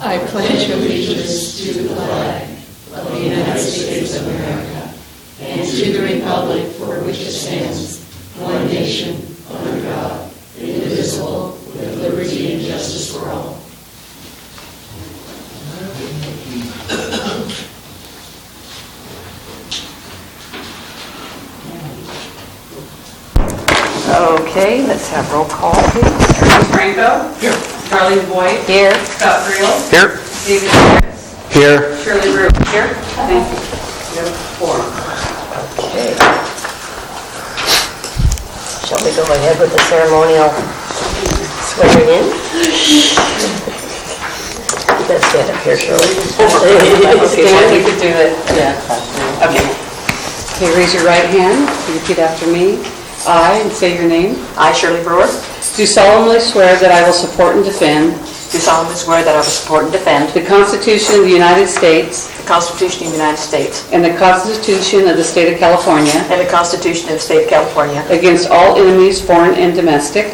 I pledge allegiance to the flag of the United States of America and to the republic for which it stands, one nation, under God, indivisible, with liberty and justice for all. Okay, let's have roll call, please. Franco? Here. Charlie Boyd? Here. Scott Friel? Here. David Harris? Here. Shirley Brew? Here. Thank you. You have 4. Okay. Shall we go ahead with the ceremonial swearing in? Let's stand up here, Shirley. Stand, you could do it. Yeah. Okay. Okay, raise your right hand. Repeat after me. I, and say your name, I, Shirley Brewer, do solemnly swear that I will support and defend do solemnly swear that I will support and defend the Constitution of the United States the Constitution of the United States and the Constitution of the State of California and the Constitution of the State of California against all enemies, foreign and domestic,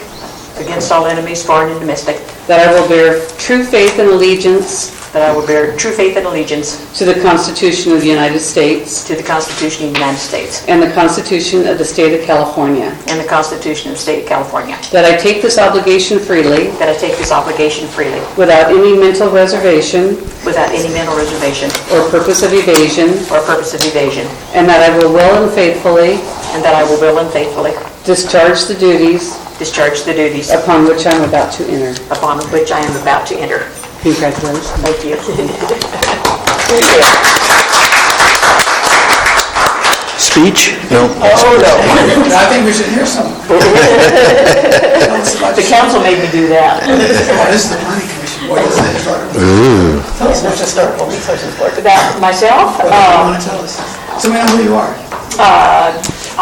against all enemies, foreign and domestic, that I will bear true faith and allegiance that I will bear true faith and allegiance to the Constitution of the United States to the Constitution of the United States and the Constitution of the State of California, and the Constitution of the State of California, that I take this obligation freely that I take this obligation freely without any mental reservation without any mental reservation or purpose of evasion, or purpose of evasion, and that I will well and faithfully and that I will well and faithfully discharge the duties discharge the duties upon which I am about to enter. upon which I am about to enter. Congratulations. Thank you. Speech? No. Oh, no. I think we should hear some. The council made me do that. This is the planning commission. What is it? Tell us what historical resources for. About myself, What do you want to tell us? So we know who you are.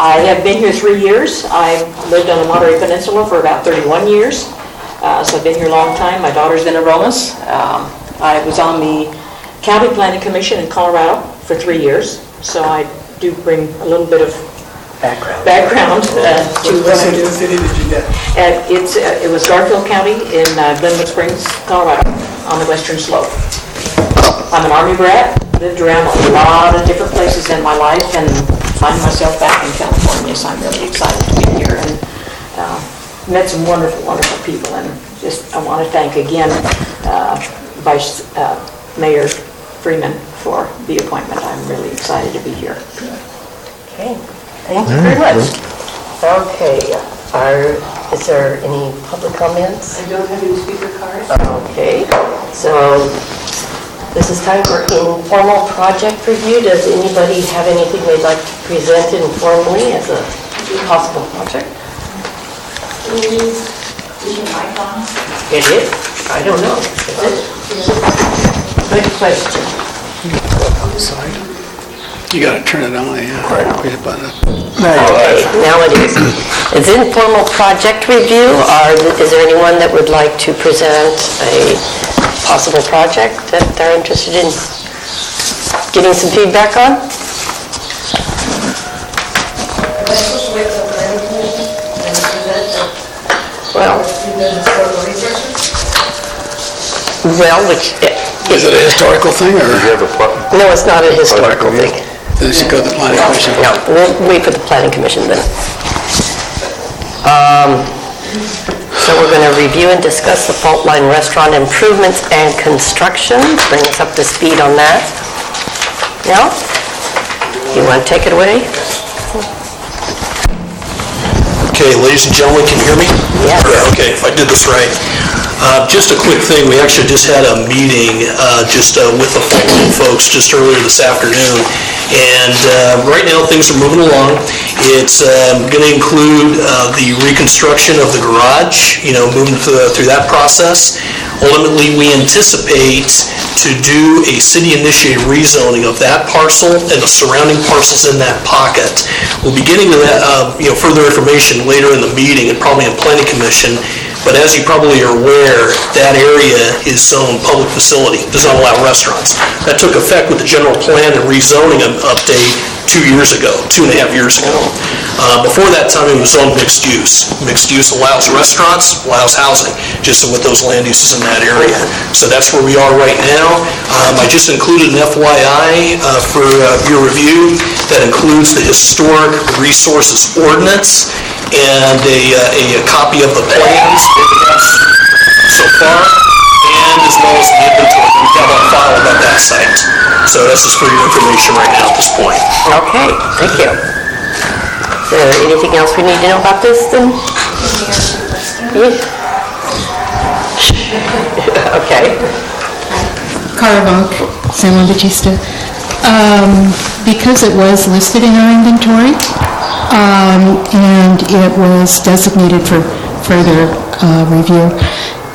I have been here 3 years. I've lived on the Monterey Peninsula for about 31 years. So I've been here a long time. My daughter's been a Romas. I was on the County Planning Commission in Colorado for 3 years. So I do bring a little bit of background to What city did you get? it was Garfield County in Glenwood Springs, Colorado, on the western slope. I'm an Army brat, lived around a lot of different places in my life, and find myself back in California, so I'm really excited to be here, and met some wonderful, wonderful people, and just I want to thank again Vice Mayor Freeman for the appointment. I'm really excited to be here. Okay, thank you very much. Okay, is there any public comments? I don't have any speaker cards. Okay, so this is time for informal project review. Does anybody have anything they'd like to present informally as a possible project? Is your mic on? It is? I don't know. Is it? Good question. You gotta turn it on, yeah. Push the button. Okay, now it is. It's informal project review. Is there anyone that would like to present a possible project that they're interested in getting some feedback on? Which... Is it a historical thing, or? No, it's not a historical thing. Then it should go to the planning commission. No, we'll wait for the planning commission then. So we're going to review and discuss the Fault Line Restaurant improvements and construction. Bring us up to speed on that. Now, you want to take it away? Okay, ladies and gentlemen, can you hear me? Yes. Okay, if I did this right. Just a quick thing, we actually just had a meeting with the Fault Line folks just earlier this afternoon, and right now things are moving along. It's going to include the reconstruction of the garage, moving through that process. Ultimately, we anticipate to do a city-initiated rezoning of that parcel and the surrounding parcels in that pocket. We'll be getting to that, further information later in the meeting and probably in Planning Commission. But as you probably are aware, that area is zoned public facility, does not allow restaurants. That took effect with the general plan and rezoning update 2 years ago, 2.5 years ago. Before that time, it was all mixed use. Mixed use allows restaurants, allows housing, just with those land uses in that area. So that's where we are right now. I just included an FYI for your review that includes the Historic Resources Ordinance and a copy of the plans that we have so far, and as well as the inventory that we have on file about that site. So that's just for your information right now at this point. Okay, thank you. So anything else we need to know about this then? Okay. Caravonk, San Juan Bautista. Because it was listed in our inventory, and it was designated for further review,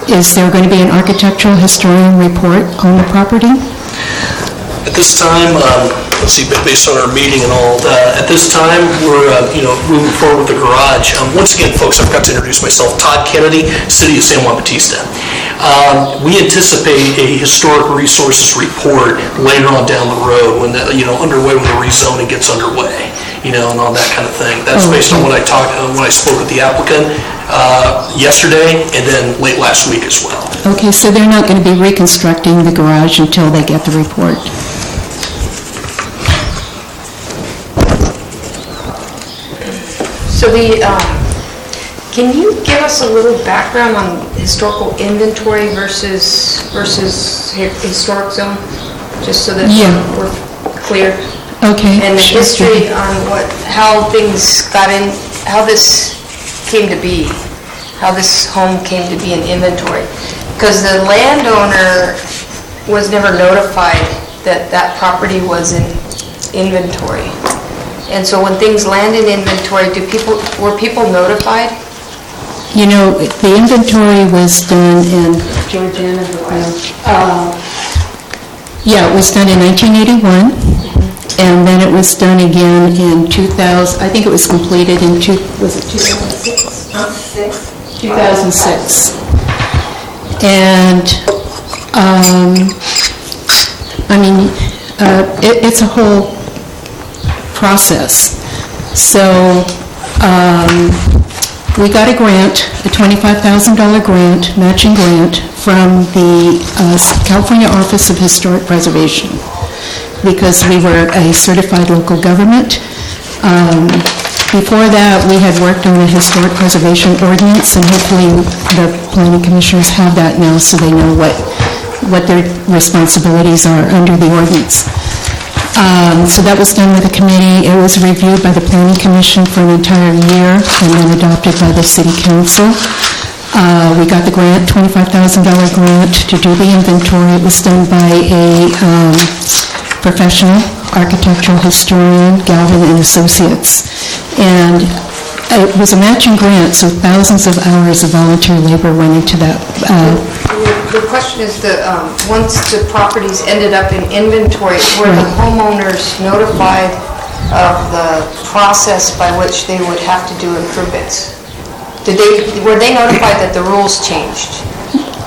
is there going to be an architectural historian report on the property? At this time, let's see, based on our meeting and all, at this time, we're, moving forward with the garage. Once again, folks, I forgot to introduce myself. Todd Kennedy, City of San Juan Bautista. We anticipate a historic resources report later on down the road when underway when the rezoning gets underway, and all that kind of thing. That's based on when I spoke with the applicant yesterday and then late last week as well. Okay, so they're not going to be reconstructing the garage until they get the report? So can you give us a little background on historical inventory versus historic zone, just so that we're clear? Okay. And the sure. history on how things got in, how this came to be, how this home came to be in inventory. Because the landowner was never notified that that property was in inventory. And so when things land in inventory, were people notified? The inventory was done in, Georgiana, it was done in 1981, and then it was done again in 2000, I think it was completed in, was it 2006? 2006. And, it's a whole process. So we got a grant, a $25,000 grant, matching grant, from the California Office of Historic Preservation, because we were a certified local government. Before that, we had worked on a historic preservation ordinance, and hopefully the planning commissioners have that now so they know what their responsibilities are under the ordinance. So that was done with a committee. It was reviewed by the Planning Commission for an entire year and then adopted by the City Council. We got the grant, $25,000 grant to do the inventory. It was done by a professional architectural historian, Galvin and Associates. And it was a matching grant, so thousands of hours of volunteer labor went into that. The question is once the properties ended up in inventory, were the homeowners notified of the process by which they would have to do improvements? Were they notified that the rules changed?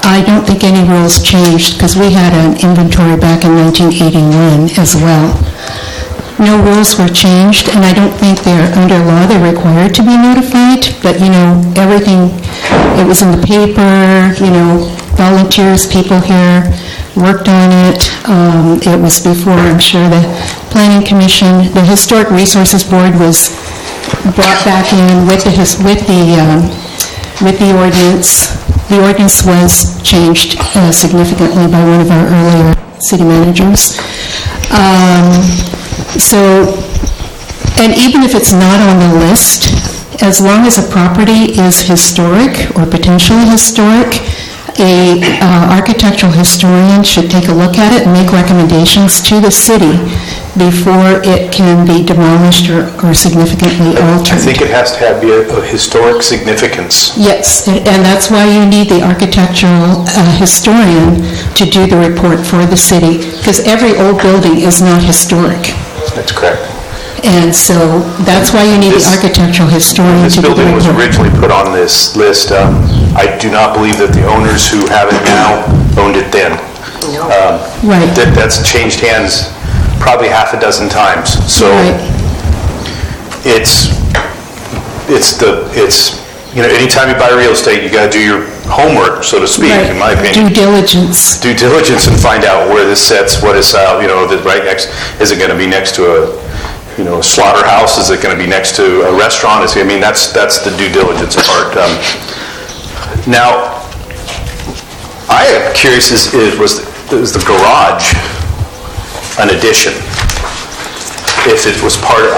I don't think any rules changed, because we had an inventory back in 1981 as well. No rules were changed, and I don't think under law they're required to be notified, but everything, it was in the paper, volunteers, people here worked on it. It was before, I'm sure, the Planning Commission. The Historic Resources Board was brought back in with the ordinance. The ordinance was changed significantly by one of our earlier city managers. And even if it's not on the list, as long as a property is historic or potentially historic, a architectural historian should take a look at it and make recommendations to the city before it can be demolished or significantly altered. I think it has to have a historic significance. Yes, and that's why you need the architectural historian to do the report for the city, because every old building is not historic. That's correct. And so that's why you need the architectural historian to do the report. This building was originally put on this list. I do not believe that the owners who have it now owned it then. Right. That's changed hands probably half a dozen times. So Right. anytime you buy real estate, you gotta do your homework, so to speak, in my opinion. Due diligence. Due diligence and find out where this sits, what is out, right next, is it gonna be next to a slaughterhouse? Is it gonna be next to a restaurant? That's the due diligence part. Now, I am curious, was the garage an addition? If it was part of,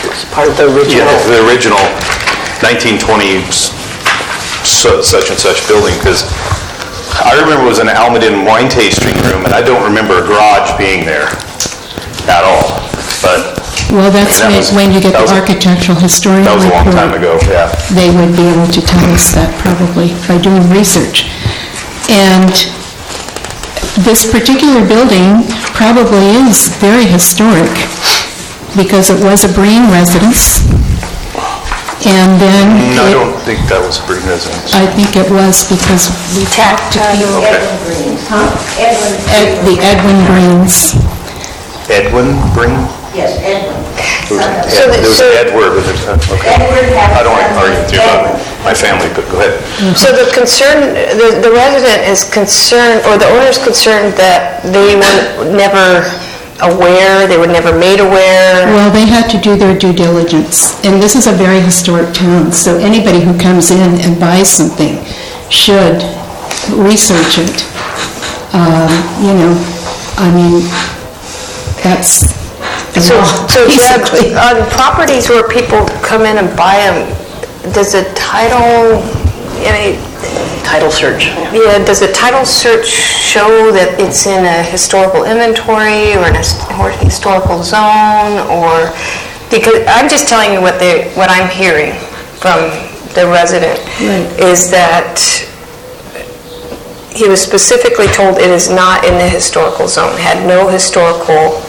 It's part of the original. yeah, the original 1920 such and such building, because I remember it was an Almaden wine tasting room, and I don't remember a garage being there at all, but... Well, that's that was- when you get that the was- architectural historian That was a long time report, ago, yeah. they would be able to tell us that probably by doing research. And this particular building probably is very historic because it was a Breen residence. And then No, I don't think that was a Breen residence. I think it was because we talked to people. The Edwin Breens. Edwin Breen? Yes, Edwin. There was Edward, but okay. I don't want to argue with you about my family, but go ahead. So the concern, the resident is concerned, or the owner's concerned that they were never aware, they were never made aware. Well, they had to do their due diligence, and this is a very historic town, so anybody who comes in and buys something should research it. That's the So law, Deb, basically. on properties where people come in and buy them, does the title, Title search. yeah, does the title search show that it's in a historical inventory or in a historical zone, or, because I'm just telling you what I'm hearing from the resident, is that he was specifically told it is not in the historical zone, had no historical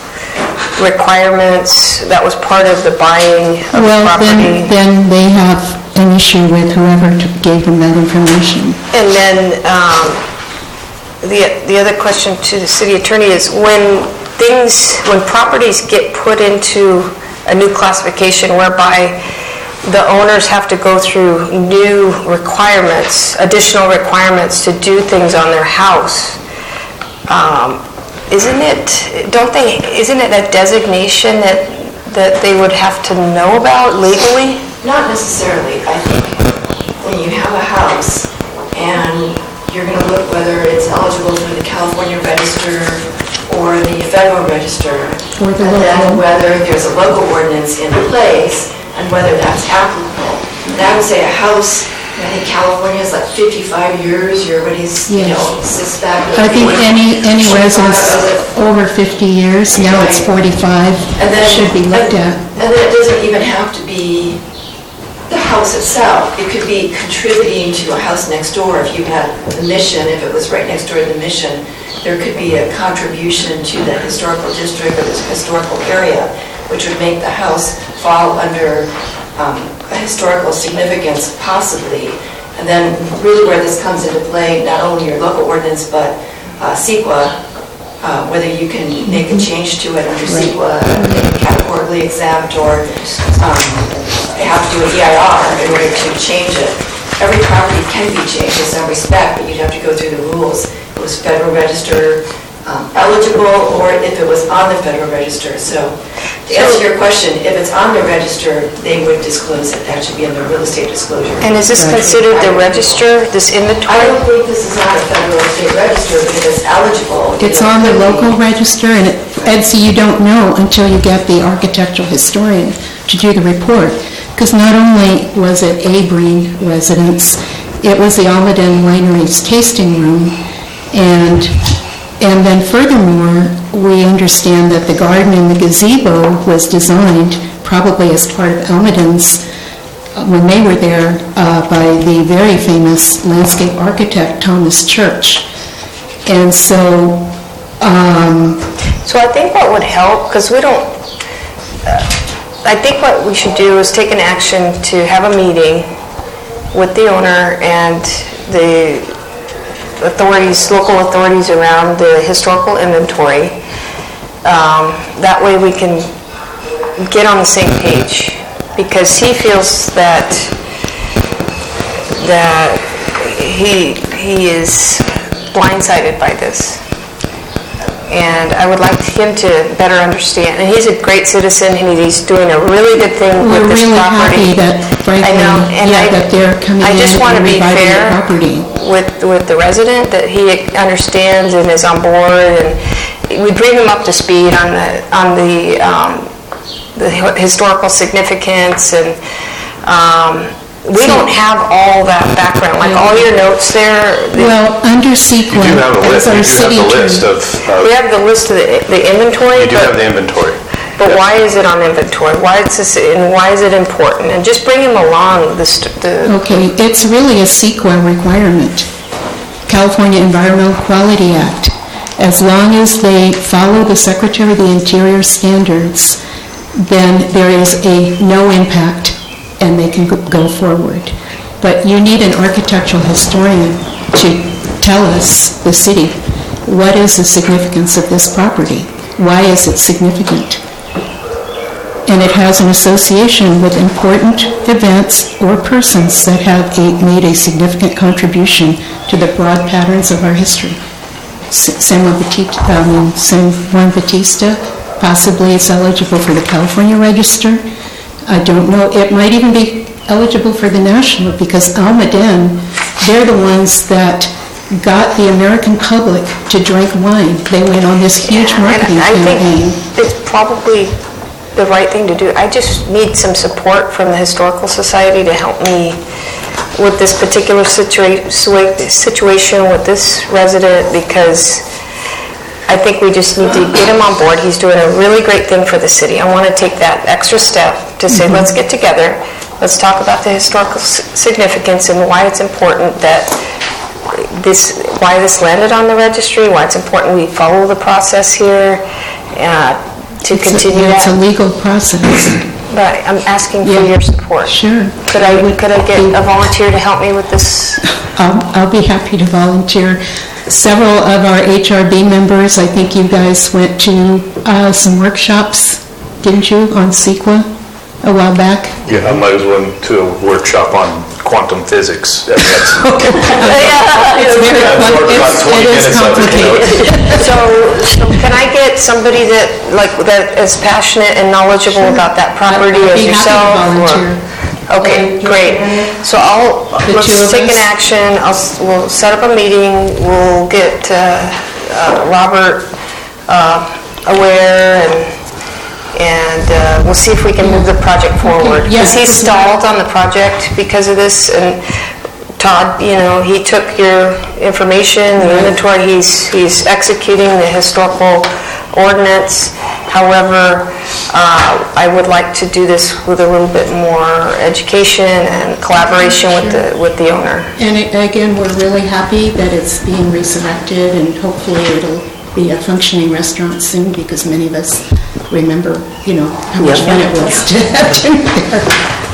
requirements, that was part of the buying of Well, property. then they have an issue with whoever gave them that information. And then the other question to the city attorney is when properties get put into a new classification whereby the owners have to go through new requirements, additional requirements to do things on their house, isn't it a designation that they would have to know about legally? Not necessarily. I think when you have a house and you're going to look whether it's eligible for the California Register or the Federal Register, Or the and then local. whether there's a local ordinance in place and whether that's applicable. And I would say a house, I think California is like 55 years, everybody's, Yes. sits back. I think any 25 residence of it. over 50 years, now it's 45, And then, should be looked at. And then it doesn't even have to be the house itself. It could be contributing to a house next door. If you had the Mission, if it was right next door to the Mission, there could be a contribution to the historical district or this historical area, which would make the house fall under a historical significance possibly. And then really where this comes into play, not only your local ordinance, but CEQA, whether you can make a change to it under CEQA, make it categorically exempt, or have to do an EIR in order to change it. Every property can be changed in some respect, but you'd have to go through the rules. It was Federal Register eligible, or if it was on the Federal Register. So to answer your question, if it's on the register, they would disclose it. That should be in the real estate disclosure. And is this considered the register, this I inventory? don't think this is on a federal state register, but if it's eligible. It's on the local register, and Edsy, you don't know until you get the architectural historian to do the report, because not only was it a Breen residence, it was the Almaden Winery's tasting room, and then furthermore, we understand that the garden and the gazebo was designed probably as part of Almaden's, when they were there, by the very famous landscape architect Thomas Church. And so, So I think what would help, because we don't, I think what we should do is take an action to have a meeting with the owner and the authorities, local authorities around the historical inventory. That way we can get on the same page because he feels that he is blindsided by this. And I would like him to better understand, and he's a great citizen, and he's doing a really good thing with this We're really happy property. that, frankly, I know, and that they're coming in I just want to and be reviving the fair property. with the resident, that he understands and is on board, and we bring him up to speed on the historical significance, and we don't have all that background, like all your notes there. Well, under CEQA, You do have a as list, our you do have city the list attorney. We have the list of the inventory, You do have the inventory. but why is it on inventory? Why is this, and why is it important? And just bring him along Okay, it's really a CEQA requirement, California Environmental Quality Act. As long as they follow the Secretary of the Interior standards, then there is a no impact and they can go forward. But you need an architectural historian to tell us, the city, what is the significance of this property? Why is it significant? And it has an association with important events or persons that have made a significant contribution to the broad patterns of our history. San Juan Bautista possibly is eligible for the California Register. I don't know, it might even be eligible for the national, because Almaden, they're the ones that got the American public to drink wine. They went on this huge marketing I campaign. think it's probably the right thing to do. I just need some support from the Historical Society to help me with this particular situation with this resident, because I think we just need to get him on board. He's doing a really great thing for the city. I want to take that extra step to say, let's get together, let's talk about the historical significance and why it's important that why this landed on the registry, why it's important we follow the process here to continue that. It's a legal process. But I'm asking for your support. Sure. Could I get a volunteer to help me with this? I'll be happy to volunteer. Several of our HRB members, I think you guys went to some workshops, didn't you, on CEQA a while back? Yeah, I might as well went to a workshop on quantum physics. It's very it is complicated. So can I get somebody that is passionate and knowledgeable about that property as yourself? I'd be happy to volunteer. Okay, great. So let's take an action. We'll set up a meeting. We'll get Robert aware, and we'll see if we can move the project forward. Because he's stalled on the project because of this, and Todd, he took your information, the inventory, he's executing the historical ordinance. However, I would like to do this with a little bit more education and collaboration with the owner. And again, we're really happy that it's being resurrected, and hopefully it'll be a functioning restaurant soon, because many of us remember, how much fun it was to have dinner there.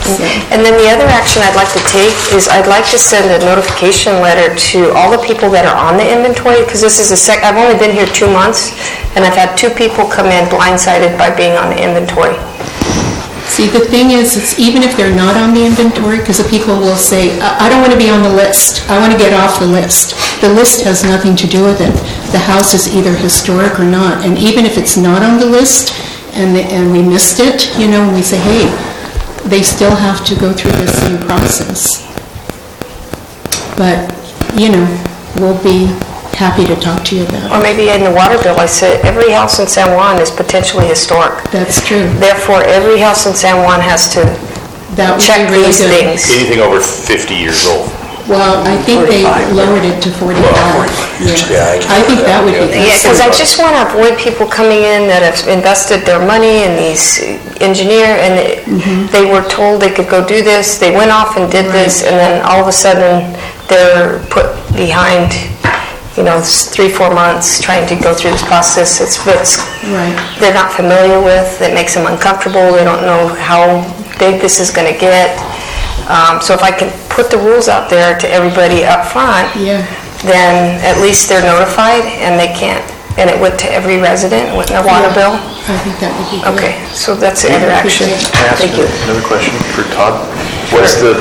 So. And then the other action I'd like to take is I'd like to send a notification letter to all the people that are on the inventory, because this is I've only been here 2 months, and I've had 2 people come in blindsided by being on the inventory. See, the thing is, it's even if they're not on the inventory, because the people will say, I don't want to be on the list, I want to get off the list. The list has nothing to do with it. The house is either historic or not, and even if it's not on the list, and we missed it, and we say, hey, they still have to go through the same process. But, we'll be happy to talk to you about it. Or maybe in the water bill, I said every house in San Juan is potentially historic. That's true. Therefore, every house in San Juan has to check really these good. things. Anything over 50 years old. Well, I think they lowered it to 45. Yeah. I think that would be Yeah, because I just want to avoid people coming in that have invested their money in these and they were told they could go do this, they went off and did this, and then all of a sudden they're put behind 3-4 months trying to go through this process. It's they're not familiar with. It makes them uncomfortable. They don't know how big this is going to get. So if I can put the rules out there to everybody up front, then at least they're notified and they can't and it went to every resident with no water bill? I think that would be good. Okay, so that's the other action. Can I ask Thank you. another question for Todd? Was the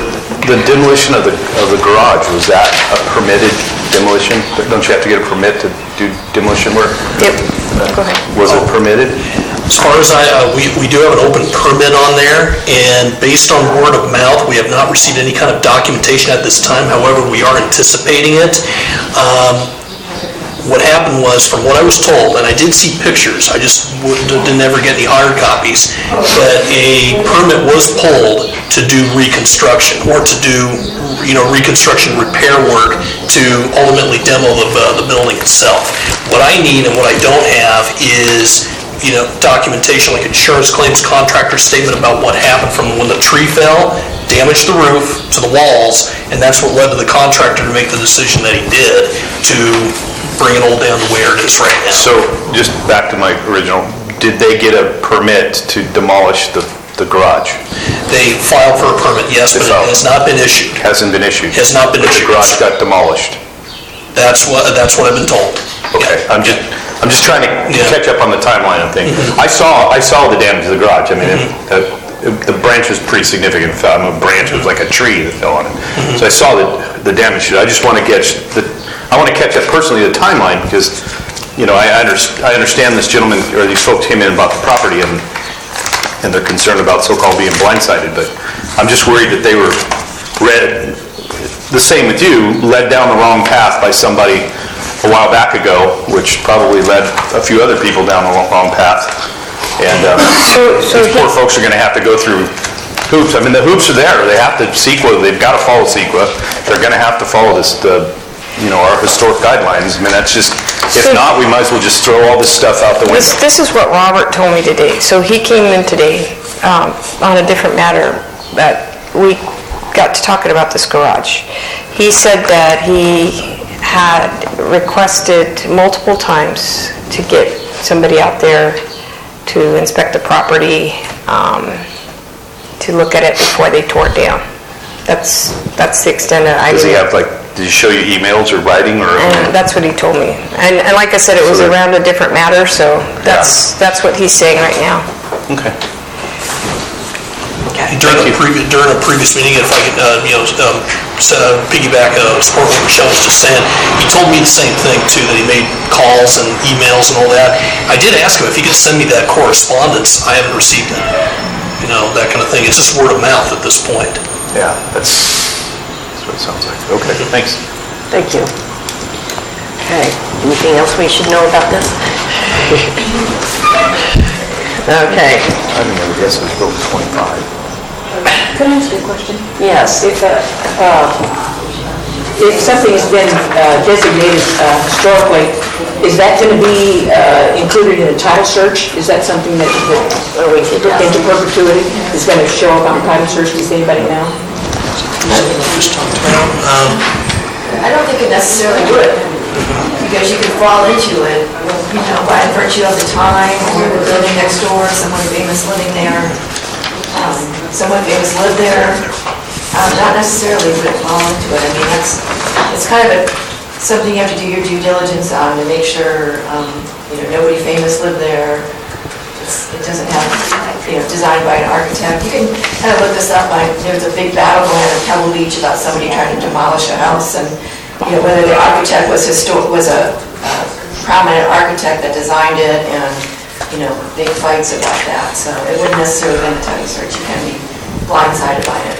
demolition of the garage, was that a permitted demolition? Don't you have to get a permit to do demolition work? Yep, go ahead. Was it permitted? As far as we do have an open permit on there, and based on word of mouth, we have not received any kind of documentation at this time. However, we are anticipating it. What happened was, from what I was told, and I did see pictures, I just didn't ever get any hard copies, but a permit was pulled to do reconstruction, or to do, reconstruction repair work to ultimately demo the building itself. What I need and what I don't have is, documentation like insurance claims, contractor statement about what happened from when the tree fell, damaged the roof to the walls, and that's what led to the contractor to make the decision that he did to bring it all down to where it is right now. So, just back to my original, did they get a permit to demolish the garage? They filed for a permit, yes, but it has not been issued. Hasn't been issued? Has not been issued. The garage got demolished? That's what I've been told. Okay, I'm just trying to catch up on the timeline of things. I saw the damage to the garage. I mean, the branch was pretty significant. A branch was like a tree that fell on it. So I saw the damage to it. I just want to catch up personally the timeline, because, I understand this gentleman, or these folks came in and bought the property, and they're concerned about so-called being blindsided, but I'm just worried that they were the same with you, led down the wrong path by somebody a while back ago, which probably led a few other people down the wrong path. And these poor folks are going to have to go through hoops. I mean, the hoops are there. They have to they've got to follow CEQA. They're going to have to follow our historic guidelines. I mean, that's just, if not, we might as well just throw all this stuff out the window. This is what Robert told me today. So he came in today on a different matter, that we got to talking about this garage. He said that he had requested multiple times to get somebody out there to inspect the property, to look at it before they tore it down. That's the extent of it. Does he have, did he show you emails or writing, or? And that's what he told me. And like I said, it was around a different matter, so that's what he's saying right now. Okay. During a previous meeting, if I could, piggyback support what Michelle was just saying, he told me the same thing too, that he made calls and emails and all that. I did ask him if he could send me that correspondence. I haven't received it. That kind of thing. It's just word of mouth at this point. Yeah, that's what it sounds like. Okay, thanks. Thank you. Okay, anything else we should know about this? Okay. I didn't ever guess it was built in 25. Can I ask you a question? Yes. If something's been designated historically, is that going to be included in a title search? Is that something that into perpetuity is going to show up on the title search? Does anybody know? I don't think it necessarily would, because you could fall into it, by virtue of the time, or the building next door, someone famous living there. Someone famous lived there, not necessarily would it fall into it. I mean, it's kind of something you have to do your due diligence on to make sure, nobody famous lived there. It doesn't have, designed by an architect. You can kind of look this up. There was a big battle going on in Pebble Beach about somebody trying to demolish a house, and whether the architect was a prominent architect that designed it, and big fights about that. So it wouldn't necessarily be in the title search. You can be blindsided by it.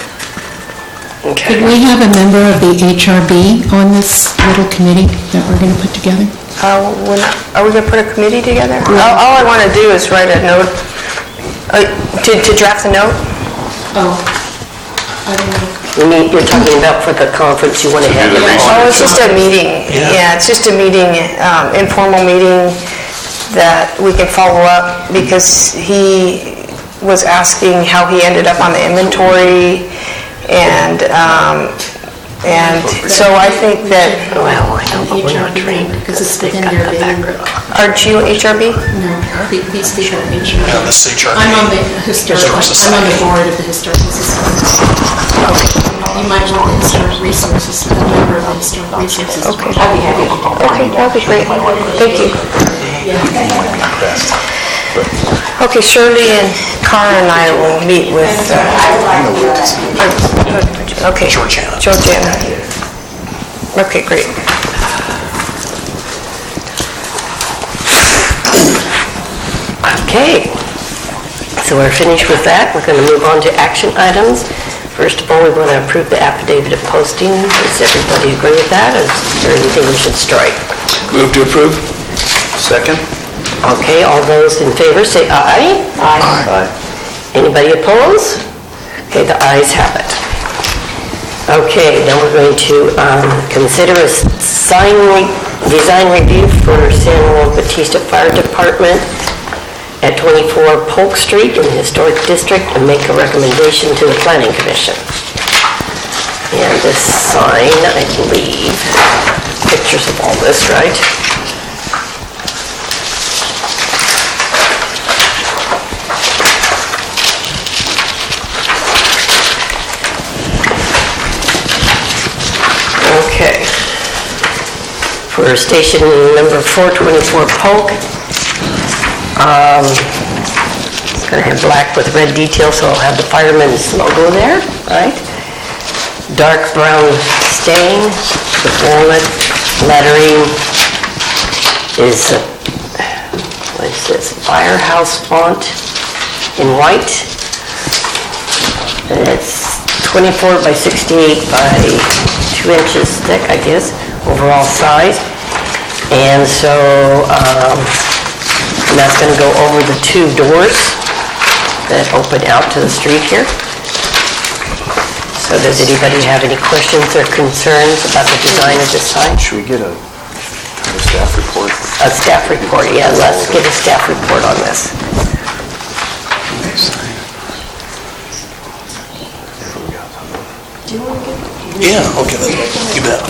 Could we have a member of the HRB on this little committee that we're going to put together? Are we going to put a committee together? All I want to do is write a note, to draft a note. Oh, I don't know. You're talking about for the conference you want to have? Oh, it's just a meeting. Yeah, it's just a meeting, informal meeting that we can follow up, because he was asking how he ended up on the inventory, and so I think that... Well, I know, but we're not trained. Because it's within their background. Aren't you HRB? No, these people are HRB. Yeah, this is HRB. I'm on the historical, I'm on the board of the Historical Society. You might want the Historic Resources, a member of the Historic Resources. Okay. I'd be happy to do that. Okay, that'd be great. Thank you. Okay, Shirley and Cara and I will meet with, okay. Georgiana. Okay, great. Okay, so we're finished with that. We're going to move on to action items. First of all, we want to approve the affidavit of posting. Does everybody agree with that? Is there anything we should strike? Move to approve. Second? Okay, all those in favor say aye. Aye. Anybody oppose? Okay, the ayes have it. Okay, now we're going to consider a design review for San Juan Bautista Fire Department at 24 Polk Street in the Historic District and make a recommendation to the Planning Commission. And this sign, I believe, pictures of all this, right? Okay. For station number 424 Polk, it's going to have black with red details, so I'll have the fireman's logo there, right? Dark brown stain, the walnut lettering is, what is this, firehouse font in white. And it's 24 by 68 by 2 inches thick, I guess, overall size. And so, and that's going to go over the 2 doors that open out to the street here. So does anybody have any questions or concerns about the design of this sign? Should we get a staff report? A staff report, yeah, let's get a staff report on this. Yeah, okay, you bet.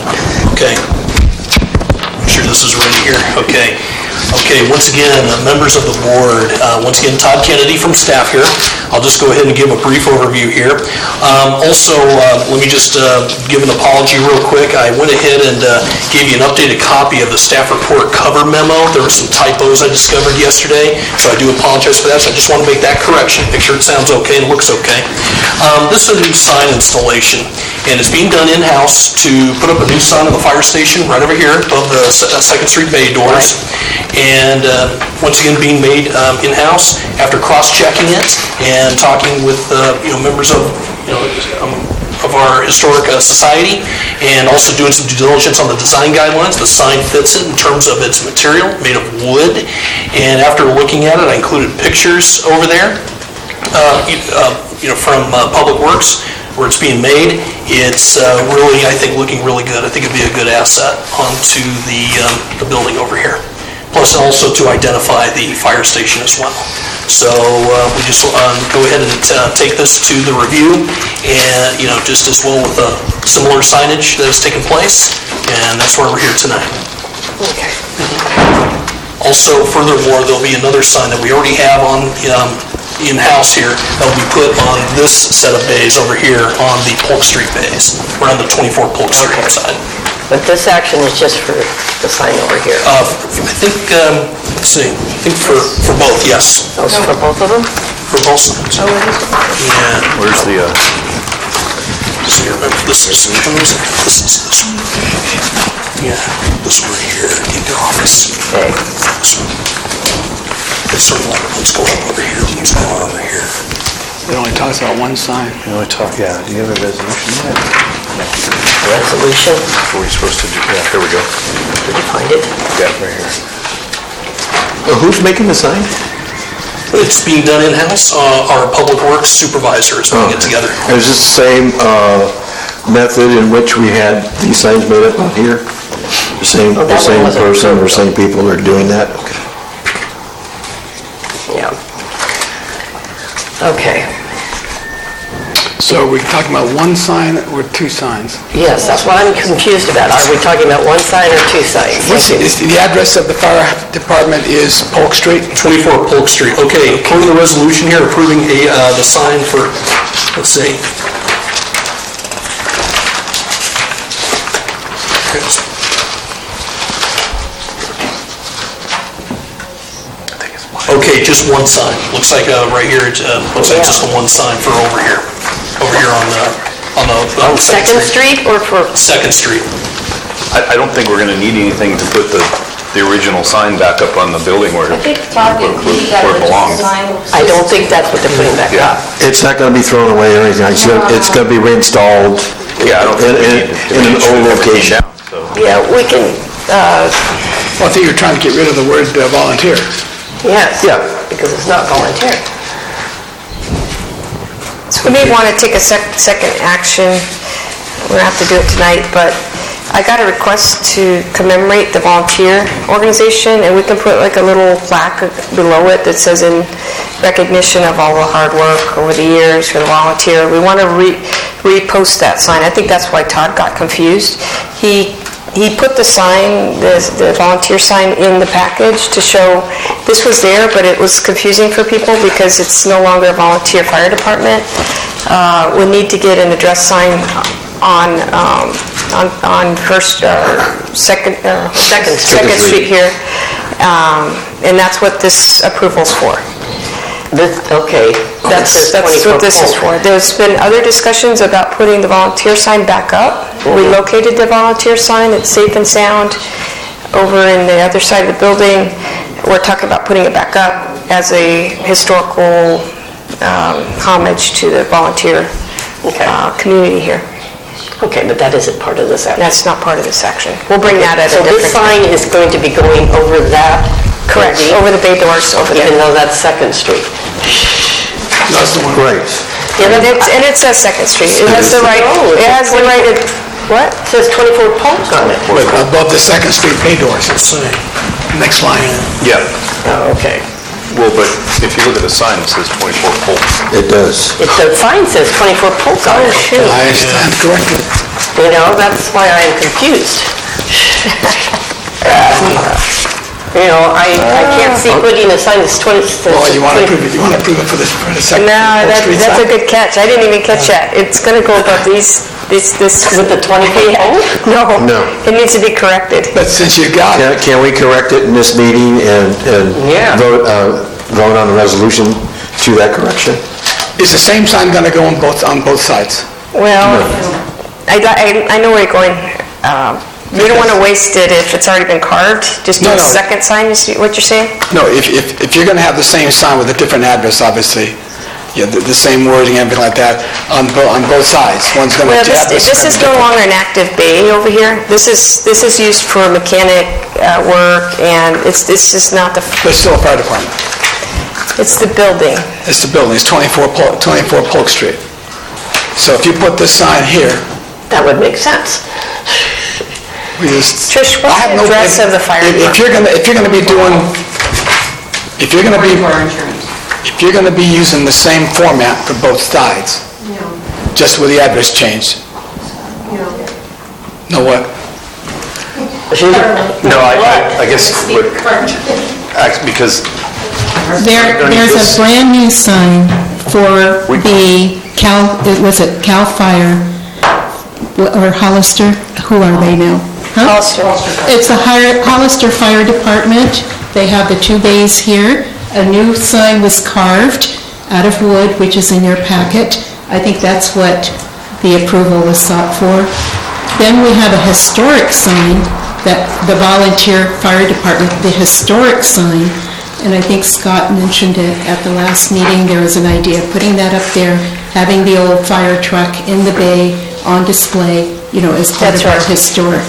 Okay. I'm sure this is ready here. Okay. Okay, once again, members of the board, once again, Todd Kennedy from staff here. I'll just go ahead and give a brief overview here. Also, let me just give an apology real quick. I went ahead and gave you an updated copy of the staff report cover memo. There were some typos I discovered yesterday, so I do apologize for that. So I just want to make that correction, make sure it sounds okay and looks okay. This is a new sign installation, and it's being done in-house to put up a new sign on the fire station right over here above the 2nd Street bay doors. And once again, being made in-house after cross-checking it and talking with members of our historic society, and also doing some due diligence on the design guidelines. The sign fits it in terms of its material, made of wood. And after looking at it, I included pictures over there, from Public Works, where it's being made. It's really, I think, looking really good. I think it'd be a good asset onto the building over here. Plus also to identify the fire station as well. So we just go ahead and take this to the review, and just as well with similar signage that has taken place, and that's why we're here tonight. Okay. Also, furthermore, there'll be another sign that we already have on in-house here that will be put on this set of bays over here on the Polk Street bays, around the 24 Polk Street side. But this action is just for the sign over here. I think, let's see, I think for both, yes. Oh, it's for both of them? For both signs. Oh, it is? Yeah. Where's the, So you remember, this is this one. Yeah, this one right here, the office. Okay. This one. It's sort of like, let's go over here, let's go over here. It only talks about one sign. do you have a resolution yet? Resolution. What are we supposed to do? Yeah, here we go. Did you find it? Got it right here. Who's making the sign? It's being done in-house. Our Public Works supervisor is putting it together. Is this the same method in which we had these signs made up out here? The same person or same people are doing that? Yeah. Okay. So are we talking about one sign or 2 signs? Yes, that's what I'm confused about. Are we talking about one sign or 2 signs? The address of the fire department is Polk Street? 24 Polk Street. Okay, according to the resolution here, approving the sign for, let's see. Okay, just one sign. Looks like right here, it looks like just one sign for over here on the Second Street or for? Second Street. I don't think we're gonna need anything to put the original sign back up on the building where I think Todd did, he got where it a belongs. sign. I don't think that's what they're putting back Yeah. up. It's not going to be thrown away or anything. It's going to be reinstalled Yeah, I don't think we need to in an old location. So, Yeah, we can, Well, I think you're trying to get rid of the word volunteer. yes. Yeah. Because it's not volunteer. So we may want to take a second action. We don't have to do it tonight, but I got a request to commemorate the volunteer organization, and we can put like a little plaque below it that says in recognition of all the hard work over the years for the volunteer. We want to repost that sign. I think that's why Todd got confused. He put the sign, the volunteer sign in the package to show this was there, but it was confusing for people because it's no longer a volunteer fire department. We need to get an address sign on Second Street here, and that's what this approval's for. Okay. That's what this is for. There's been other discussions about putting the volunteer sign back up. We located the volunteer sign, it's safe and sound, over in the other side of the building. We're talking about putting it back up as a historical homage to the volunteer community here. Okay, but that isn't part of this action. That's not part of this section. We'll bring that at a So different this time. sign is going to be going over that? Correct, over the bay doors over there. Even though that's Second Street? That's the one. Right. And it says Second Street. It has the right, it has the right, what? It says 24 Polk on it. Wait, above the Second Street bay doors. Next line. yeah, Oh, okay. well, but if you look at the sign, it says 24 Polk. It does. The sign says 24 Polk on it. I stand corrected. You know, that's why I'm confused. You know, I can't see putting a sign that's 20... Well, you want to approve it, for the Second No, Street that's a sign? good catch. I didn't even catch that. It's gonna go above this. With the 24 Polk? No. No. It needs to be corrected. But since you got it, Can we correct it in this meeting and Yeah. vote on a resolution to that correction? is the same sign going to go on both sides? Well, I know where you're going. We don't wanna waste it if it's already been carved. Just do No, a no. second sign, is what you're saying? No, if you're going to have the same sign with a different address, obviously, yeah, the same wording, everything like that, on both sides. One's going to Well, have this is no longer an active bay over here. This is used for mechanic work, and it's just not the, But it's still a fire department. it's the building. It's the building, it's 24 Polk Street. So if you put this sign here, That would make sense. we just... Trish, what's I have the no- address of the fire If you're going to be doing, if you're going to be using the same format for both sides, just with the address changed. No what? No, I guess, because There's a brand-new sign for the Cal Fire, or Hollister, who are they now? Huh? It's the Hollister Fire Department. They have the two bays here. A new sign was carved out of wood, which is in your packet. I think that's what the approval was sought for. Then we have a historic sign that the volunteer fire department, the historic sign, and I think Scott mentioned it at the last meeting, there was an idea of putting that up there, having the old fire truck in the bay on display, as part of our historic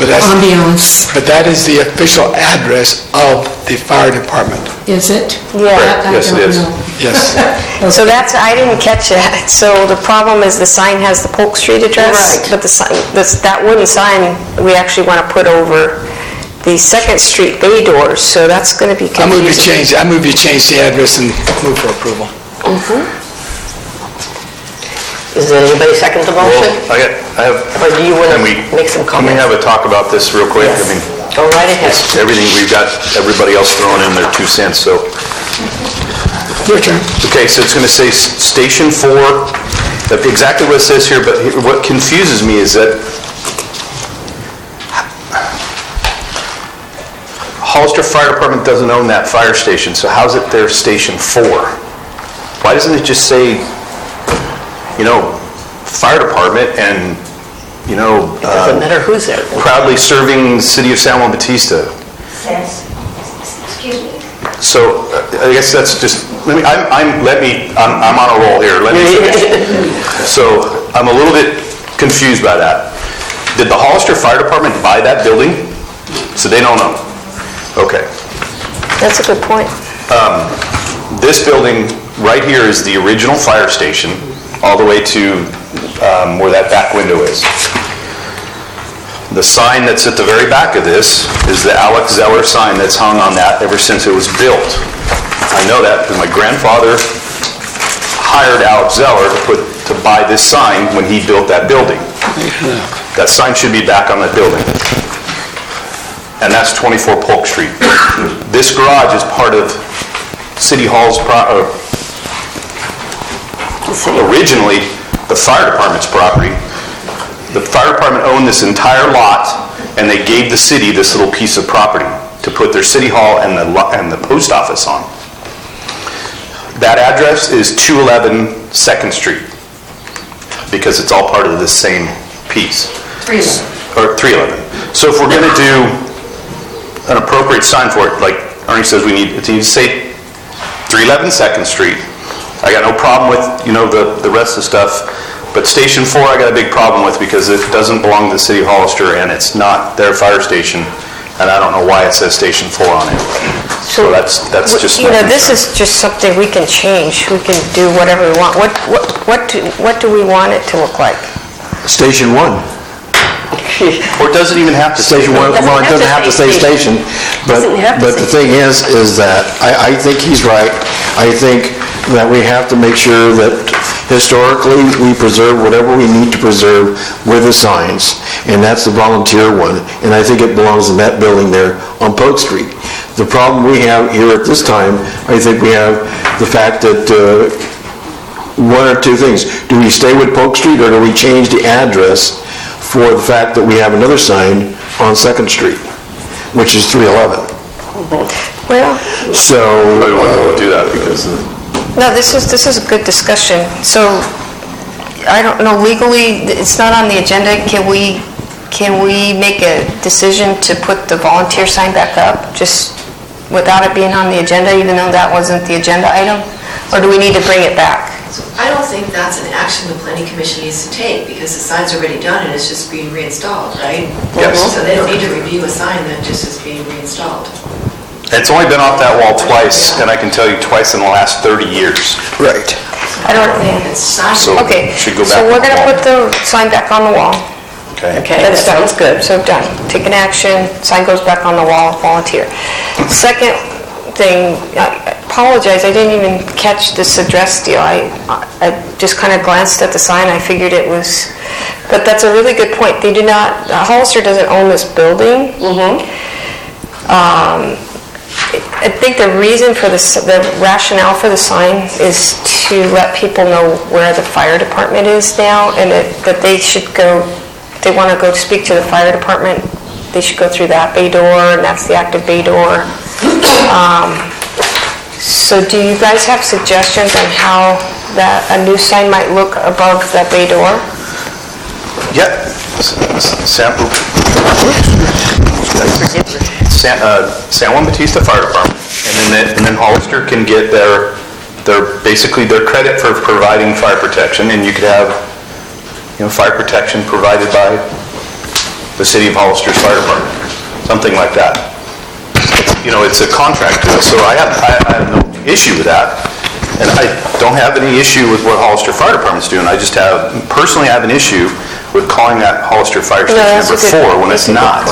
ambiance. But that is the official address of the fire department. Is it? Yeah. Yes, it is. Yes. So I didn't catch that. So the problem is the sign has the Polk Street address, Right. but the sign, that wooden sign, we actually want to put over the Second Street bay doors, so that's going to be I move confusing. you change the address and move for approval. Is there anybody second the motion? Well, I have, Or do you want can to we, make some can we comments? have a talk about this real quick? Yes. I mean, Go right ahead. it's everything, we've got everybody else throwing in their 2 cents, so. Your turn. Okay, so it's going to say Station 4, exactly what it says here, but what confuses me is that Hollister Fire Department doesn't own that fire station, so how's it their Station 4? Why doesn't it just say, Fire Department and, Doesn't matter who's there. proudly serving the city of San Juan Bautista? Excuse me. So, I guess that's just, I'm on a roll here, let me finish. So, I'm a little bit confused by that. Did the Hollister Fire Department buy that building? So they don't know? Okay. That's a good point. This building right here is the original fire station, all the way to where that back window is. The sign that's at the very back of this is the Alex Zeller sign that's hung on that ever since it was built. I know that because my grandfather hired Alex Zeller to buy this sign when he built that building. That sign should be back on that building. And that's 24 Polk Street. This garage is part of City Hall's, originally the fire department's property. The fire department owned this entire lot, and they gave the city this little piece of property to put their City Hall and the post office on. That address is 211 2nd Street, because it's all part of this same piece. 311. Or 311. So if we're going to do an appropriate sign for it, like Ernie says, we need to say 311 2nd Street. I got no problem with, the rest of the stuff, but Station 4 I got a big problem with because it doesn't belong to the City of Hollister and it's not their fire station, and I don't know why it says Station 4 on it. So that's just my This concern. is just something we can change. We can do whatever we want. What do we want it to look like? Station 1. Or it doesn't even have to say. Station 1, well, it doesn't have to say station, but the thing is that I think he's right. I think that we have to make sure that historically we preserve whatever we need to preserve with the signs, and that's the volunteer one, and I think it belongs in that building there on Polk Street. The problem we have here at this time, I think we have the fact that one or two things. Do we stay with Polk Street, or do we change the address for the fact that we have another sign on 2nd Street, which is 311? Well, So, I don't want to do that because no, this is a good discussion. So, I don't know, legally, it's not on the agenda. Can we make a decision to put the volunteer sign back up, just without it being on the agenda, even though that wasn't the agenda item? Or do we need to bring it back? I don't think that's an action the planning commission needs to take, because the sign's already done and it's just being reinstalled, right? Yes. So they don't need to review a sign that just is being reinstalled. it's only been off that wall twice, and I can tell you twice in the last 30 years. Right. I don't, It's signed. So okay, should go so back we're on the gonna wall. put the sign back on the wall. Okay. That sounds good. So done. Take an action, sign goes back on the wall, volunteer. Second thing, I apologize, I didn't even catch this address deal. I just kind of glanced at the sign, I figured it was, but that's a really good point. They do not, Hollister doesn't own this building. I think the reason for this, the rationale for the sign is to let people know where the fire department is now, and that they should go, they want to go speak to the fire department, they should go through that bay door, and that's the active bay door. So do you guys have suggestions on how a new sign might look above that bay door? Yep. Sample. San Juan Bautista Fire Department, and then Hollister can get basically their credit for providing fire protection, and you could have, fire protection provided by the City of Hollister's Fire Department, something like that. It's a contract, so I have no issue with that, and I don't have any issue with what Hollister Fire Department's doing. I just personally have an issue with calling that Hollister Fire Station number 4 when it's not.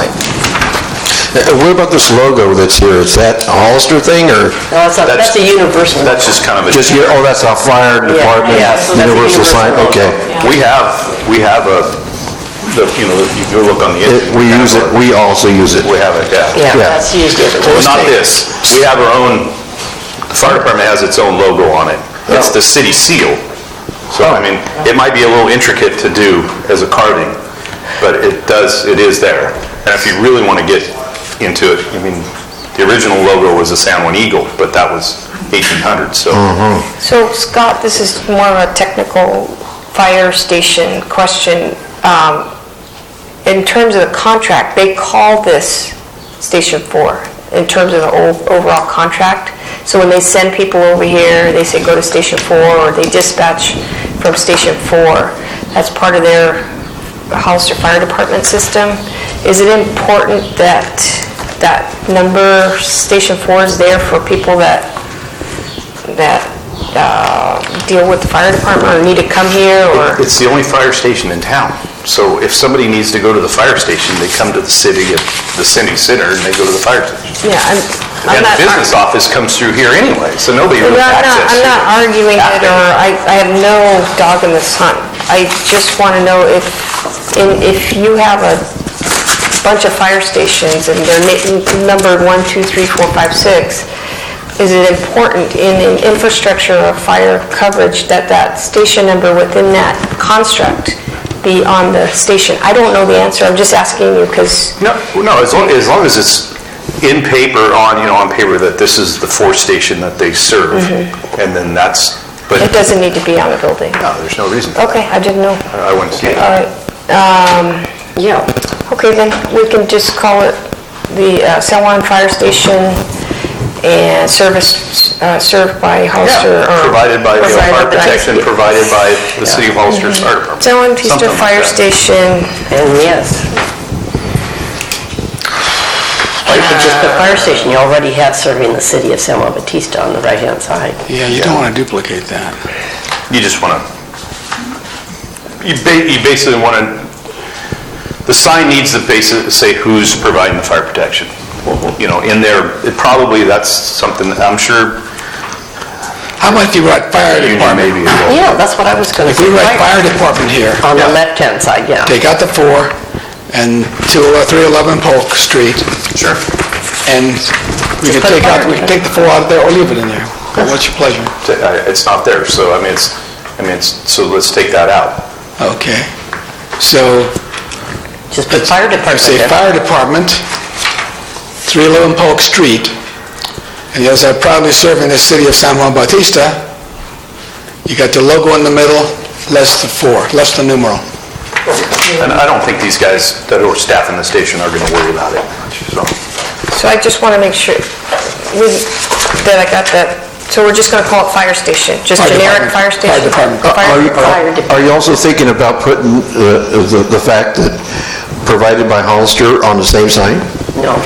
What about this logo that's here? Is that a Hollister thing, or? No, that's a universal. That's just kind of a... Just, that's a fire department, so that's a universal sign, logo. okay. Yeah. We have if you look on the internet. We use it, we also use it. We have it, yeah. Yeah, Yeah. that's used everywhere. Well, not this. We have our own, the fire department has its own logo on it. It's the city seal. So, it might be a little intricate to do as a carving, but it is there. And if you really want to get into it, The original logo was a San Juan Eagle, but that was 1800, so. So Scott, this is more of a technical fire station question. In terms of the contract, they call this Station 4 in terms of the overall contract. So when they send people over here, they say go to Station 4, or they dispatch from Station 4, that's part of their Hollister Fire Department system. Is it important that that number, Station 4, is there for people that deal with the fire department or need to come here, or? It's the only fire station in town. So if somebody needs to go to the fire station, they come to the city center, and they go to the fire station. Yeah, And the business office comes through here anyway, so nobody really accesses it. I'm not arguing it, or I have no dog in this hunt. I just want to know if you have a bunch of fire stations and they're numbered 1, 2, 3, 4, 5, 6, is it important in an infrastructure of fire coverage that that station number within that construct be on the station? I don't know the answer, I'm just asking you because... No, as long as it's in paper, on paper that this is the 4th station that they serve, and then that's... But it doesn't need to be on the building? No, there's no reason. Okay, I didn't know. I wouldn't see it. All right. Yeah. Okay, then we can just call it the San Juan Fire Station and served by Hollister. Yeah, provided by fire protection, provided by the City of Hollister's Fire Department. San Juan Batista Fire Station, And yes. Or you could just put fire station, you already have serving the city of San Juan Batista on the right-hand side. Yeah, you don't want to duplicate that. You just want to, you basically want to, the sign needs to basically say who's providing the fire protection. In there, probably that's something that I'm sure. How about if you write fire department? Maybe. Yeah, that's what I was going to If say. we write fire department here, On the left-hand side, yeah. take out the 4 and 311 Polk Street, Sure. and we can take the 4 out of there or leave it in there. What's your pleasure? It's not there, so so let's take that out. Okay. So, Just put fire department say there. fire department, 311 Polk Street, and as I proudly serve in the city of San Juan Bautista, you got the logo in the middle, less the 4, less the numeral. And I don't think these guys that are staffing the station are going to worry about it. so I just want to make sure that I got that. So we're just going to call it fire station, just Fire generic department. fire station? Fire department. Are you also thinking about putting the fact that provided by Hollister on the same sign? No.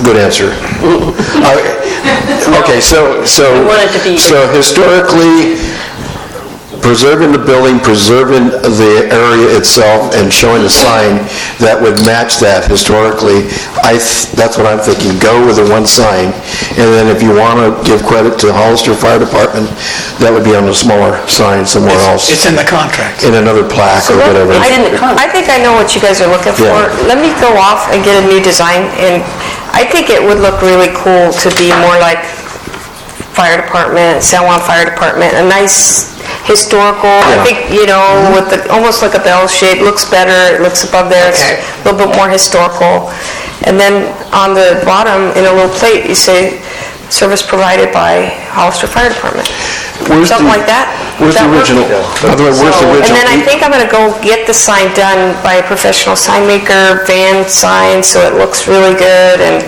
Good answer. Okay, so want it to be- historically, preserving the building, preserving the area itself, and showing a sign that would match that historically, that's what I'm thinking. Go with the one sign, and then if you want to give credit to Hollister Fire Department, that would be on a smaller sign somewhere else, It's in the contract. in another plaque or whatever. I think I know what you guys are looking for. Yeah. Let me go off and get a new design, and I think it would look really cool to be more like fire department, San Juan Fire Department, a nice historical, I think, with almost like a bell shape, looks better, it looks above there, it's a little bit more historical. And then on the bottom, in a little plate, you say, service provided by Hollister Fire Department. Something like that. Where's the original? By the way, where's the original? And then I think I'm going to go get the sign done by a professional sign maker, van sign, so it looks really good. And,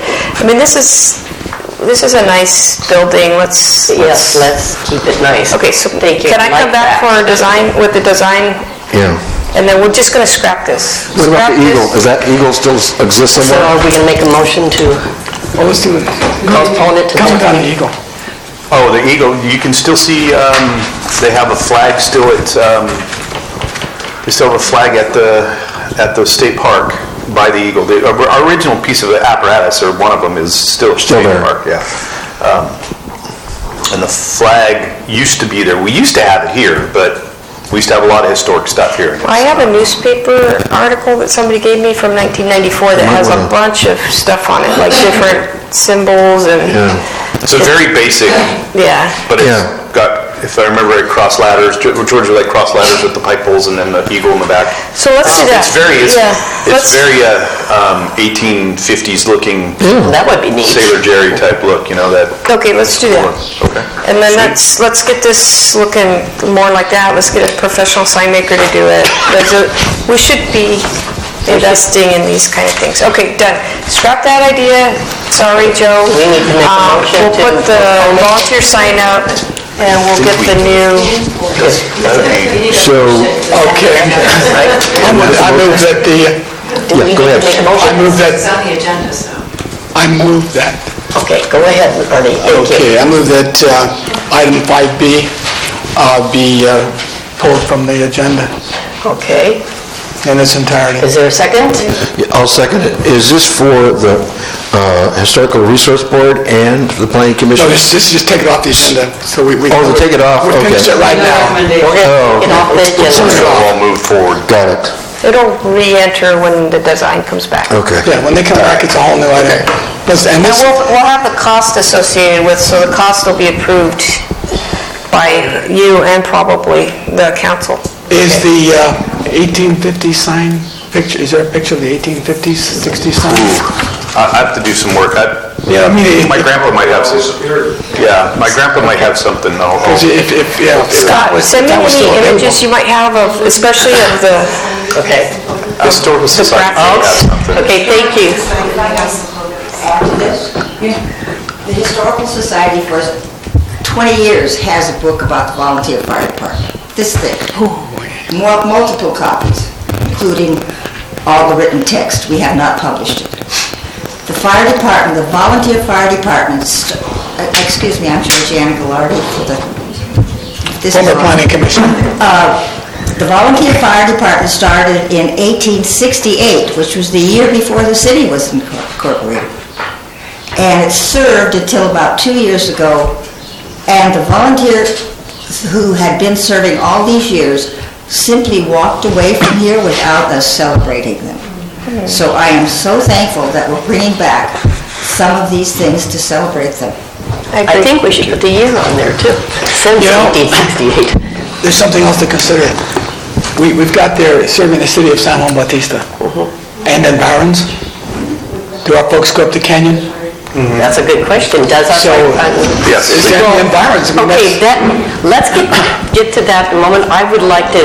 this is a nice building, let's keep it nice. Okay, so Thank you. can I come back for a design, with the design? Yeah. And then we're just going to scrap this. What about the Scrap eagle? this. Does that eagle still exist So somewhere? are we going to make a motion to Well, let's do it. postpone it to Comment next on the week? Eagle. Oh, the Eagle, you can still see, they have a flag still at, they still have a flag at the state park by the Eagle. Our original piece of apparatus, or one of them, is still at Still State there. Park, yeah. And the flag used to be there. We used to have it here, but we used to have a lot of historic stuff here. I have a newspaper article that somebody gave me from 1994 that has a bunch of stuff on it, like different symbols and, So very basic, yeah. but Yeah. if I remember right, cross ladders, George would like cross ladders with the pipe poles and then the eagle in the back. So let's do that. It's very, Yeah, it's very 1850s looking That would be neat. Sailor Jerry type look, you know, that. Okay, let's do that. Okay. And then let's get this looking more like that. Let's get a professional sign maker to do it. We should be investing in these kind of things. Okay, done. Scrap that idea. Sorry, Joe. We need to make a motion We'll put the volunteer sign up, and we'll get the new, So, Okay. I move that the, yeah, go ahead. I move that, It's on the agenda, so. I move that, Okay, go ahead, Ernie. Thank you. okay, I move that item 5B be pulled from the agenda Okay. in its entirety. Is there a second? Yeah, I'll second it. Is this for the Historical Resource Board and the Planning Commission? No, just take it off the agenda, so we... Oh, to take it off? We finish Okay. it right now. We're going to get off the So agenda. we'll move forward. Got it. it'll re-enter when the design comes back. Okay. Yeah, when they come back, it's a whole new item. And And this, we'll have the cost associated with, so the cost will be approved by you and probably the council. is the 1850 sign picture, is there a picture of the 1850s, 60s sign? I have to do some work. Yeah, I mean, My grandpa might have some, yeah, my grandpa might have something. Scott, send me that was still any available. images you might have of, especially of the, Okay. Historical Society might have something. Okay, thank you. Add to this. The Historical Society for 20 years has a book about the volunteer fire department, this thick. Multiple copies, including all the written text. We have not published it. The fire department, the volunteer fire department, excuse me, I'm Georgiana Gallardi for the... From the Planning Commission. The volunteer fire department started in 1868, which was the year before the city was incorporated. And it served until about 2 years ago, and the volunteers who had been serving all these years simply walked away from here without us celebrating them. So I am so thankful that we're bringing back some of these things to celebrate them. I think we should put the year on there, too. Since You know- 1868. There's something else to consider. We've got there serving the city of San Juan Bautista. And then Barron's. Do our folks go up the canyon? That's a good question. Does our... So, Yes. is that in Barron's? I mean, Okay, let's get to that in a moment. I would like to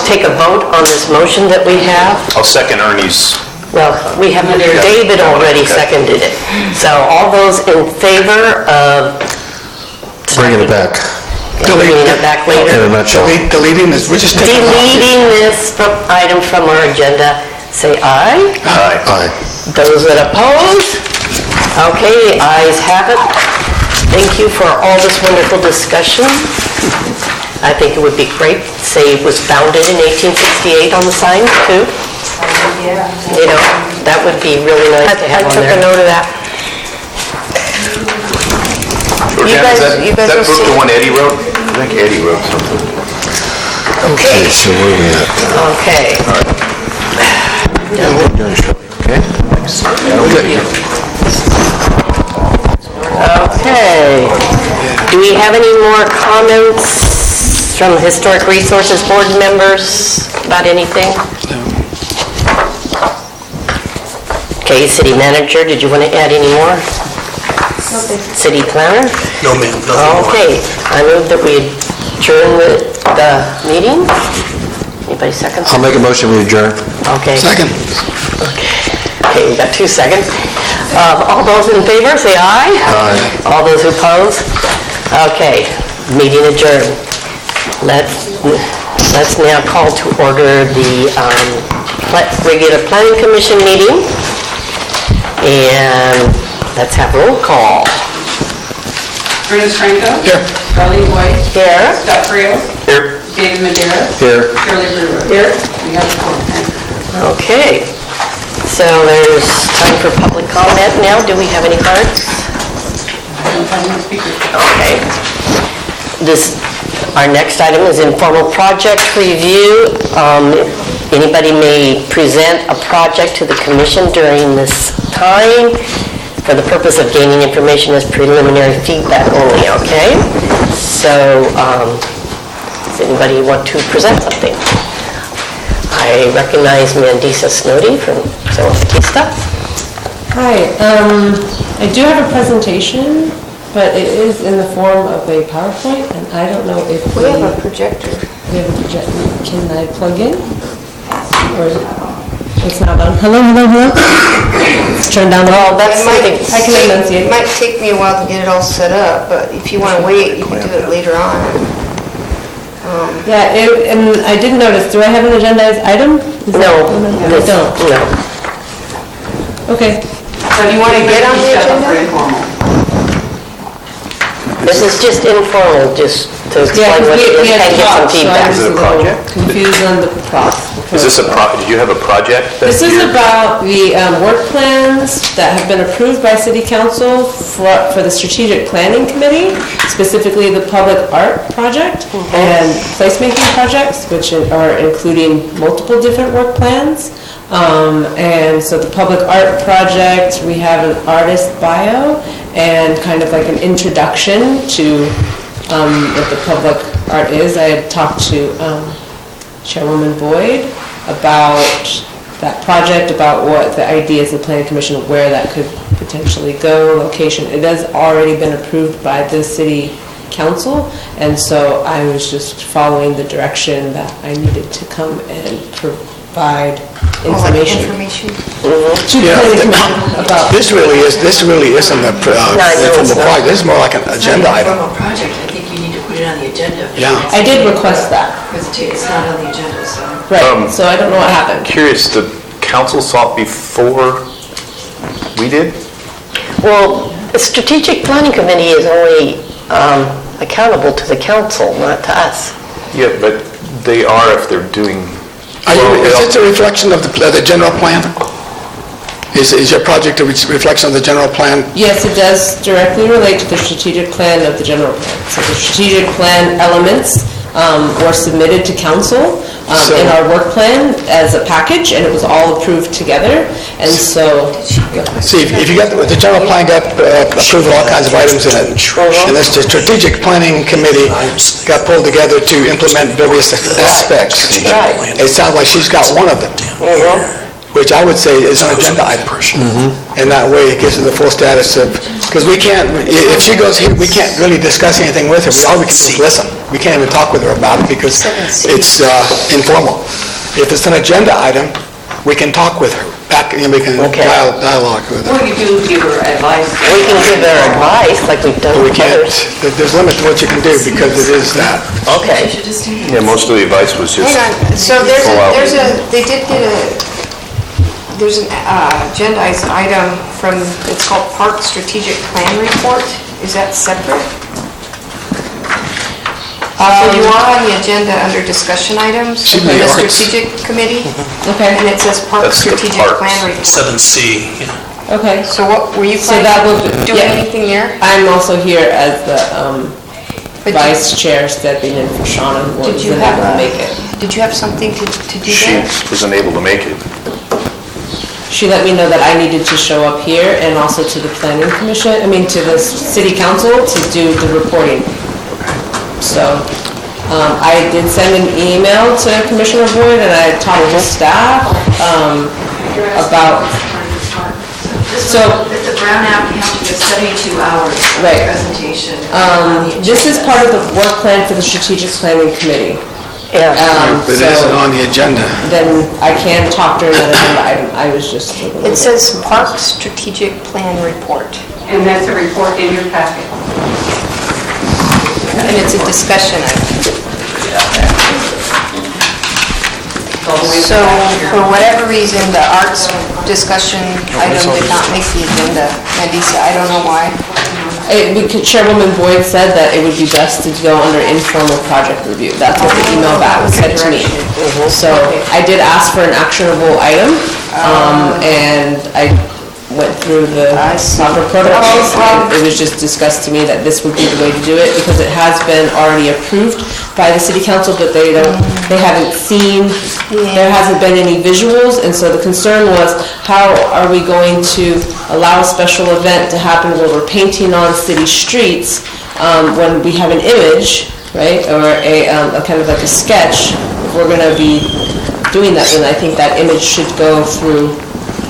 take a vote on this motion that we have. I'll second Ernie's. Well, we have, David already seconded it. So all those in favor of... Bringing it back Bringing it back later. in a nutshell. Deleting this, we're just taking it off. Deleting this item from our agenda, say aye. Aye. Those that oppose? Okay, ayes have it. Thank you for all this wonderful discussion. I think it would be great to say it was founded in 1868 on the sign, too. You know, that would be really nice to have on I took a there. note of that. Georgiana, you guys that will book see- the one Eddie wrote? I think Eddie wrote something. Okay, so where are we at? Okay. Okay. Do we have any more comments from Historic Resources Board members about anything? Okay, City Manager, did you want to add any more? City Planner? No, ma'am, nothing more. Okay, I move that we adjourn the meeting. Anybody second? I'll make a motion, we adjourn. Okay. Second. Okay, we got 2 seconds. All those in favor, say aye. Aye. All those who oppose? Okay, meeting adjourned. Let's now call to order the regular Planning Commission meeting. And let's have roll call. Ernest Franco. Here. Darlene White. Here. Scott Frios. Here. David Madera. Here. Shirley Brewer. Here. We have 4. Okay. So there's time for public comment now. Do we have any cards? Okay. Our next item is informal project review. Anybody may present a project to the commission during this time. for the purpose of gaining information as preliminary feedback only, okay? So, does anybody want to present something? I recognize Mandisa Snody from San Juan Bautista. Hi, I do have a presentation, but it is in the form of a PowerPoint, and I don't know if We have a projector. We have a projector. Can I plug in? Or it's not on? Hello? Let's turn down the... Well, that's something... I can enunciate. It might take me a while to get it all set up, but if you want to wait, you can do it later on. Yeah, and I did notice, do I have an agendized item? No. I don't. No. Okay. So do you want to get on the agenda? This is just informal, just to explain what it is and get some feedback. Is it a project? Confused on the process. Is this did you have a project? This is about the work plans that have been approved by City Council for the Strategic Planning Committee, specifically the Public Art Project and placemaking projects, which are including multiple different work plans. And so the Public Art Project, we have an artist bio and kind of like an introduction to what the public art is. I had talked to Chairwoman Boyd about that project, about what the ideas of the Planning Commission, where that could potentially go, location. It has already been approved by the City Council, and so I was just following the direction that I needed to come and provide information. To the Planning Commission about... This really isn't a formal project, this is more like an agenda item. Formal project, I think you need to put it on the agenda. Yeah. I did request that. It's not on the agenda, so. Right, so I don't know what happened. Curious, the council saw it before we did? Well, the Strategic Planning Committee is only accountable to the council, not to us. Yeah, but they are if they're doing... Is it a reflection of the general plan? Is your project a reflection of the general plan? Yes, it does directly relate to the strategic plan of the general plan. So the strategic plan elements were submitted to council in our work plan as a package, and it was all approved together. And so... See, if you got, the general plan got approved with all kinds of items in it, and this the strategic planning committee got pulled together to implement various aspects. It sounds like she's got one of them, which I would say is an agenda item. And that way it gives her the full status of, because we can't, if she goes here, we can't really discuss anything with her. All we can do is listen. We can't even talk with her about it because it's informal. If it's an agenda item, we can talk with her. We can dialogue with her. Well, you do give her advice. We can give her advice like we've done But we with can't, others. there's limit to what you can do because it is that. Okay. Yeah, most of the advice was just... Hang on, so they did get there's an agendized item from, it's called Park Strategic Plan Report. Is that separate? So you are on the agenda under discussion items for the Strategic Committee? Okay. And it says Park That's the Strategic parks. Plan Report. 7C, yeah. Okay. So what, were you So planning that to will... do anything there? I'm also here as the vice chair stepping in for Shauna, who Did you wasn't able to have make it. Did you have something to do She there? wasn't able to make it. She let me know that I needed to show up here and also to the planning commission, to the city council to do the reporting. So, I did send an email to Commissioner Boyd and I talked to staff, about, If the Brown app, you have to give 72 hours of Right. presentation. this is part of the work plan for the strategic planning committee. Yeah. But it isn't on the agenda. Then I can talk during that agenda item. I was just... It says Park Strategic Plan Report. And that's a report in your packet. And it's a discussion item. So, for whatever reason, the arts discussion item did not make the agenda. Mandisa, I don't know why. Chairwoman Boyd said that it would be best to go under informal project review. That's what the email back said to me. So I did ask for an actionable item, and I went through the proper protocols. And it was just discussed to me that this would be the way to do it because it has been already approved by the city council, but they haven't seen, there hasn't been any visuals, and so the concern was, how are we going to allow a special event to happen where we're painting on city streets when we have an image, right, or a kind of like a sketch? If we're going to be doing that, then I think that image should go through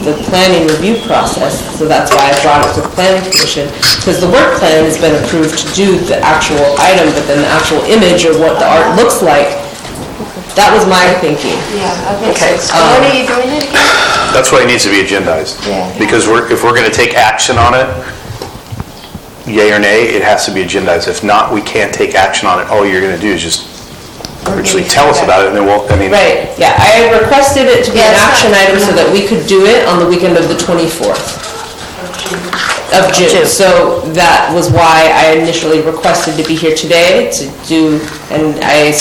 the planning review process, so that's why I brought it to the planning commission, because the work plan has been approved to do the actual item, but then the actual image or what the art looks like, that was my thinking. Yeah, that makes sense. When are you doing it again? That's why it needs to be agendized. Yeah. Because if we're going to take action on it, yay or nay, it has to be agendized. If not, we can't take action on it. All you're going to do is just virtually tell us about it, and then we'll, I mean... Right, yeah, I requested it to be an action item so that we could do it on the weekend of the 24th of June. So that was why I initially requested to be here today to do, and I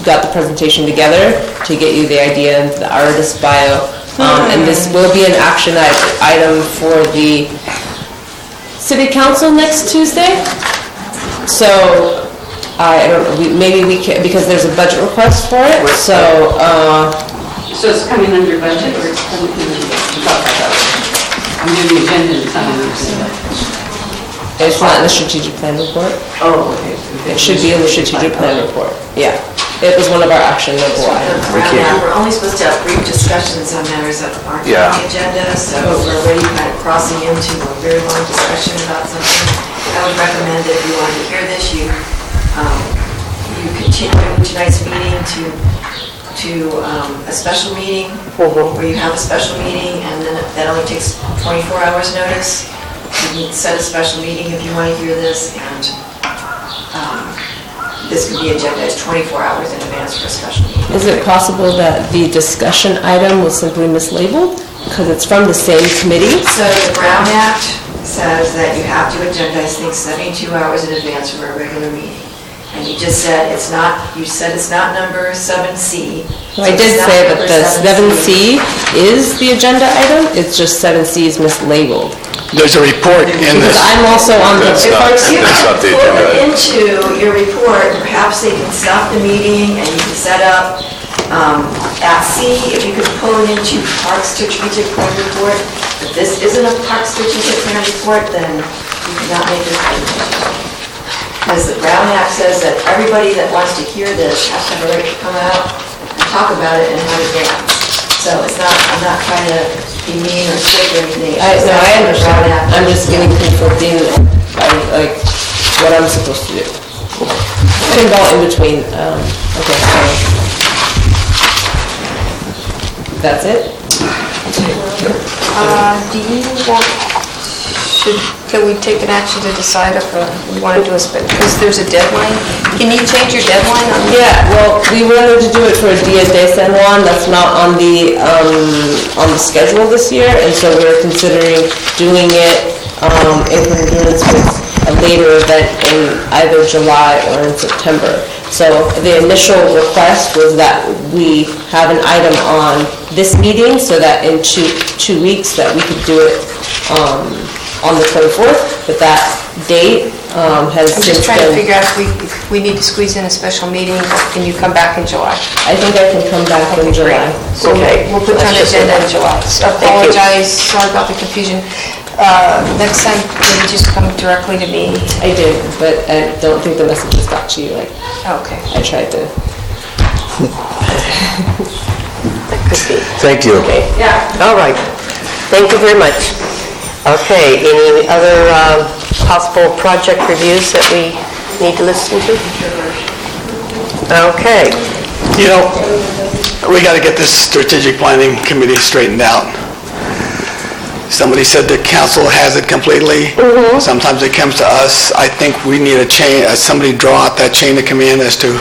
got the presentation together to get you the idea and the artist bio. And this will be an action item for the city council next Tuesday. So I don't know, maybe we can, because there's a budget request for it, so... So it's coming under budget, or it's coming under... I'm doing the agenda and something. It's not in the strategic plan report. Oh, okay. It should be in the strategic plan report, yeah. It was one of our actionable items. We're only supposed to have brief discussions on matters that aren't on the agenda, so we're already kind of crossing into a very long discussion about something. I would recommend that if you want to hear this, you continue tonight's meeting to a special meeting, where you have a special meeting, and then that only takes 24 hours notice. You can set a special meeting if you want to hear this, and this could be agendized 24 hours in advance for a special meeting. Is it possible that the discussion item was simply mislabeled? Because it's from the same committee? So the Brown Act says that you have to agendize things 72 hours in advance from a regular meeting. And you just said it's not, you said it's not number 7C. I did say that the 7C is the agenda item, it's just 7C is mislabeled. There's a report in this. Because I'm also on the... If you pull it into your report, perhaps they can stop the meeting and you can set up at C, if you could pull it into Park Strategic Plan Report. If this isn't a Park Strategic Plan Report, then you cannot make this presentation. Because the Brown Act says that everybody that wants to hear this has to have a right to come out and talk about it and have it down. So it's not, I'm not trying to be mean or sick or anything. I understand. I'm just getting conflicting, like, what I'm supposed to do. I can go in between, okay, so. That's it? Do you want, can we take an action to decide if we want to do a because there's a deadline? Can you change your deadline on that? Yeah, well, we wanted to do it for a Dia de San Juan, that's not on the schedule this year, and so we were considering doing it in congruence with a later event in either July or in September. So the initial request was that we have an item on this meeting so that in two weeks that we could do it on the 24th, but that date has I'm just trying to figure out if we need to squeeze in a special meeting, or can you come back in July? I think I can come back in July. So we'll put on the agenda in July. So apologize, sorry about the confusion. Next time, can you just come directly to me? I did, but I don't think the messages got to you. Okay. I tried to. Thank you. Okay. Yeah. All right. Thank you very much. Okay, any other possible project reviews that we need to listen to? Okay. You know, we got to get this strategic planning committee straightened out. Somebody said the council has it completely. Sometimes it comes to us. I think we need a chain, somebody draw out that chain of command as to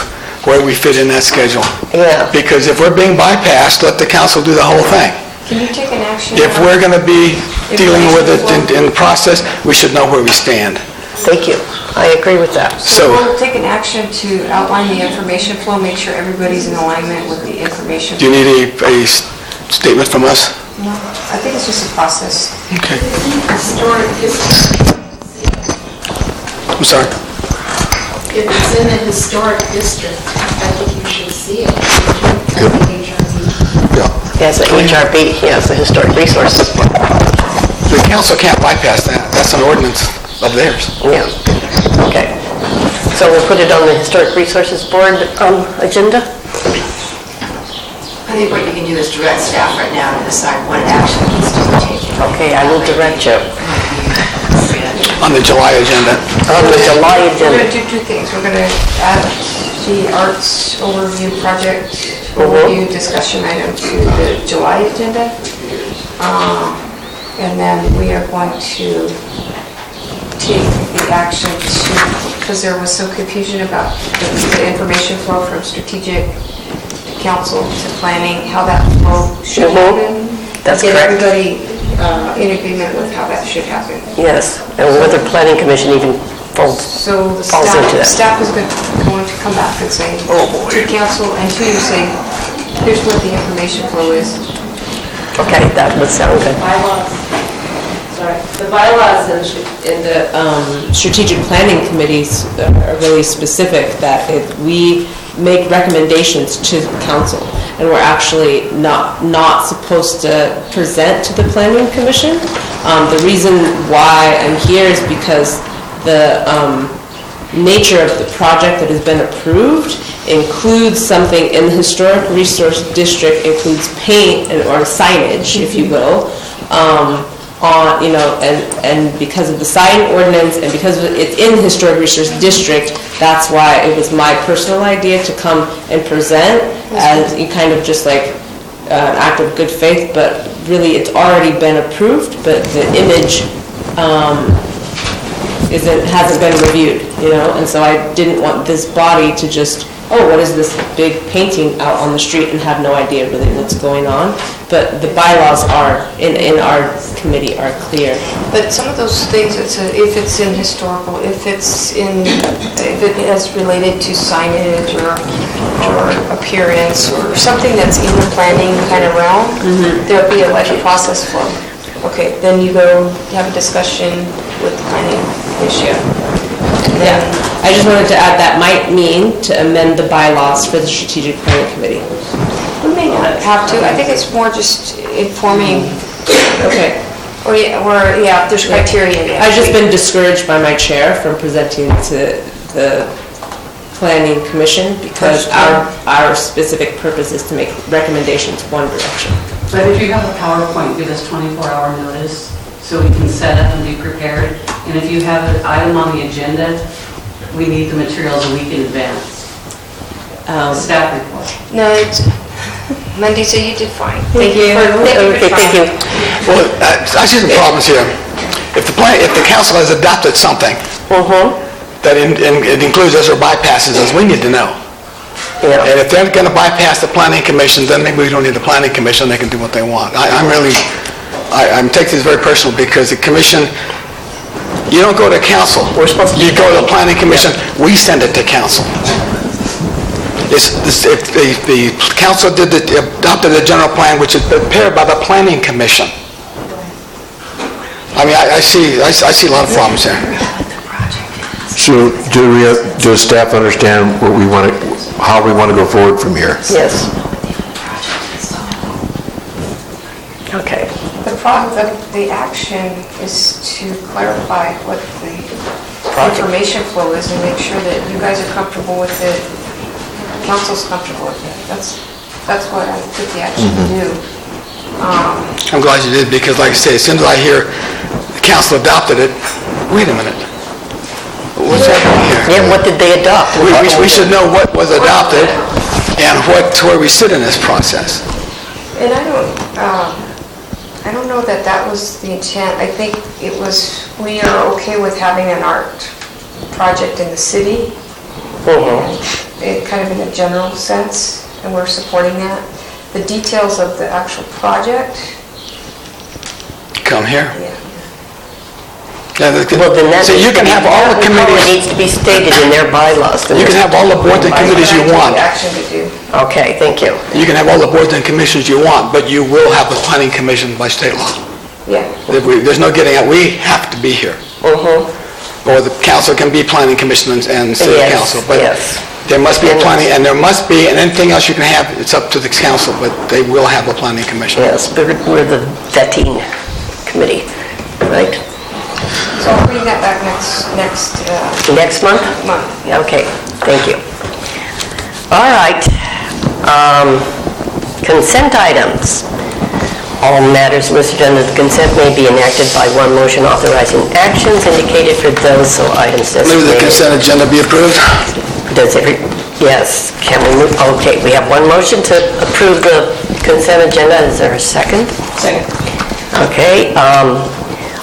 where we fit in that schedule. Yeah. Because if we're being bypassed, let the council do the whole thing. Can you take an action? If we're going to be dealing with it in the process, we should know where we stand. Thank you. I agree with that. So we'll take an action to outline the information flow, make sure everybody's in alignment with the information. Do you need a statement from us? No, I think it's just a process. Okay. Historic district. I'm sorry. If it's in a historic district, I think you should see it. Yes, the HRB, yes, the Historic Resources Board. The council can't bypass that. That's an ordinance of theirs. Yeah, okay. So we'll put it on the Historic Resources Board agenda? I think what you can do is direct staff right now to decide what action needs to be taken. Okay, I will direct you. On the July agenda. On the July We're agenda. going to do two things. We're going to add the arts overview project overview discussion item to the July agenda. And then we are going to take the action to, because there was some confusion about the information flow from strategic to council to planning, how that flow should happen. That's Get correct. everybody in agreement with how that should happen. Yes, and whether planning commission even falls So the into that. staff is going to come back and say, to council and to you, say, here's what the information flow is. Okay, that would sound good. The bylaws in the strategic planning committees are really specific that we make recommendations to council, and we're actually not supposed to present to the planning commission. The reason why I'm here is because the nature of the project that has been approved includes something in the historic resource district, includes paint or signage, if you will, on, and because of the sign ordinance and because it's in the historic resource district, that's why it was my personal idea to come and present as kind of just like an act of good faith, but really it's already been approved, but the image hasn't been reviewed, and so I didn't want this body to just, what is this big painting out on the street and have no idea really what's going on. But the bylaws are, in our committee, are clear. But some of those things, if it's in historical, if it is related to signage or appearance or something that's in the planning kind of realm, there'll be like a process flow. Okay, then you go have a discussion with the planning issue. Yeah, I just wanted to add that might mean to amend the bylaws for the strategic planning committee. We may not have to. I think it's more just informing. Okay. If there's criteria. I've just been discouraged by my chair from presenting to the planning commission because our specific purpose is to make recommendations one direction. But if you have a PowerPoint, give us 24-hour notice so we can set up and be prepared. And if you have an item on the agenda, we need the materials a week in advance. Staff report. No, Monday, so you did fine. Thank you. Okay, thank you. Well, I see some problems here. If the council has adopted something that it includes us or bypasses us, we need to know. Yeah. And if they're going to bypass the planning commission, then maybe we don't need the planning commission. They can do what they want. I'm taking this very personal because the commission, you don't go to council. We're supposed to. You go to the planning commission. We send it to council. If the council adopted the general plan, which is prepared by the planning commission. I mean, I see a lot of problems there. So does staff understand what how we want to go forward from here? Yes. Okay. The action is to clarify what the information flow is and make sure that you guys are comfortable with it, council's comfortable with it. That's what I took the action to do. I'm glad you did because, like I say, as soon as I hear the council adopted it, wait a minute. What's happening here? Yeah, what did they adopt? We should know what was adopted and where we sit in this process. And I don't know that that was the intent. I think it was, we are okay with having an art project in the city. It kind of in a general sense, and we're supporting that. The details of the actual project. Come here. Yeah. Well, then So you can have all the committees. It needs to be stated in their bylaws. You can have all the boards and committees you want. Action to do. Okay, thank you. You can have all the boards and commissions you want, but you will have a planning commission by state law. Yeah. There's no getting out, we have to be here. Or the council can be planning commission and city Yes, council, but yes. there must be a planning, and there must be, and anything else you can have, it's up to the council, but they will have a planning commission. Yes, we're the vetting committee, right? So I'll bring that back Next month? month. Okay, thank you. All right. Consent items. All matters listed under the consent may be enacted by one motion authorizing actions indicated for those items designated. Move the consent agenda be approved. Yes, can we move, okay, we have one motion to approve the consent agenda. Is there a second? Second. Okay,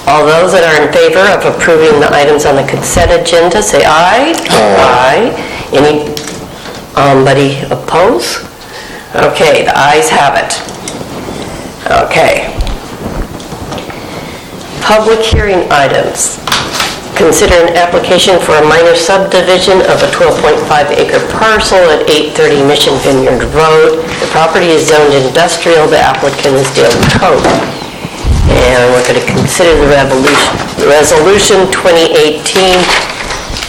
all those that are in favor of approving the items on the consent agenda, say aye. Aye. Anybody oppose? Okay, the ayes have it. Okay. Public hearing items. Consider an application for a minor subdivision of a 12.5 acre parcel at 830 Mission Vineyard Road. The property is zoned industrial. The applicant is Dale Cope. And we're going to consider the resolution 2018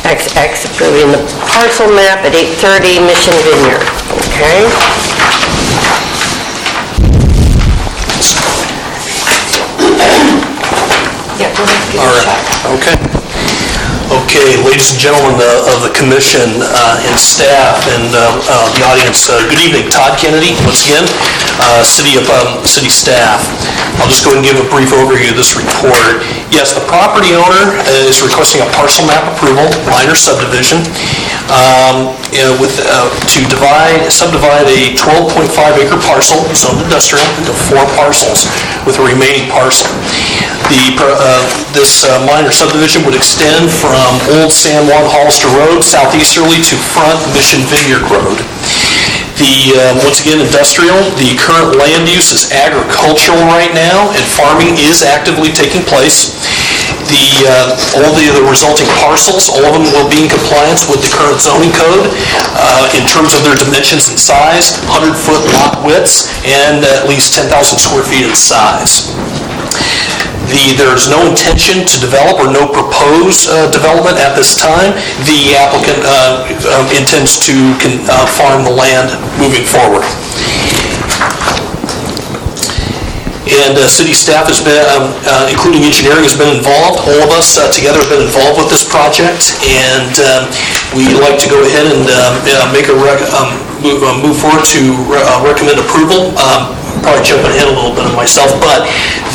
XX approving the parcel map at 830 Mission Vineyard. Okay? Yeah, we'll have to give All it a right, shot. okay. Okay, ladies and gentlemen of the commission and staff and the audience, good evening. Todd Kennedy, once again, city staff. I'll just go ahead and give a brief overview of this report. Yes, the property owner is requesting a parcel map approval, minor subdivision, to subdivide a 12.5 acre parcel, zoned industrial, into 4 parcels with a remaining parcel. This minor subdivision would extend from Old San Juan Hollister Road southeasterly to Front Mission Vineyard Road. Once again, industrial, the current land use is agricultural right now, and farming is actively taking place. All the resulting parcels, all of them will be in compliance with the current zoning code in terms of their dimensions and size, 100-foot lot widths, and at least 10,000 square feet in size. There's no intention to develop or no proposed development at this time. The applicant intends to farm the land moving forward. And city staff has been, including engineering, has been involved. All of us together have been involved with this project, and we'd like to go ahead and move forward to recommend approval. Probably jumping ahead a little bit of myself, but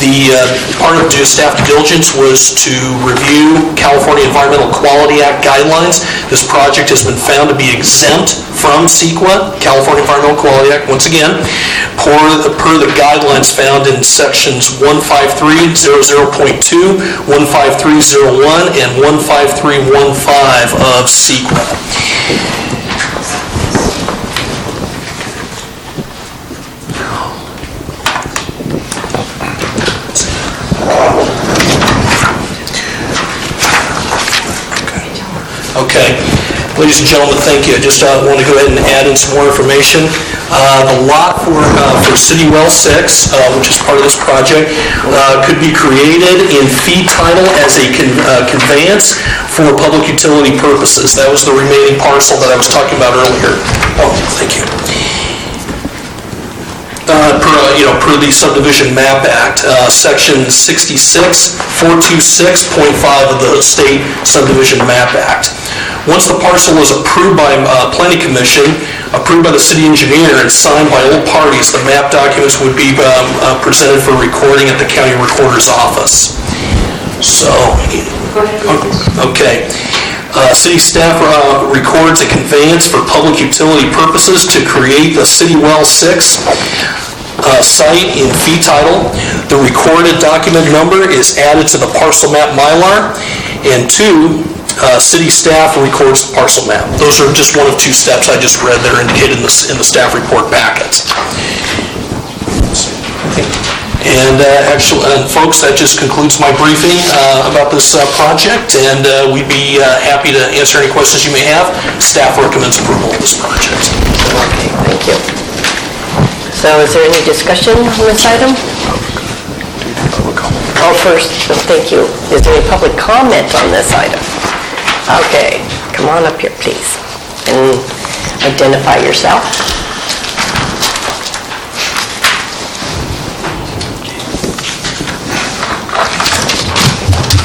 the part of the staff due diligence was to review California Environmental Quality Act guidelines. This project has been found to be exempt from CEQA, California Environmental Quality Act, once again, per the guidelines found in sections 153.00.2, 153.01, and 153.15 of CEQA. Okay. Ladies and gentlemen, thank you. I just want to go ahead and add in some more information. The lot for City Well 6, which is part of this project, could be created in fee title as a conveyance for public utility purposes. That was the remaining parcel that I was talking about earlier. Oh, thank you. Per the Subdivision Map Act, Section 66.426.5 of the State Subdivision Map Act. Once the parcel is approved by Planning Commission, approved by the city engineer, and signed by all parties, the map documents would be presented for recording at the county recorder's office. So, okay. City staff records a conveyance for public utility purposes to create the City Well 6 site in fee title. The recorded document number is added to the parcel map Mylar, and 2, city staff records the parcel map. Those are just one of 2 steps I just read that are indicated in the staff report packet. And folks, that just concludes my briefing about this project, and we'd be happy to answer any questions you may have. Staff recommends approval of this project. Okay, thank you. So is there any discussion on this item? Oh, first, thank you. Is there any public comment on this item? Okay, come on up here, please, and identify yourself.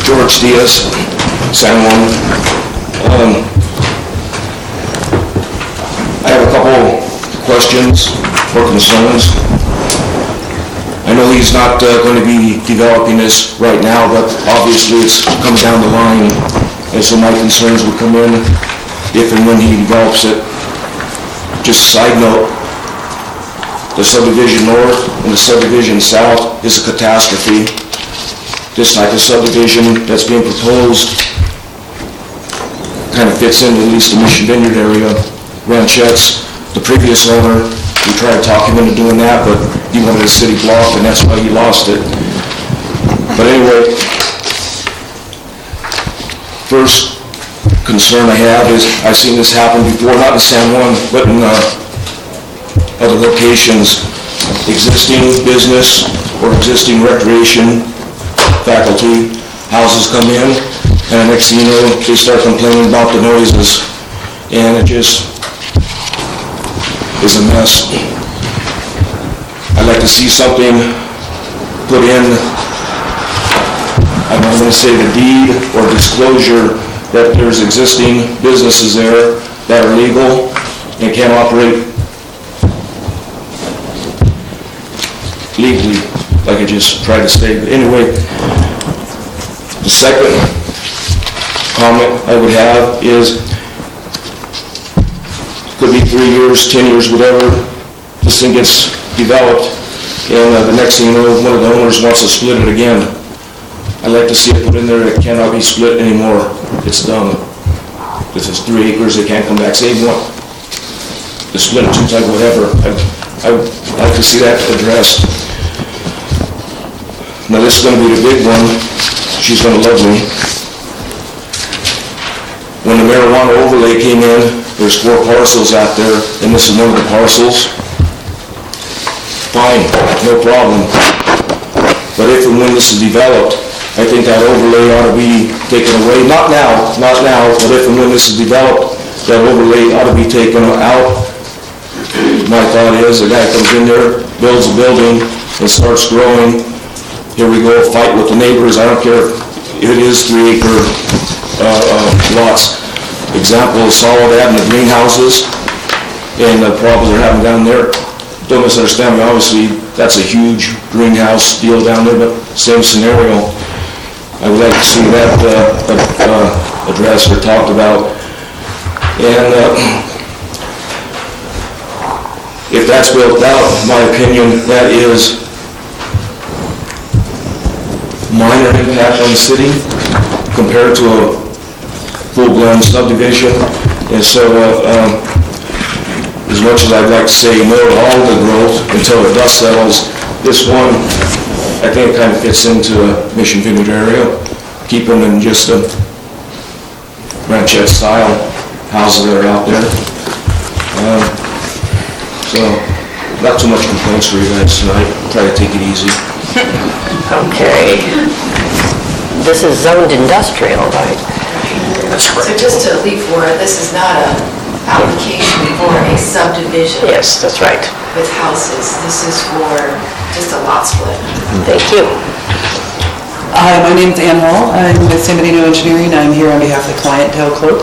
George Diaz, San Juan. I have a couple questions or concerns. I know he's not going to be developing this right now, but obviously it's coming down the line, and so my concerns will come in if and when he develops it. Just a side note, the subdivision north and the subdivision south is a catastrophe. This type of subdivision that's being proposed kind of fits into at least the Mission Vineyard area. Ranchettes, the previous owner, we tried to talk him into doing that, but he wanted a city block, and that's why he lost it. But anyway, first concern I have is I've seen this happen before, not in San Juan, but in other locations. Existing business or existing recreation faculty houses come in, and the next thing you know, they start complaining about the noises, and it just is a mess. I'd like to see something put in, I'm not going to say the deed or disclosure, that there's existing businesses there that are legal and can operate legally, like I just tried to say. But anyway, the second comment I would have is, could be 3 years, 10 years, whatever, this thing gets developed, and the next thing you know, one of the owners wants to split it again. I'd like to see it put in there, it cannot be split anymore. It's done. This is 3 acres, they can't come back, say they want to split it 2 times, whatever. I'd like to see that addressed. Now this is going to be the big one. She's going to love me. When the marijuana overlay came in, there's 4 parcels out there, and this is one of the parcels. Fine, no problem. But if and when this is developed, I think that overlay ought to be taken away. Not now, but if and when this is developed, that overlay ought to be taken out. My thought is, the guy comes in there, builds a building, and starts growing. Here we go, fight with the neighbors. I don't care if it is 3 acre lots. Example, saw that in the greenhouses and the problems they're having down there. Don't misunderstand me, obviously that's a huge greenhouse deal down there, but same scenario. I would like to see that addressed or talked about. And if that's built out, in my opinion, that is minor impact on the city compared to a full-blown subdivision. And so as much as I'd like to say no to all the growth until the dust settles, this one, I think it kind of fits into a Mission Vineyard area. Keep them in just a ranchette style houses that are out there. So, not too much complaints for you guys tonight. Try to take it easy. Okay. This is zoned industrial, right? That's So just to leap forward, this is not an application for a subdivision. Yes, that's right. With houses. This is for just a lot split. Thank you. Hi, my name's Ann Hall. I'm with San Benito Engineering. I'm here on behalf of the client, Dale Cope.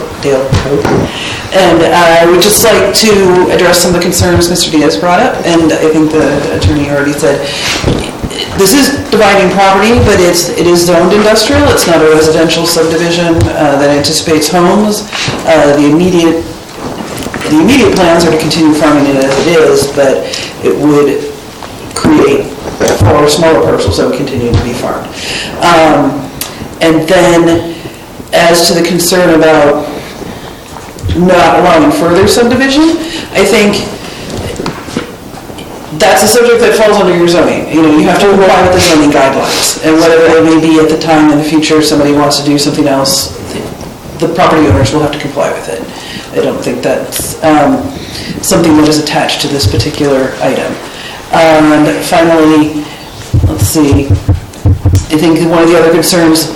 And I would just like to address some of the concerns Mr. Diaz brought up, and I think the attorney already said. This is dividing property, but it is zoned industrial. It's not a residential subdivision that anticipates homes. The immediate plans are to continue farming it as it is, but it would create 4 smaller parcels that would continue to be farmed. And then, as to the concern about not allowing further subdivision, I think that's a subject that falls under your zoning. You know, you have to comply with the zoning guidelines, and whatever they may be at the time in the future, if somebody wants to do something else, the property owners will have to comply with it. I don't think that's something that is attached to this particular item. And finally, let's see, I think one of the other concerns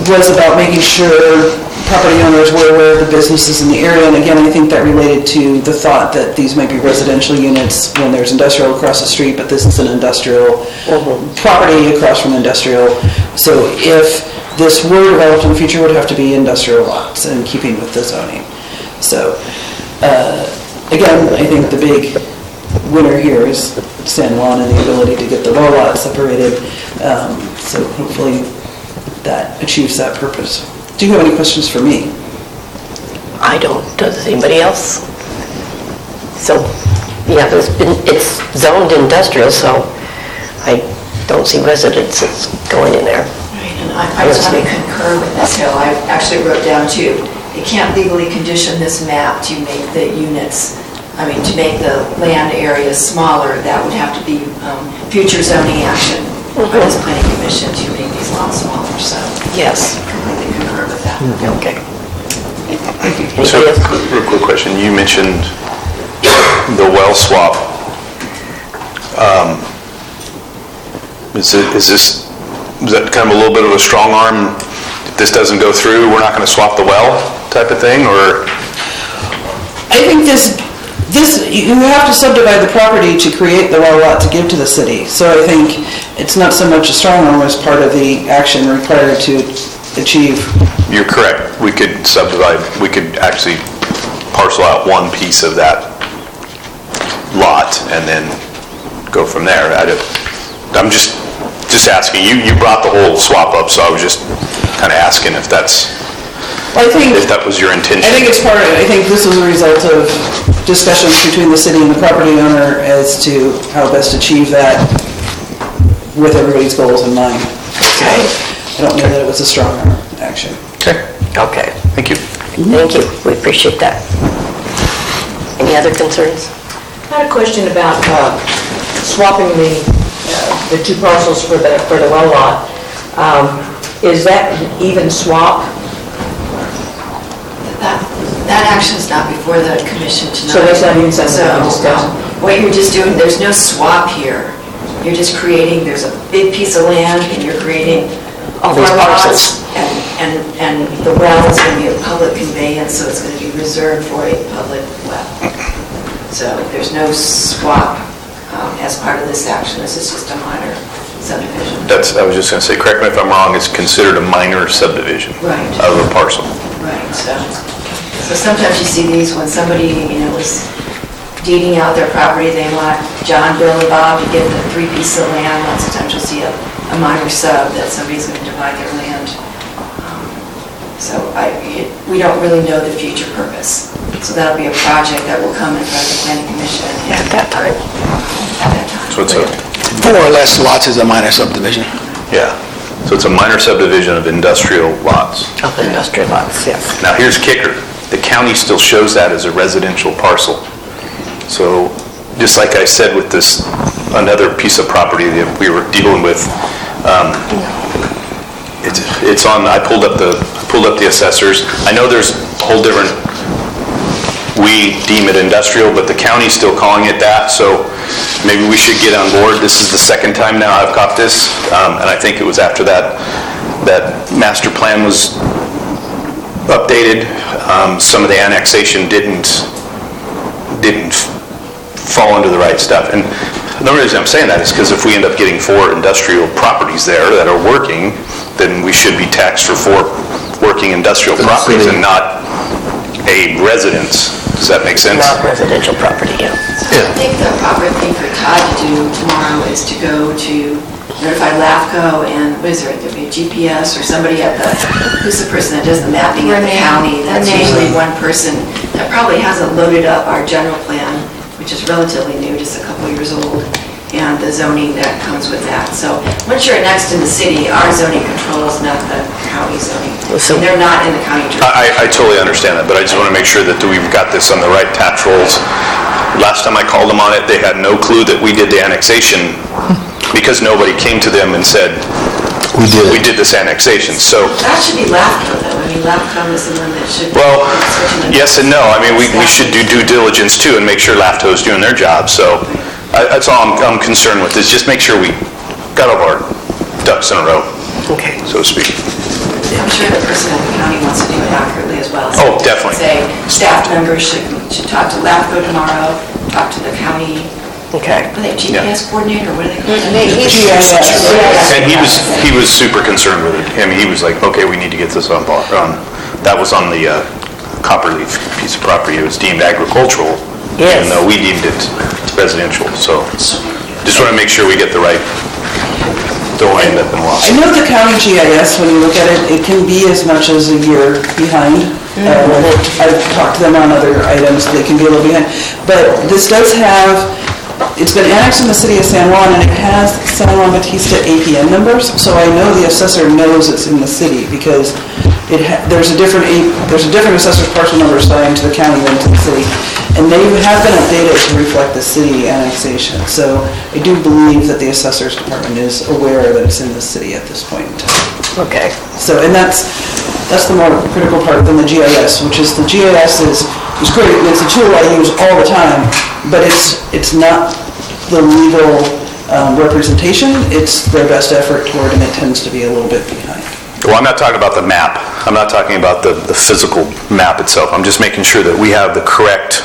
was about making sure property owners were aware of the businesses in the area, and again, I think that related to the thought that these might be residential units when there's industrial across the street, but this is an industrial property across from industrial. So if this were developed in the future, it would have to be industrial lots in keeping with the zoning. So, again, I think the big winner here is San Juan and the ability to get the low lot separated. So hopefully that achieves that purpose. Do you have any questions for me? I don't. Does anybody else? So, yeah, it's zoned industrial, so I don't see residences going in there. Right, and I just want to concur with Ms. Hill. I actually wrote down too, you can't legally condition this map to make the units, to make the land areas smaller. That would have to be future zoning action by this planning commission to make these lots smaller, so. Yes. I completely concur with that. Okay. So, real quick question. You mentioned the well swap. Is that kind of a little bit of a strong arm? If this doesn't go through, we're not going to swap the well type of thing, or? I think this, you have to subdivide the property to create the well lot to give to the city. So I think it's not so much a strong arm as part of the action required to achieve. You're correct. We could subdivide, we could actually parcel out one piece of that lot and then go from there. I'm just asking. You brought the whole swap up, so I was just kind of asking if that's, if that was your intention. I think it's part of it. I think this was a result of discussions between the city and the property owner as to how best to achieve that with everybody's goals in mind. Okay. I don't know that it was a strong arm action. Okay. Okay. Thank you. Thank you. We appreciate that. Any other concerns? I had a question about swapping the two parcels for the well lot. Is that an even swap? That action is not before the commission tonight. So that's not even something we can discuss? What you're just doing, there's no swap here. You're just creating, there's a big piece of land and you're creating all these parcels. And the well is going to be a public conveyance, so it's going to be reserved for a public well. So there's no swap as part of this action. This is just a minor subdivision. I was just going to say, correct me if I'm wrong, it's considered a minor subdivision of a parcel. Right, so sometimes you see these when somebody, is deeding out their property, they want John, Bill, and Bob to get the 3 pieces of land. Lots of times you'll see a minor sub that somebody's going to divide their land. So we don't really know the future purpose. So that'll be a project that will come in front of the planning commission at that time. So it's a 4 or less lots is a minor subdivision. Yeah. So it's a minor subdivision of industrial lots. Of industrial lots, yes. Now here's kicker. The county still shows that as a residential parcel. So just like I said with this, another piece of property that we were dealing with, it's on, I pulled up the assessors. I know there's a whole different, we deem it industrial, but the county's still calling it that, so maybe we should get on board. This is the second time now I've got this, and I think it was after that master plan was updated. Some of the annexation didn't fall into the right stuff. And the reason I'm saying that is because if we end up getting 4 industrial properties there that are working, then we should be taxed for 4 working industrial properties and not a residence. Does that make sense? Not residential property, yeah. So I think the proper thing for Todd to do tomorrow is to go to notify LAFCO and, what is there, there'll be a GPS or somebody at the, who's the person that does the mapping at the county? That's usually one person that probably hasn't loaded up our general plan, which is relatively new, just a couple years old, and the zoning that comes with that. So once you're next in the city, our zoning controls, not the county zoning. So they're not in the county. I totally understand that, but I just want to make sure that we've got this on the right tax rolls. Last time I called them on it, they had no clue that we did the annexation because nobody came to them and said, we did this annexation. So that should be LAFCO though. I mean, LAFCO is the one that should be Well, switching it. yes and no. I mean, we should do due diligence too and make sure LAFCO's doing their job. So that's all I'm concerned with, is just make sure we got all of our ducks in a row, so to speak. I'm sure the person at the county wants to do it accurately as well. Oh, definitely. Say, staff members should talk to LAFCO tomorrow, talk to the county. Okay. Are they GPS coordinator, or what are they called? And he was super concerned with it. I mean, he was like, okay, we need to get this on, that was on the Copperleaf piece of property. It was deemed agricultural. Yes. Even though we deemed it residential, so just want to make sure we get the right, don't end up in I lawsuit. know the county GIS, when you look at it, it can be as much as a year behind. I've talked to them on other items, they can be a little behind. But this does have, it's been annexed in the city of San Juan, and it has San Juan Bautista APN numbers, so I know the assessor knows it's in the city, because there's a different assessor's parcel number assigned to the county than to the city. And they have been updated to reflect the city annexation. So I do believe that the assessor's department is aware that it's in the city at this point in time. Okay. So, and that's the more critical part than the GIS, which is the GIS is great, and it's a tool I use all the time, but it's not the legal representation, it's their best effort toward, and it tends to be a little bit behind. Well, I'm not talking about the map. I'm not talking about the physical map itself. I'm just making sure that we have the correct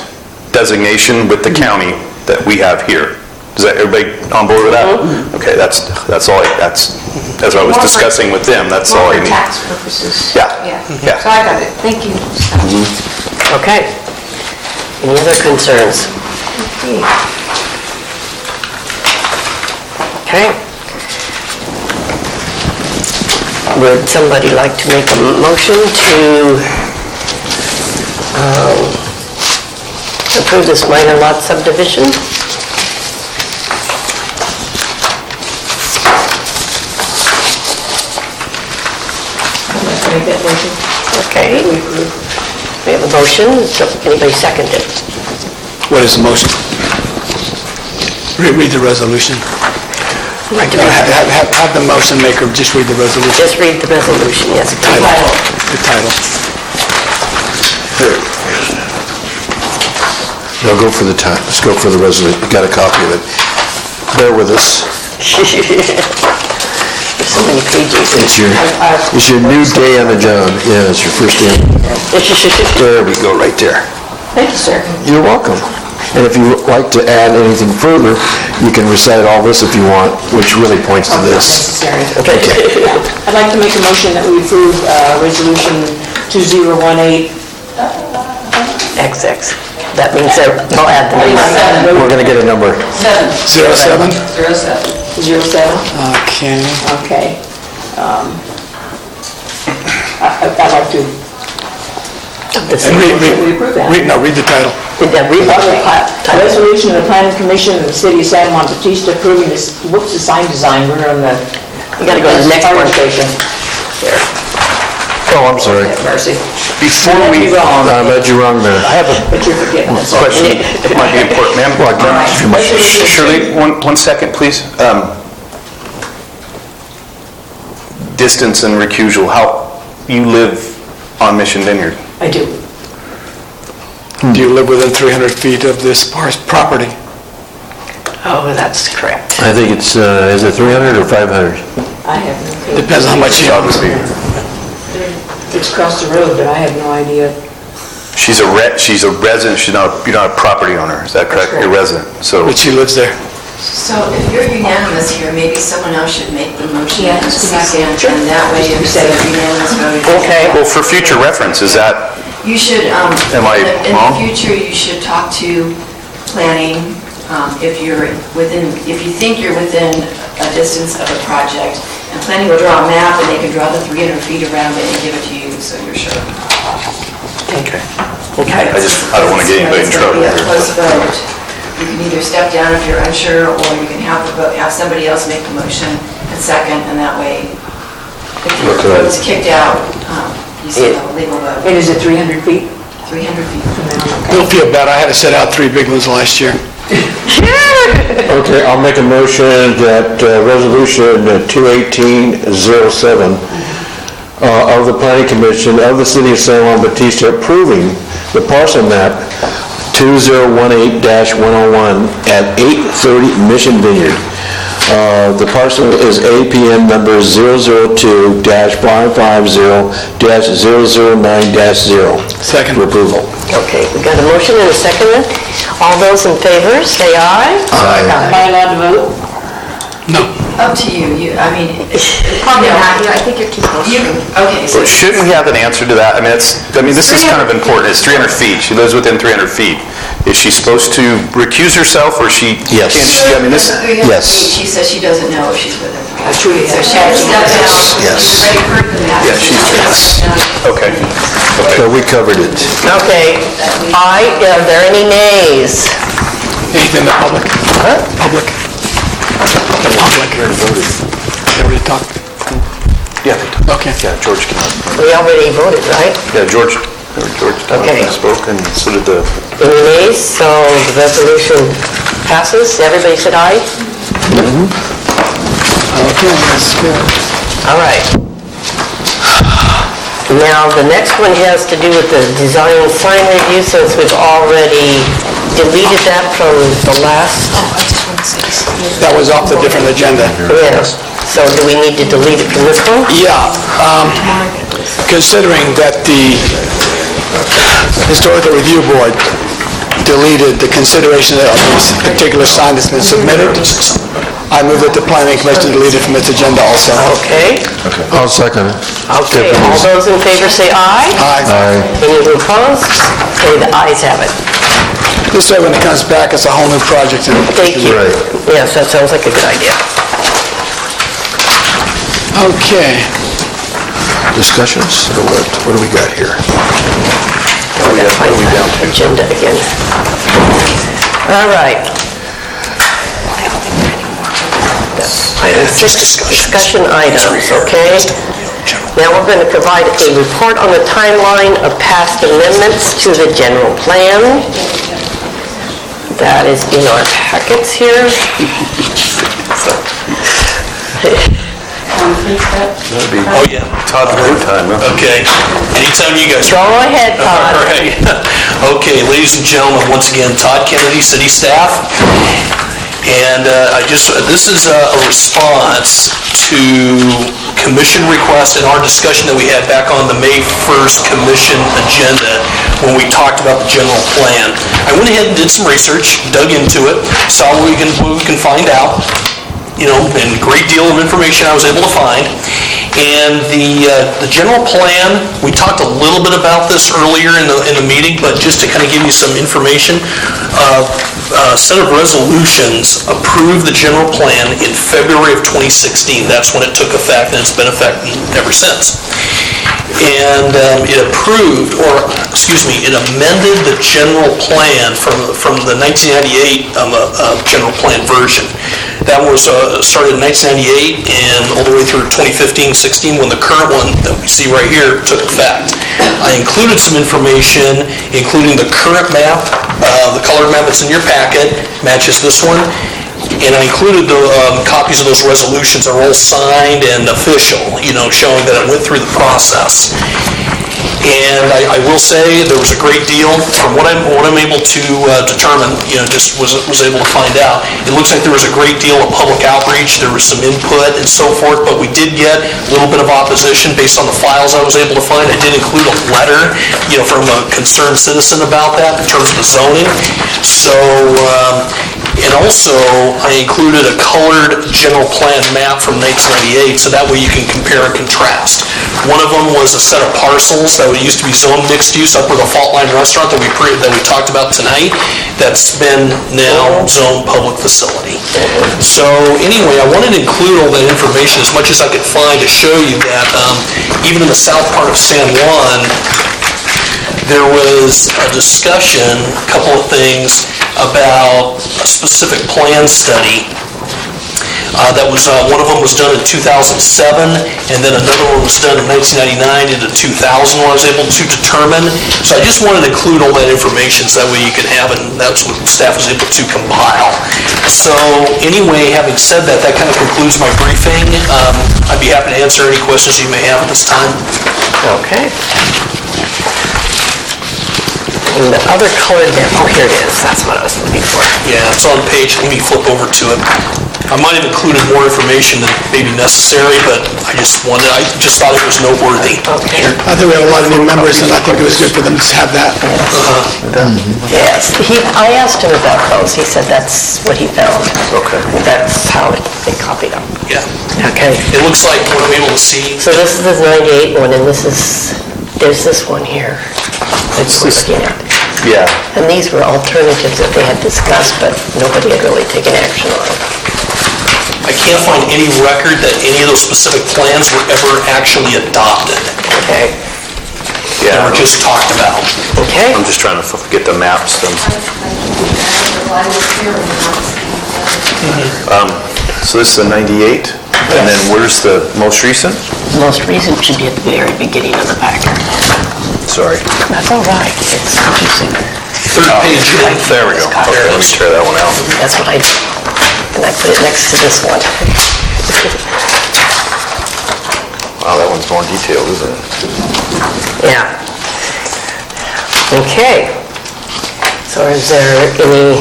designation with the county that we have here. Is that everybody on board with that? Okay, that's all, that's, as I was discussing with them, that's all I For need. tax purposes. Yeah. So I got it, thank you. Okay. Any other concerns? Okay. Would somebody like to make a motion to approve this minor lot subdivision? Make that motion. Okay. We have a motion, so anybody second it? What is the motion? Read the resolution. Have the motion maker just read the resolution. Just read the resolution, yes. The title. Now go for the time, let's go for the resolution, you got a copy of it. Bear with us. There's so many pages. It's your new day on the job, yeah, it's your first day. There we go, right there. Thank you, sir. You're welcome. And if you would like to add anything further, you can recite all this if you want, which really points to this. Necessary. Okay. I'd like to make a motion that we approve Resolution 2018. XX. That means that, I'll add the number. We're gonna get a number. 07? 07? Okay. Okay. I'd like to... And read the title. Resolution of the Planning Commission of the City of San Juan Bautista approving this, whoops, the sign design, we're on the... You gotta go to the next fire one. station. Oh, I'm sorry. Mercy. Before we, I read you wrong there. I have a But you're forgetting this. question. It might be important, ma'am. Shirley, one second, please. Distance and recusal, how, you live on Mission Vineyard? I do. Do you live within 300 feet of this property? Oh, that's correct. I think it's, is it 300 or 500? I have no clue. Depends on how much you... It's across the road, but I have no idea. She's a resident, you're not a property owner, is that correct? You're a resident, so... But she lives there. So if you're unanimous here, maybe someone else should make the motion Yeah, and just second, sure. and that way if it's a unanimous vote. Okay. Well, for future reference, is that, You should, Am I in the wrong? future, you should talk to planning, if you think you're within a distance of a project, and planning will draw a map, and they can draw the 300 feet around it and give it to you, so you're sure. okay. I don't want to get anybody in trouble It's here. going to be a close vote. You can either step down if you're unsure, or you can have somebody else make the motion and second, and that way, if your Okay. vote's kicked out, you still have a legal vote. And is it 300 feet? 300 feet. Don't feel bad, I had to set out 3 big ones last year. Okay, I'll make a motion that resolution 21807 of the Planning Commission of the City of San Juan Bautista approving the parcel map 2018-101 at 830 Mission Vineyard. The parcel is APN number 002-550-009-0. Second. For approval. Okay, we got a motion and a second. All those in favor, say aye. Aye. Am I allowed to vote? No. Up to you, I mean, Probably not, I think you're too close. okay, so Shouldn't we have an answer to that? I mean, this is kind of important. It's 300 feet. She lives within 300 feet. Is she supposed to recuse herself, or she? Yes. Can't she, I mean, this. Yes. she says she doesn't know if she's with him. True. So she has to step out. Yes. Already heard the map. Yeah, she's, okay. So we covered it. Okay, aye, are there any nays? Anything in the public? Public? The public. They already talked? Yeah. Okay. Yeah, George came out. We already voted, right? Yeah, George Okay. spoke, and so did the. Any nays? So the resolution passes. Everybody said aye? Okay, that's good. All right. Now, the next one has to do with the design and sign review, since we've already deleted that from the last. That was off the different agenda. Yes. So do we need to delete it from this one? Yeah, considering that the Historical Review Board deleted the consideration of this particular sign that's been submitted, I move that the Planning Commission delete it from its agenda also. Okay. I'll second it. Okay, all those in favor say aye. Aye. Any opposed? Okay, the ayes have it. This way, when it comes back, it's a whole new project. Thank you. Right. Yes, that sounds like a good idea. Okay. Discussions? What do we got here? We gotta find the agenda again. All right. Discussion items, okay? Now we're going to provide a report on the timeline of past amendments to the general plan. That is in our packets here. Oh, yeah. Todd's brew time, huh? Okay. Anytime you guys. Go ahead, Todd. All right. Okay, ladies and gentlemen, once again, Todd Kennedy, city staff. And this is a response to commission request and our discussion that we had back on the May 1st commission agenda when we talked about the general plan. I went ahead and did some research, dug into it, saw what we can find out. And a great deal of information I was able to find. And the general plan, we talked a little bit about this earlier in the meeting, but just to kind of give you some information, a set of resolutions approved the general plan in February of 2016. That's when it took effect, and it's been effective ever since. And it amended the general plan from the 1998 general plan version. That was started in 1998 and all the way through 2015-16 when the current one that we see right here took effect. I included some information, including the current map, the colored map that's in your packet, matches this one. And I included the copies of those resolutions are all signed and official, showing that it went through the process. And I will say there was a great deal from what I'm able to determine, just was able to find out. It looks like there was a great deal of public outreach, there was some input and so forth, but we did get a little bit of opposition based on the files I was able to find. I did include a letter, from a concerned citizen about that in terms of the zoning. So, and also I included a colored general plan map from 1998, so that way you can compare and contrast. One of them was a set of parcels that used to be zoned mixed use up where the Fault Line restaurant that we talked about tonight, that's been now zoned public facility. So anyway, I wanted to include all that information as much as I could find to show you that even in the south part of San Juan, there was a discussion, a couple of things about a specific plan study That was, one of them was done in 2007, and then another one was done in 1999 into 2000 when I was able to determine. So I just wanted to include all that information so that way you could have it, and that's what staff was able to compile. So anyway, having said that, that kind of concludes my briefing. I'd be happy to answer any questions you may have at this time. Okay. And the other colored there, oh, here it is, that's what I was looking for. Yeah, it's on page, let me flip over to it. I might have included more information than may be necessary, but I just thought it was noteworthy. Okay. I think we have a lot of new members, and I think it was good for them to have that. Yes, I asked him about those, he said that's what he found. Okay. That's how they copied them. Yeah. Okay. It looks like what I'm able to see. So this is the 98 one, and there's this one here that we're looking at. Yeah. And these were alternatives that they had discussed, but nobody had really taken action on. I can't find any record that any of those specific plans were ever actually adopted. Okay. They Yeah. were just talked about. Okay. I'm just trying to get the maps. So this is a 98, and then where's the most recent? The most recent should be at the very beginning of the packet. Sorry. That's all right, it's confusing. Third page. There we go. Okay, let me tear that one out. That's what I did. And I put it next to this one. Wow, that one's more detailed, isn't it? Yeah. Okay. So is there any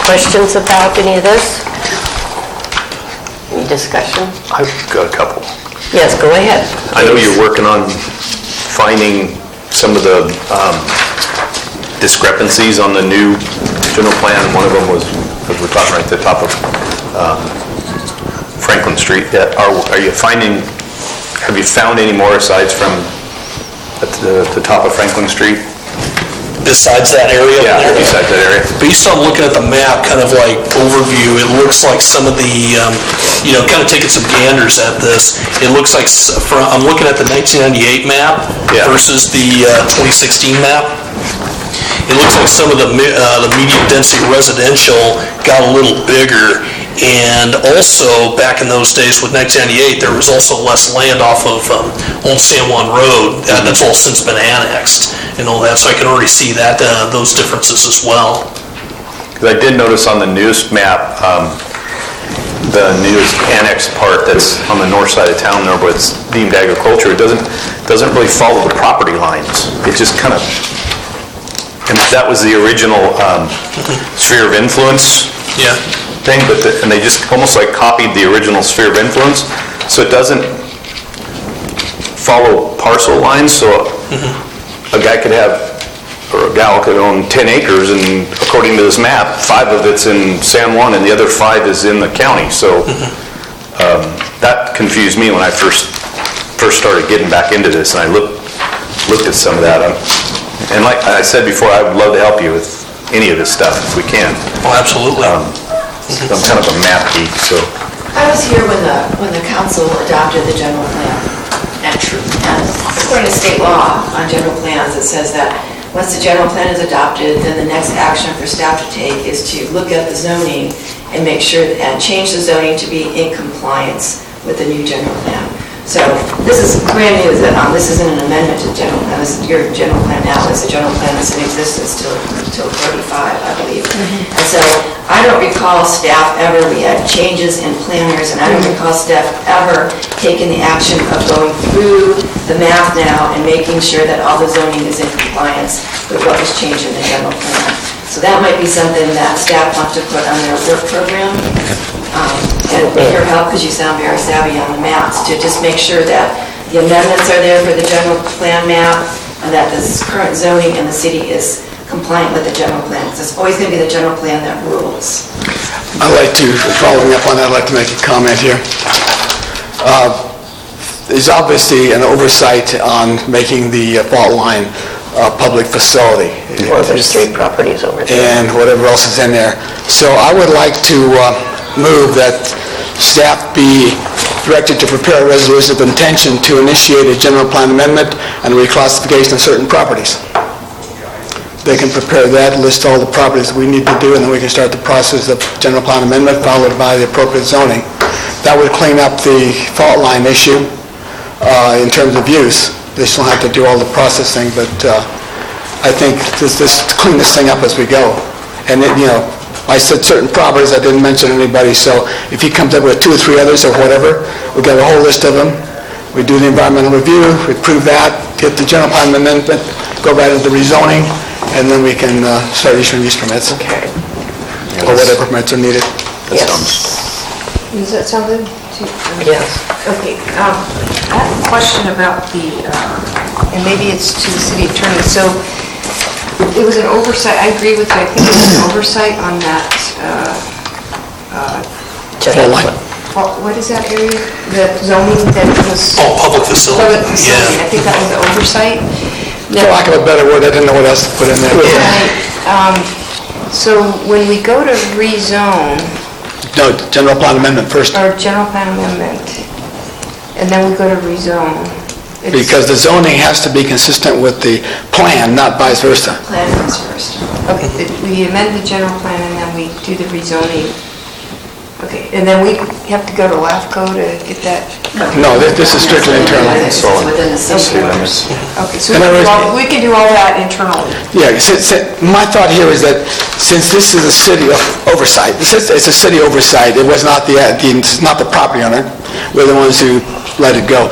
questions about any of this? Any discussion? I've got a couple. Yes, go ahead. I know you're working on finding some of the discrepancies on the new general plan. One of them was, because we're talking right at the top of Franklin Street. Are you finding, have you found any more asides from at the top of Franklin Street? Besides that area? Yeah, besides that area. Based on looking at the map, kind of like overview, it looks like some of the, kind of taking some ganders at this, it looks like, I'm looking at the 1998 map versus the 2016 map. It looks like some of the medium density residential got a little bigger, and also back in those days with 1998, there was also less land off of Old San Juan Road, and that's all since been annexed and all that, so I can already see that, those differences as well. Because I did notice on the newest map, the newest annexed part that's on the north side of town there, but it's deemed agriculture, it doesn't really follow the property lines. It just kind of, and that was the original sphere of influence thing, and they just almost like copied the original sphere of influence, so it doesn't follow parcel lines, so a guy could have, or a gal could own 10 acres, and according to this map, 5 of it's in San Juan and the other 5 is in the county, so that confused me when I first started getting back into this, and I looked at some of that. And like I said before, I would love to help you with any of this stuff if we can. Oh, absolutely. I'm kind of a map geek, so. I was here when the council adopted the general plan. And according to state law on general plans, it says that once the general plan is adopted, then the next action for staff to take is to look at the zoning and make sure, and change the zoning to be in compliance with the new general plan. So this is brand new, this isn't an amendment to the general plan, this is your general plan now, it's a general plan that's in existence till 35, I believe. And so I don't recall staff ever, we had changes in planners, and I don't recall staff ever taking the action of going through the math now and making sure that all the zoning is in compliance with what was changed in the general plan. So that might be something that staff wants to put on their work program. And with your help, because you sound very savvy on the maps, to just make sure that the amendments are there for the general plan map, and that this current zoning in the city is compliant with the general plan, because it's always going to be the general plan that rules. Following up on that, I'd like to make a comment here. There's obviously an oversight on making the fault line a public facility. Well, there's 3 properties over there. And whatever else is in there. So I would like to move that staff be directed to prepare a resolution of intention to initiate a general plan amendment and reclassification of certain properties. They can prepare that, list all the properties we need to do, and then we can start the process of general plan amendment followed by the appropriate zoning. That would clean up the fault line issue in terms of use. They still have to do all the processing, but I think this clean this thing up as we go. And then, I said certain properties, I didn't mention anybody, so if he comes up with 2 or 3 others or whatever, we'll get a whole list of them. We do the environmental review, we approve that, get the general plan amendment, go right into the rezoning, and then we can start issuing use permits. Okay. Or whatever permits are needed. Yes. Does that sound good? Yes. Okay, I have a question about the, and maybe it's to the city attorney. So it was an oversight, I agree with you, I think it was an oversight on that, what is that area? The zoning that was... Oh, public facility. Public facility, Yeah. I think that was the oversight. For lack of a better word, I didn't know what else to put in there. Right. So when we go to rezone, No, general plan amendment first, or general plan amendment, and then we go to rezone. it's- because the zoning has to be consistent with the plan, not vice versa. Plan comes first. Okay, we amend the general plan and then we do the rezoning. Okay, and then we have to go to LAFCO to get that? No, this is strictly internal. It's within the city limits. Okay, so In other words- we can do all that internally. Yeah, my thought here is that since this is a city oversight, it's a city oversight, it was not it's not the property owner, we're the ones who let it go.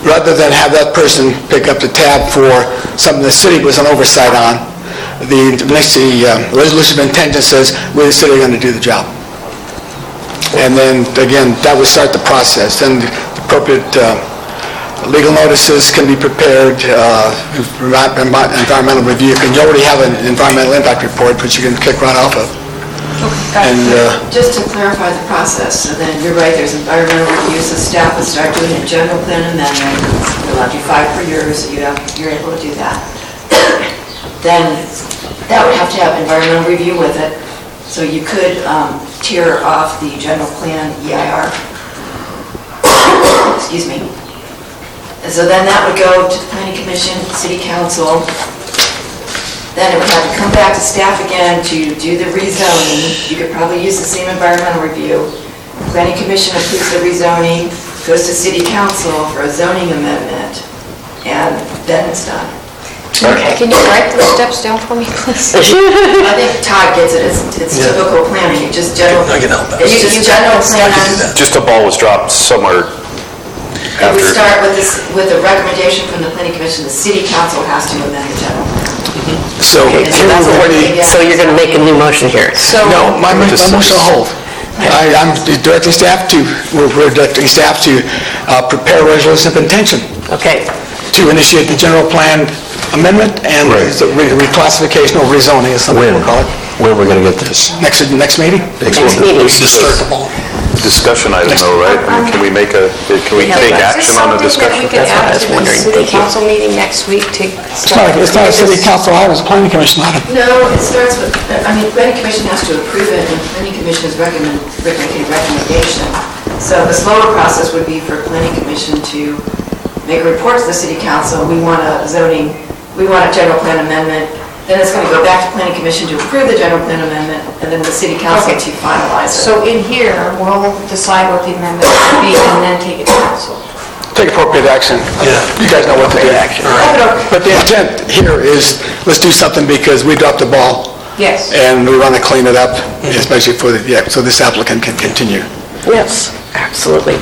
Rather than have that person pick up the tab for something the city was an oversight on, the resolution of intention says, we the city are going to do the job. And then, again, that would start the process. Then the appropriate legal notices can be prepared, environmental review. You already have an environmental impact report, which you can kick right off of. And Just to clarify the process, so then you're right, there's environmental reviews, the staff would start doing a general plan amendment, you'll have to do 5 per year, so you're able to do that. Then that would have to have environmental review with it, so you could tear off the general plan EIR. Excuse me. And so then that would go to the planning commission, city council. Then it would have to come back to staff again to do the rezoning. You could probably use the same environmental review. Planning commission approves the rezoning, goes to city council for a zoning amendment, and then it's done. Okay. Can you write those steps down for me, please? I think Todd gets it, it's typical planning, you just general. I can help out. You just general plan. Just a ball was dropped somewhere It would after. start with a recommendation from the planning commission, the city council has to amend the general. so, So you're going to make a new motion here? no, my motion will hold. I'm directing staff we're directing staff to prepare a resolution of intention Okay. to initiate the general plan amendment and reclassification or rezoning, as some people call it. When are we going to get this? Next meeting? Next meeting. Just start the ball. Discussion item though, right? I mean, can we take action on the discussion? Is this something that we can That's what I add was to the wondering. city Thank you. council meeting next week to It's not a city council item, it's a planning commission item. No, it starts with, planning commission has to approve it, and planning commission is making a recommendation. So the slower process would be for planning commission to make a report to the city council, we want a general plan amendment, then it's going to go back to planning commission to approve the general plan amendment, and then the city council to finalize it. So in here, we'll decide what the amendment should be and then take it to council. Take appropriate action. Yeah. You guys know what to do. But the intent here is, let's do something because we dropped the ball. Yes. And we want to clean it up, especially so this applicant can continue. Yes, absolutely.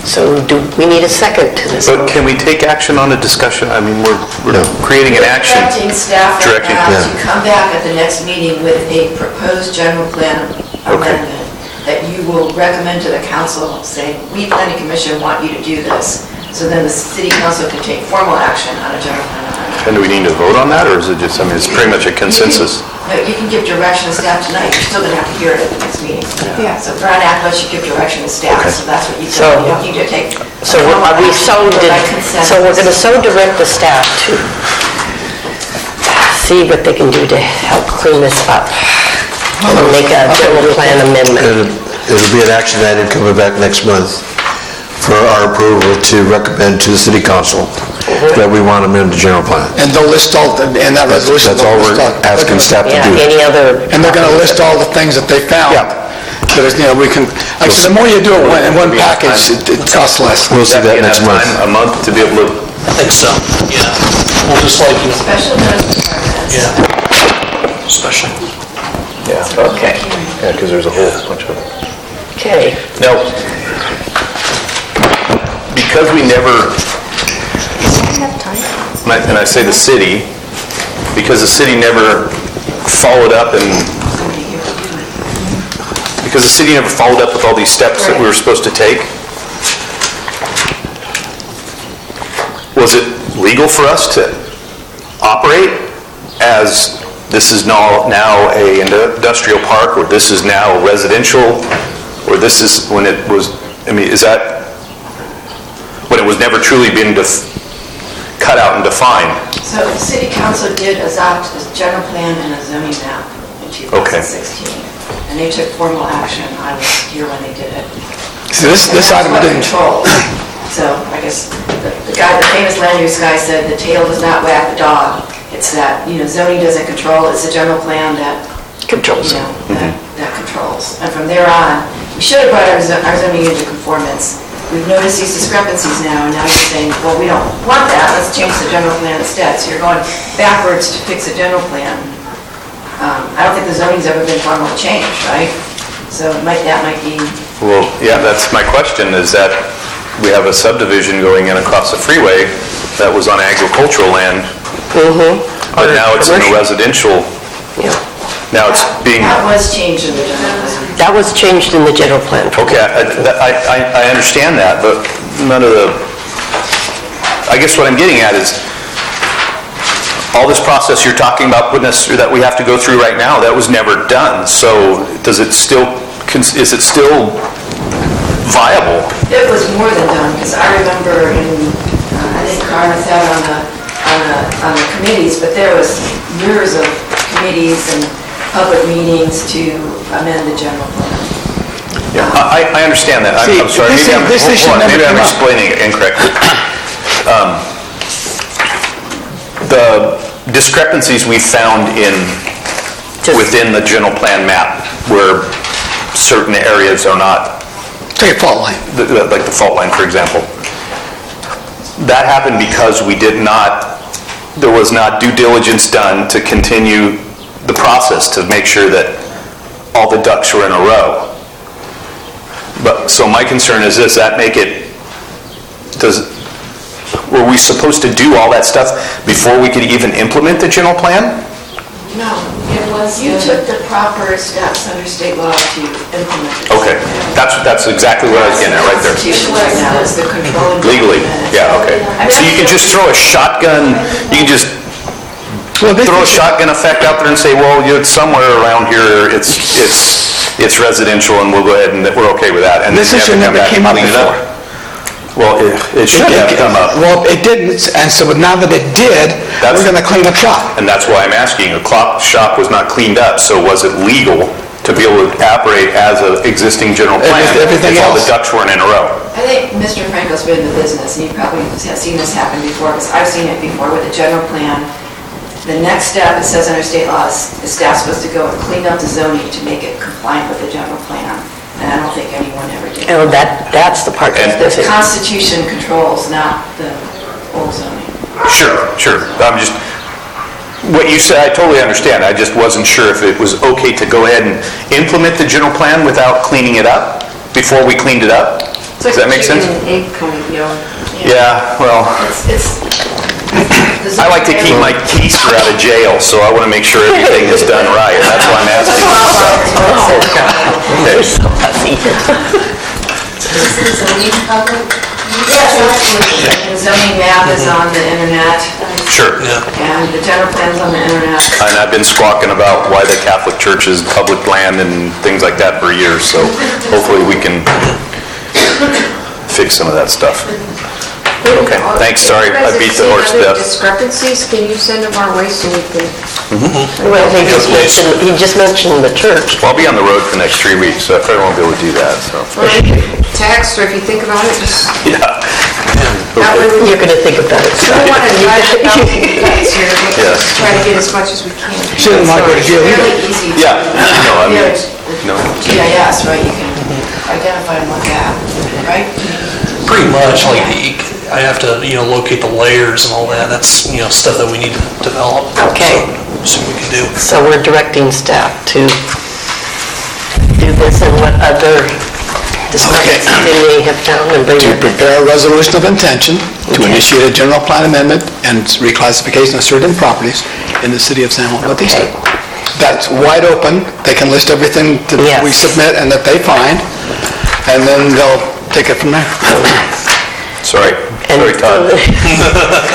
So do we need a second to this? But can we take action on a discussion? I mean, we're creating an action. Directing staff right Directing, now yeah. to come back at the next meeting with a proposed general plan amendment that you will recommend to the council, saying, we planning commission want you to do this. So then the city council can take formal action on a general plan amendment. And do we need to vote on that, or is it just, it's pretty much a consensus? No, you can give direction to staff tonight, you're still gonna have to hear it at the next meeting. Yeah. So for an act, you give direction to staff, so that's what you do. You don't need to take. So are we so we're going to direct the staff to see what they can do to help clean this up and make a general plan amendment. It'll be an action item coming back next month for our approval to recommend to the city council that we want them in the general plan. And they'll list all, in that resolution. That's all we're asking staff to Yeah, do. any other... And they're gonna list all the things that they found. Yeah. That is, you know, we can, actually, the more you do it in one package, it costs less. We'll see that next month. A month to be able to, I think so, yeah. We'll just like, you know, Special notice requirements. yeah, special. yeah. Okay, Yeah, because there's a whole bunch of... okay. Now, because we never, and I say the city, because the city never followed up with all these steps that we were supposed to take, was it legal for us to operate as this is now a industrial park, or this is now residential, or this is when it was, I mean, is that when it was never truly been cut out and defined? So the city council did adopt a general plan and a zoning map in 2016. And they took formal action. I was here when they did it. See, this item didn't... Control. So I guess the famous land use guy said, the tail does not wag the dog. It's that, zoning doesn't control, it's the general plan that Controls. that controls. And from there on, we should have brought our zoning into conformance. We've noticed these discrepancies now, and now you're saying, well, we don't want that, let's change the general plan instead. So you're going backwards to fix the general plan. I don't think the zoning's ever been formally changed, right? So that might be... Well, yeah, that's my question, is that we have a subdivision going in across the freeway that was on agricultural land, but now it's in a residential, now it's being... That was changed in the general plan. That was changed in the general plan. Okay, I understand that, but none of the... I guess what I'm getting at is, all this process you're talking about putting us through that we have to go through right now, that was never done. So is it still viable? It was more than done, because I remember I think Carmen sat on the committees, but there was years of committees and public meetings to amend the general plan. Yeah, I understand that. I'm sorry, maybe I'm explaining it incorrectly. The discrepancies we found within the general plan map where certain areas are not... Take a fault line. Like the fault line, for example. That happened because there was not due diligence done to continue the process to make sure that all the ducks were in a row. So my concern is this, were we supposed to do all that stuff before we could even implement the general plan? No, it was... You took the proper steps under state law to implement it. Okay, that's exactly what I was getting at right there. The Constitution right now is the control and... Legally, yeah, okay. So you can just throw a shotgun, throw a shotgun effect out there and say, well, it's somewhere around here, it's residential, and we'll go ahead and we're okay with that. And this issue never came up before. Well, it should have come up. Well, it didn't, and so now that it did, we're going to clean up shop. And that's why I'm asking, a clock shop was not cleaned up, so was it legal to be able to operate as an existing general plan Everything if all else. the ducks weren't in a row? I think Mr. Franco's been in the business, and you probably have seen this happen before, because I've seen it before with the general plan. The next step, it says under state laws, the staff's supposed to go and clean up the zoning to make it compliant with the general plan. And I don't think anyone ever did. Oh, that's the part that's The missing. Constitution controls, not the old zoning. Sure. I'm just, what you said, I totally understand. I just wasn't sure if it was okay to go ahead and implement the general plan without cleaning it up before we cleaned it up. Does that make sense? Yeah, well, I like to keep my keister out of jail, so I want to make sure everything is done right. That's why I'm asking this stuff. You're so fuzzy. Yes, absolutely. The zoning map is on the internet. Sure. And the general plan's on the internet. And I've been squawking about why the Catholic Church is public land and things like that for years, so hopefully we can fix some of that stuff. Okay, thanks, sorry, I beat the horse to death. Discrepancies, can you send them our way so we can? Well, he just mentioned the church. Well, I'll be on the road for the next 3 weeks, so I probably won't be able to do that, so. Text, or if you think about it, just. Yeah. That way we You're going to think about it. We don't want to drive it down the cuts here, we Yes. try to get as much as we can. Shouldn't like what you do either. Really easy to. Yeah, no, I mean, no. GIS, right, you can identify them like that, right? Pretty much, like, I have to, locate the layers and all that. That's, stuff that we need to develop. Okay. So we can do. So we're directing staff to do this, and what other discrepancies they may have found and bring To it. prepare a resolution of intention to initiate a general plan amendment and reclassification of certain properties in the city of San Juan Bautista. That's wide open. They can list everything that we submit and that they find, and then they'll take it from there. Sorry, Todd.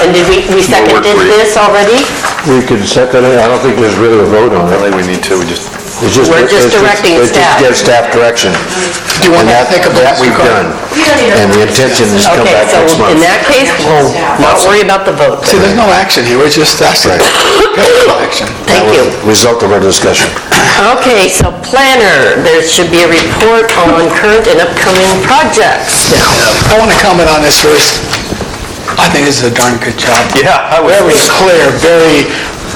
And did we seconded this already? We could second it, I don't think there's really a vote on I it. think we need to, We're just directing staff. It's just give staff direction. Do you want to think about That we've done. And the intention is to come Okay, back so next month. in that case, we'll not worry about the vote. See, there's no action here, we're just asking. Action. Thank you. Result of our discussion. Okay, so planner, there should be a report on current and upcoming projects. I want to comment on this first. I think this is a darn good job. Yeah, I would. Very clear, very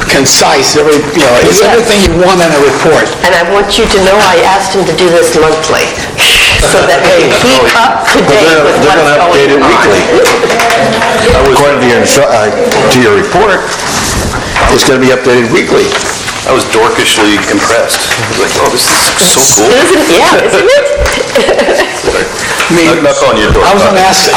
concise, it's everything you want in a report. And I want you to know I asked him to do this monthly, so that they keep up to date with They're what's going to update it going on. weekly. According to your report, it's going to be updated weekly. I was dorkishly impressed. I was like, oh, this is so cool. Isn't it? Not calling you a dork. I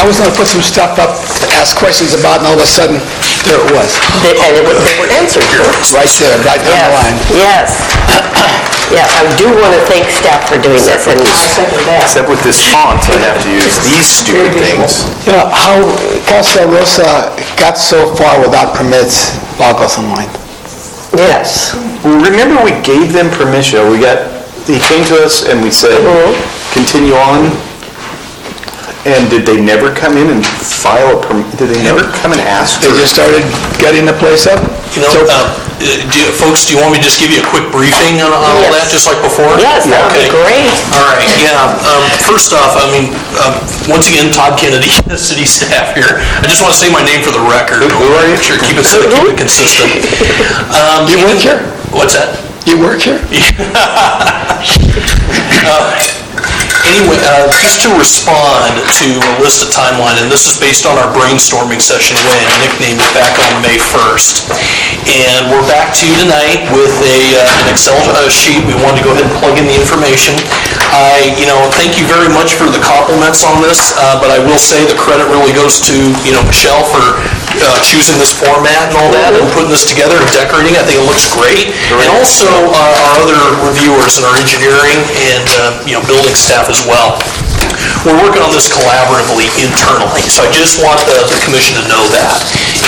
was going to put some stuff up to ask questions about, and all of a sudden, there it was. And they were answered. Right there, right down the line. Yes. Yes, I do want to thank staff for doing this, and I second that. Except with this font, I have to use these stupid things. How Casa Rosa got so far without permits boggles the mind. Yes. Well, remember we gave them permission, he came to us and we said, continue on, and did they never come in and file a permit? Did they never come and ask? They just started getting the place up? Folks, do you want me to just give you a quick briefing on all that, just like before? Yes, that would be great. All right, first off, once again, Todd Kennedy, city staff here. I just want to say my name for the record. Who are you? Sure, keep it consistent. You work here? What's that? You work here? Anyway, just to respond to Melissa's timeline, and this is based on our brainstorming session when nicknamed it back on May 1st. And we're back to you tonight with an Excel sheet. We wanted to go ahead and plug in the information. Thank you very much for the compliments on this, but I will say the credit really goes to, Michelle for choosing this format and all that, and putting this together and decorating. I think it looks great. And also our other reviewers and our engineering and, building staff as well. We're working on this collaboratively internally, so I just want the commission to know that.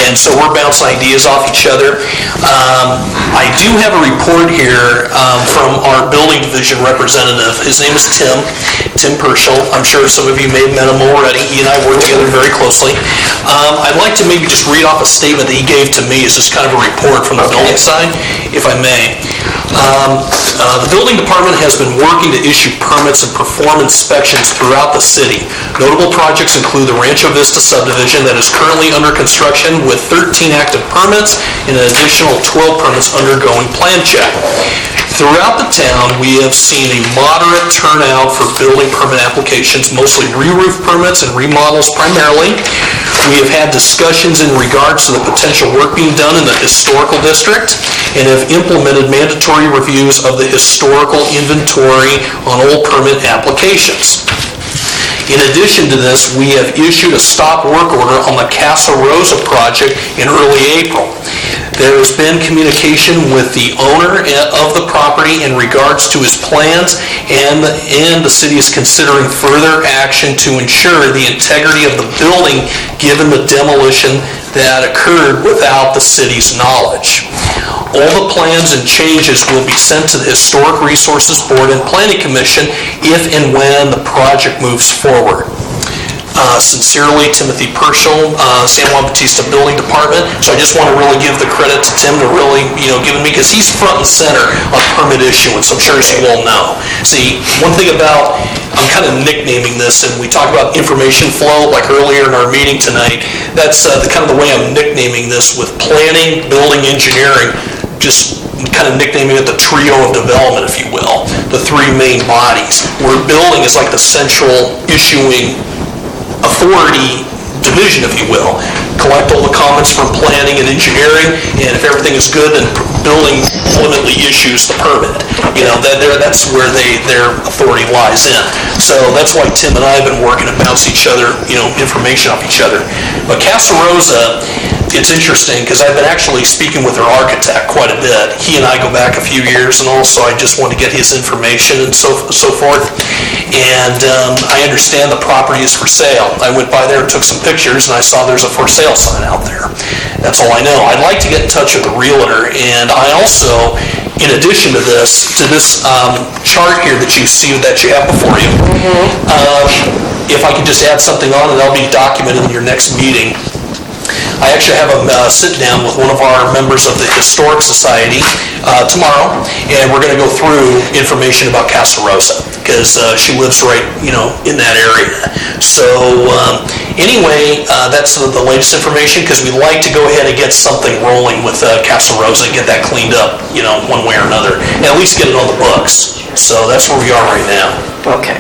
And so we're bouncing ideas off each other. I do have a report here from our building division representative. His name is Tim Pershel. I'm sure some of you may have met him already. He and I work together very closely. I'd like to maybe just read off a statement that he gave to me as just kind of a report from the building side, if I may. The building department has been working to issue permits and perform inspections throughout the city. Notable projects include the Rancho Vista subdivision that is currently under construction with 13 active permits and an additional 12 permits undergoing plan check. Throughout the town, we have seen a moderate turnout for building permit applications, mostly re-roof permits and remodels primarily. We have had discussions in regards to the potential work being done in the historical district and have implemented mandatory reviews of the historical inventory on all permit applications. In addition to this, we have issued a stop work order on the Casa Rosa project in early April. There has been communication with the owner of the property in regards to his plans, and the city is considering further action to ensure the integrity of the building given the demolition that occurred without the city's knowledge. All the plans and changes will be sent to the Historic Resources Board and Planning Commission if and when the project moves forward. Sincerely, Timothy Purcell, San Juan Bautista Building Department. So I just want to really give the credit to Tim to really, giving me, because he's front and center on permit issuance, I'm sure as you all know. See, one thing about, I'm kind of nicknaming this, and we talk about information flow, like earlier in our meeting tonight, that's the way I'm nicknaming this with planning, building, engineering, just kind of nicknaming it the trio of development, if you will, the three main bodies, where building is like the central issuing authority division, if you will. Collect all the comments from planning and engineering, and if everything is good, then building ultimately issues the permit. That's where their authority lies in. So that's why Tim and I have been working to bounce each other, information off each other. But Casa Rosa, it's interesting because I've been actually speaking with their architect quite a bit. He and I go back a few years, and also I just wanted to get his information and so forth. And I understand the property is for sale. I went by there and took some pictures, and I saw there's a for sale sign out there. That's all I know. I'd like to get in touch with the realtor, and I also, in addition to this chart here that you see that you have before you, if I could just add something on, and that'll be documented in your next meeting. I actually have a sit-down with one of our members of the Historic Society tomorrow, and we're going to go through information about Casa Rosa, because she lives right, in that area. So anyway, that's the latest information, because we'd like to go ahead and get something rolling with Casa Rosa and get that cleaned up, one way or another, and at least get it on the books. So that's where we are right now. Okay.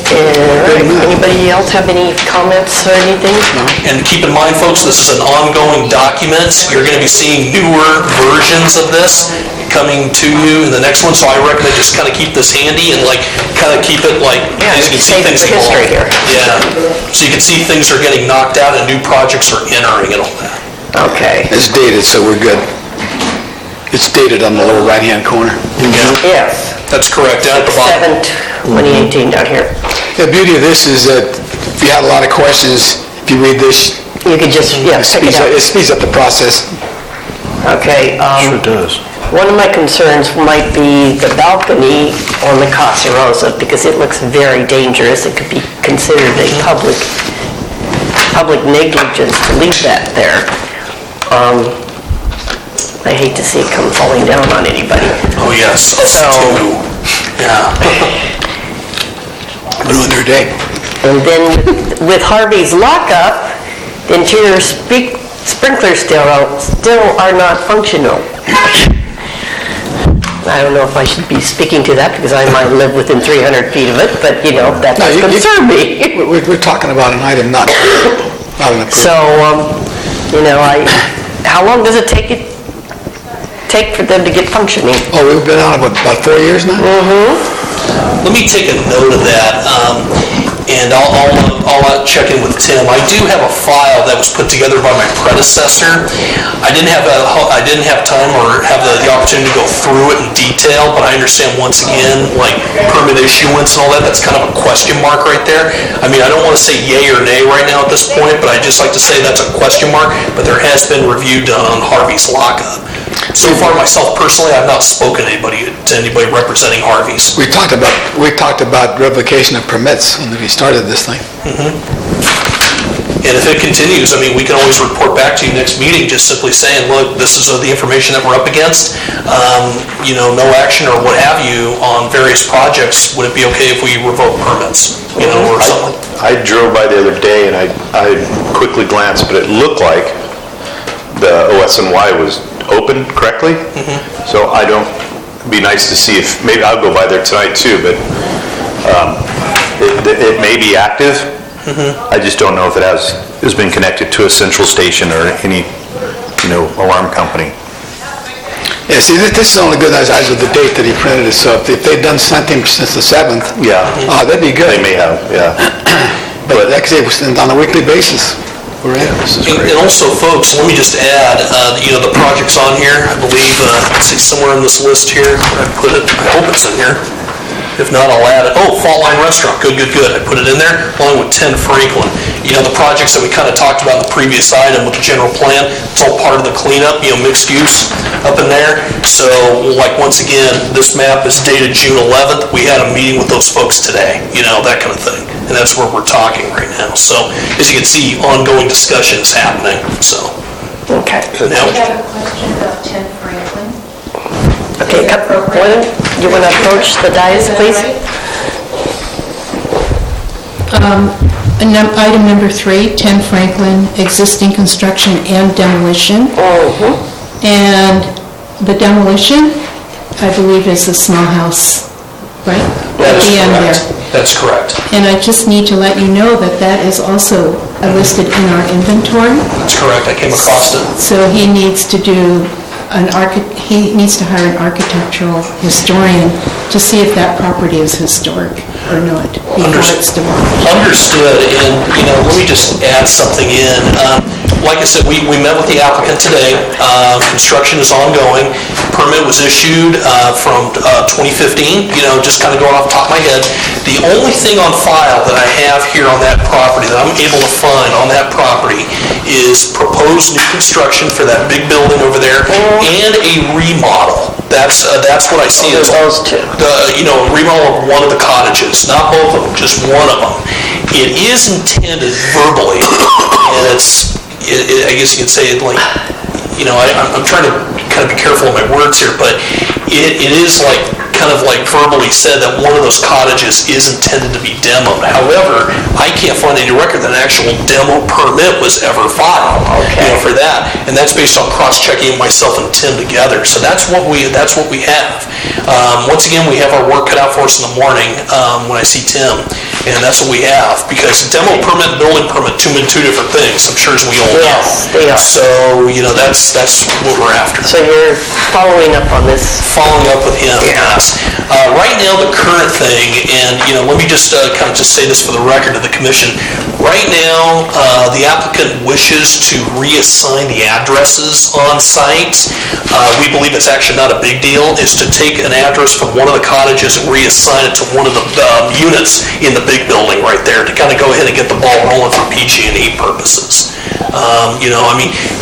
Anybody else have any comments or anything? And keep in mind, folks, this is an ongoing document. You're going to be seeing newer versions of this coming to you in the next one, so I recommend just kind of keep this handy and kind of keep it as you can see things history here. Yeah, so you can see things are getting knocked out and new projects are entering and all that. Okay. It's dated, so we're good. It's dated on the lower right-hand corner. Yes. That's correct, down at the bottom. 7/2018 down here. The beauty of this is that if you had a lot of questions, if you read this, you could just, it speeds up the process. Okay. Sure does. One of my concerns might be the balcony on the Casa Rosa, because it looks very dangerous. It could be considered a public negligence to leave that there. I hate to see it come falling down on anybody. Oh, yes. Yeah. Ruined her day. And then with Harvey's lockup, the interior sprinklers still are not functional. I don't know if I should be speaking to that, because I might live within 300 feet of it, but that does concern me. We're talking about an item, not an approval. So, how long does it take for them to get functioning? Oh, we've been on it about 4 years now? Let me take a note of that, and I'll check in with Tim. I do have a file that was put together by my predecessor. I didn't have time or have the opportunity to go through it in detail, but I understand once again, permit issuance and all that, that's kind of a question mark right there. I mean, I don't want to say yay or nay right now at this point, but I'd just like to say that's a question mark, but there has been review done on Harvey's lockup. So far, myself personally, I've not spoken to anybody representing Harvey's. We talked about revocation of permits when we started this thing. And if it continues, I mean, we can always report back to you next meeting, just simply saying, look, this is the information that we're up against. No action or what have you on various projects. Would it be okay if we revoke permits? Or something. I drove by the other day and I quickly glanced, but it looked like the OSNY was open correctly. So it'd be nice to see if, maybe I'll go by there tonight too, but it may be active. I just don't know if it has been connected to a central station or any, alarm company. Yeah, see, this is only good as of the date that he printed it, so if they'd done something since the 7th, that'd be good. They may have, yeah. But like I say, it was on a weekly basis. And also, folks, let me just add, the projects on here, I believe, let's see, somewhere on this list here, where I put it, I hope it's in here. If not, I'll add it. Oh, Fault Line Restaurant, good. I put it in there, along with 10 Franklin. The projects that we kind of talked about in the previous item with the general plan, it's all part of the cleanup, mixed use up in there. So, once again, this map is dated June 11th. We had a meeting with those folks today, that kind of thing. And that's where we're talking right now. So, as you can see, ongoing discussion is happening, so. Okay. Now, I have a question about 10 Franklin. Okay, Gordon, you want to approach the dais, please? Item number 3, 10 Franklin, existing construction and demolition. And the demolition, I believe, is the small house, right? At the end there. That's correct. And I just need to let you know that that is also listed in our inventory. That's correct, I came across it. So he needs to he needs to hire an architectural historian to see if that property is historic or not before it's demolished. Understood, and, let me just add something in. Like I said, we met with the applicant today. Construction is ongoing. Permit was issued from 2015, just kind of going off the top of my head. The only thing on file that I have here on that property that I'm able to find on that property is proposed new construction for that big building over there and a remodel. That's what I see as those two. Remodel of one of the cottages, not both of them, just one of them. It is intended verbally, and I guess you could say it like, I'm trying to kind of be careful of my words here, but it is kind of verbally said that one of those cottages is intended to be demoed. However, I can't find any record that an actual demo permit was ever filed for that, and that's based on cross-checking myself and Tim together. So that's what we have. Once again, we have our work cut out for us in the morning when I see Tim, and that's what we have, because demo permit and building permit, two different things, I'm sure as we all know. Yes, they are. So, that's what we're after. So you're following up on this? Following up with him, yes. Right now, the current thing, and let me just kind of just say this for the record of the commission. Right now, the applicant wishes to reassign the addresses on site. We believe it's actually not a big deal, is to take an address from one of the cottages and reassign it to one of the units in the big building right there to kind of go ahead and get the ball rolling for PG&E purposes.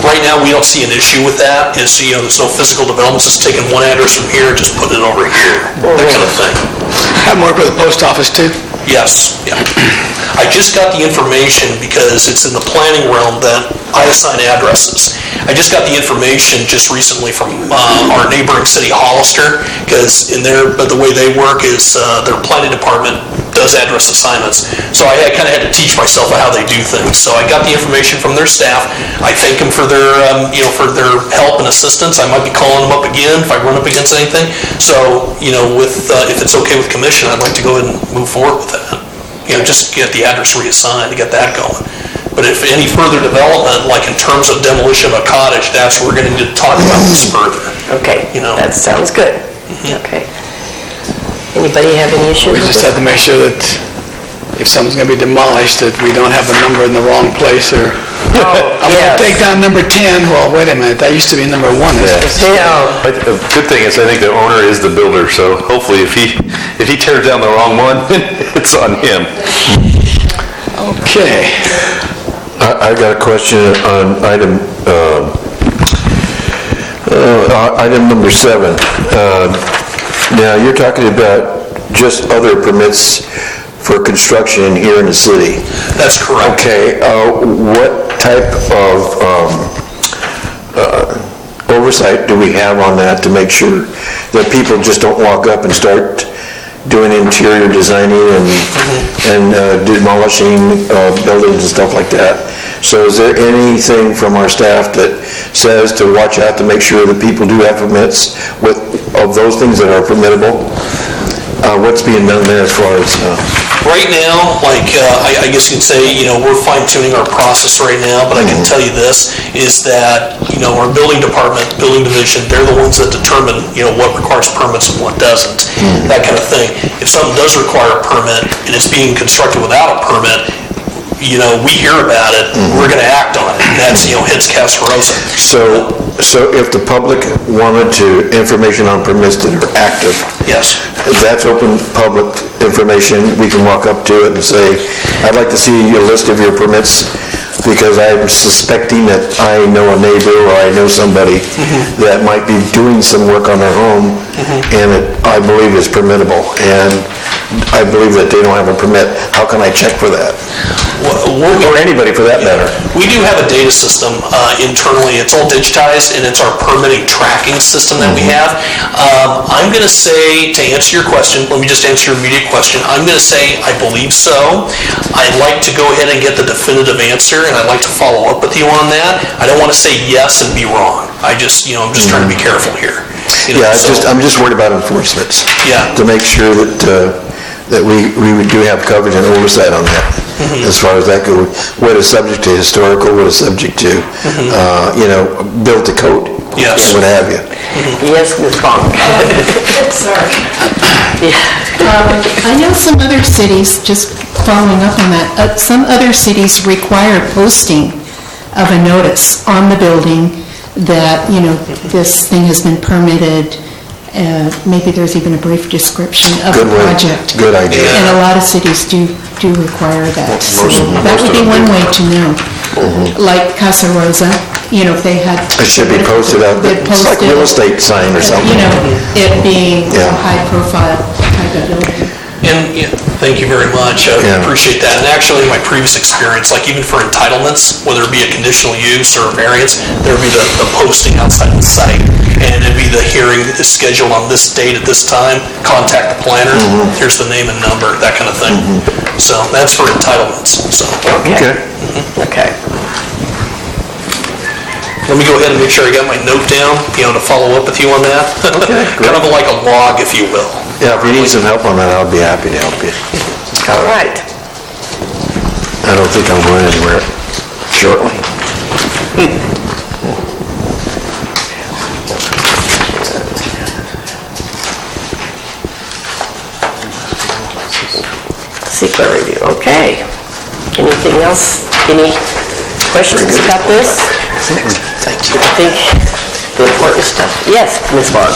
Right now, we don't see an issue with that. There's no physical developments, just taking one address from here and just putting it over here, that kind of thing. Have work with the post office too? Yes, yeah. I just got the information because it's in the planning realm that I assign addresses. I just got the information just recently from our neighboring city, Hollister, because but the way they work is their planning department does address assignments. So I kind of had to teach myself how they do things. So I got the information from their staff. I thank them for their, for their help and assistance. I might be calling them up again if I run up against anything. So, if it's okay with commission, I'd like to go ahead and move forward with that. Just get the address reassigned to get that going. But if any further development, like in terms of demolition of a cottage, that's what we're going to need to talk about this further. Okay, that sounds good. Okay. Anybody have any issues? We just have to make sure that if something's going to be demolished, that we don't have a number in the wrong place, or I'm going to take down number 10. Well, wait a minute, that used to be number 1. The good thing is I think the owner is the builder, so hopefully if he tears down the wrong one, it's on him. Okay. I got a question on item number 7. Now, you're talking about just other permits for construction here in the city. That's correct. Okay, what type of oversight do we have on that to make sure that people just don't walk up and start doing interior designing and demolishing buildings and stuff like that? So is there anything from our staff that says to watch out to make sure that people do have permits of those things that are permittable? What's being done there as far as... Right now, I guess you'd say, we're fine-tuning our process right now, but I can tell you this, is that, our building department, building division, they're the ones that determine, what requires permits and what doesn't, that kind of thing. If something does require a permit and it's being constructed without a permit, we hear about it, we're going to act on it. And that's, hits Casa Rosa. So if the public wanted information on permits that are active, yes, that's open public information. We can walk up to it and say, I'd like to see a list of your permits because I'm suspecting that I know a neighbor or I know somebody that might be doing some work on their home and I believe it's permittable and I believe that they don't have a permit. How can I check for that? Or anybody for that matter. We do have a data system internally. It's all digitized, and it's our permitting tracking system that we have. I'm going to say, to answer your question, let me just answer your immediate question. I'm going to say I believe so. I'd like to go ahead and get the definitive answer, and I'd like to follow up with you on that. I don't want to say yes and be wrong. I'm just trying to be careful here. I'm just worried about enforcement. Yeah. To make sure that we do have coverage and oversight on that. As far as that goes, what is subject to historical, what is subject to, built to code, yes, what have you. Yes, Ms. Bonk. Sorry. I know some other cities, just following up on that, some other cities require posting of a notice on the building that, this thing has been permitted. Maybe there's even a brief description of the project. Good idea. And a lot of cities do require that. So that would be one way to know. Like Casa Rosa, if they had... It should be posted out. It's like real estate sign or something. It being a high-profile type of building. And thank you very much. I appreciate that. And actually, in my previous experience, like even for entitlements, whether it be a conditional use or a variance, there would be the posting outside the site. And it'd be the hearing is scheduled on this date at this time, contact the planner, here's the name and number, that kind of thing. So that's for entitlements. So. Okay. Okay. Let me go ahead and make sure I got my note down, to follow up with you on that. Okay, kind of like a log, if you will. Yeah, if you need some help on that, I'll be happy to help you. All right. I don't think I'm going anywhere shortly. Secret review, okay. Anything else? Any questions about this? Thank you. I think the important stuff. Yes, Ms. Bark.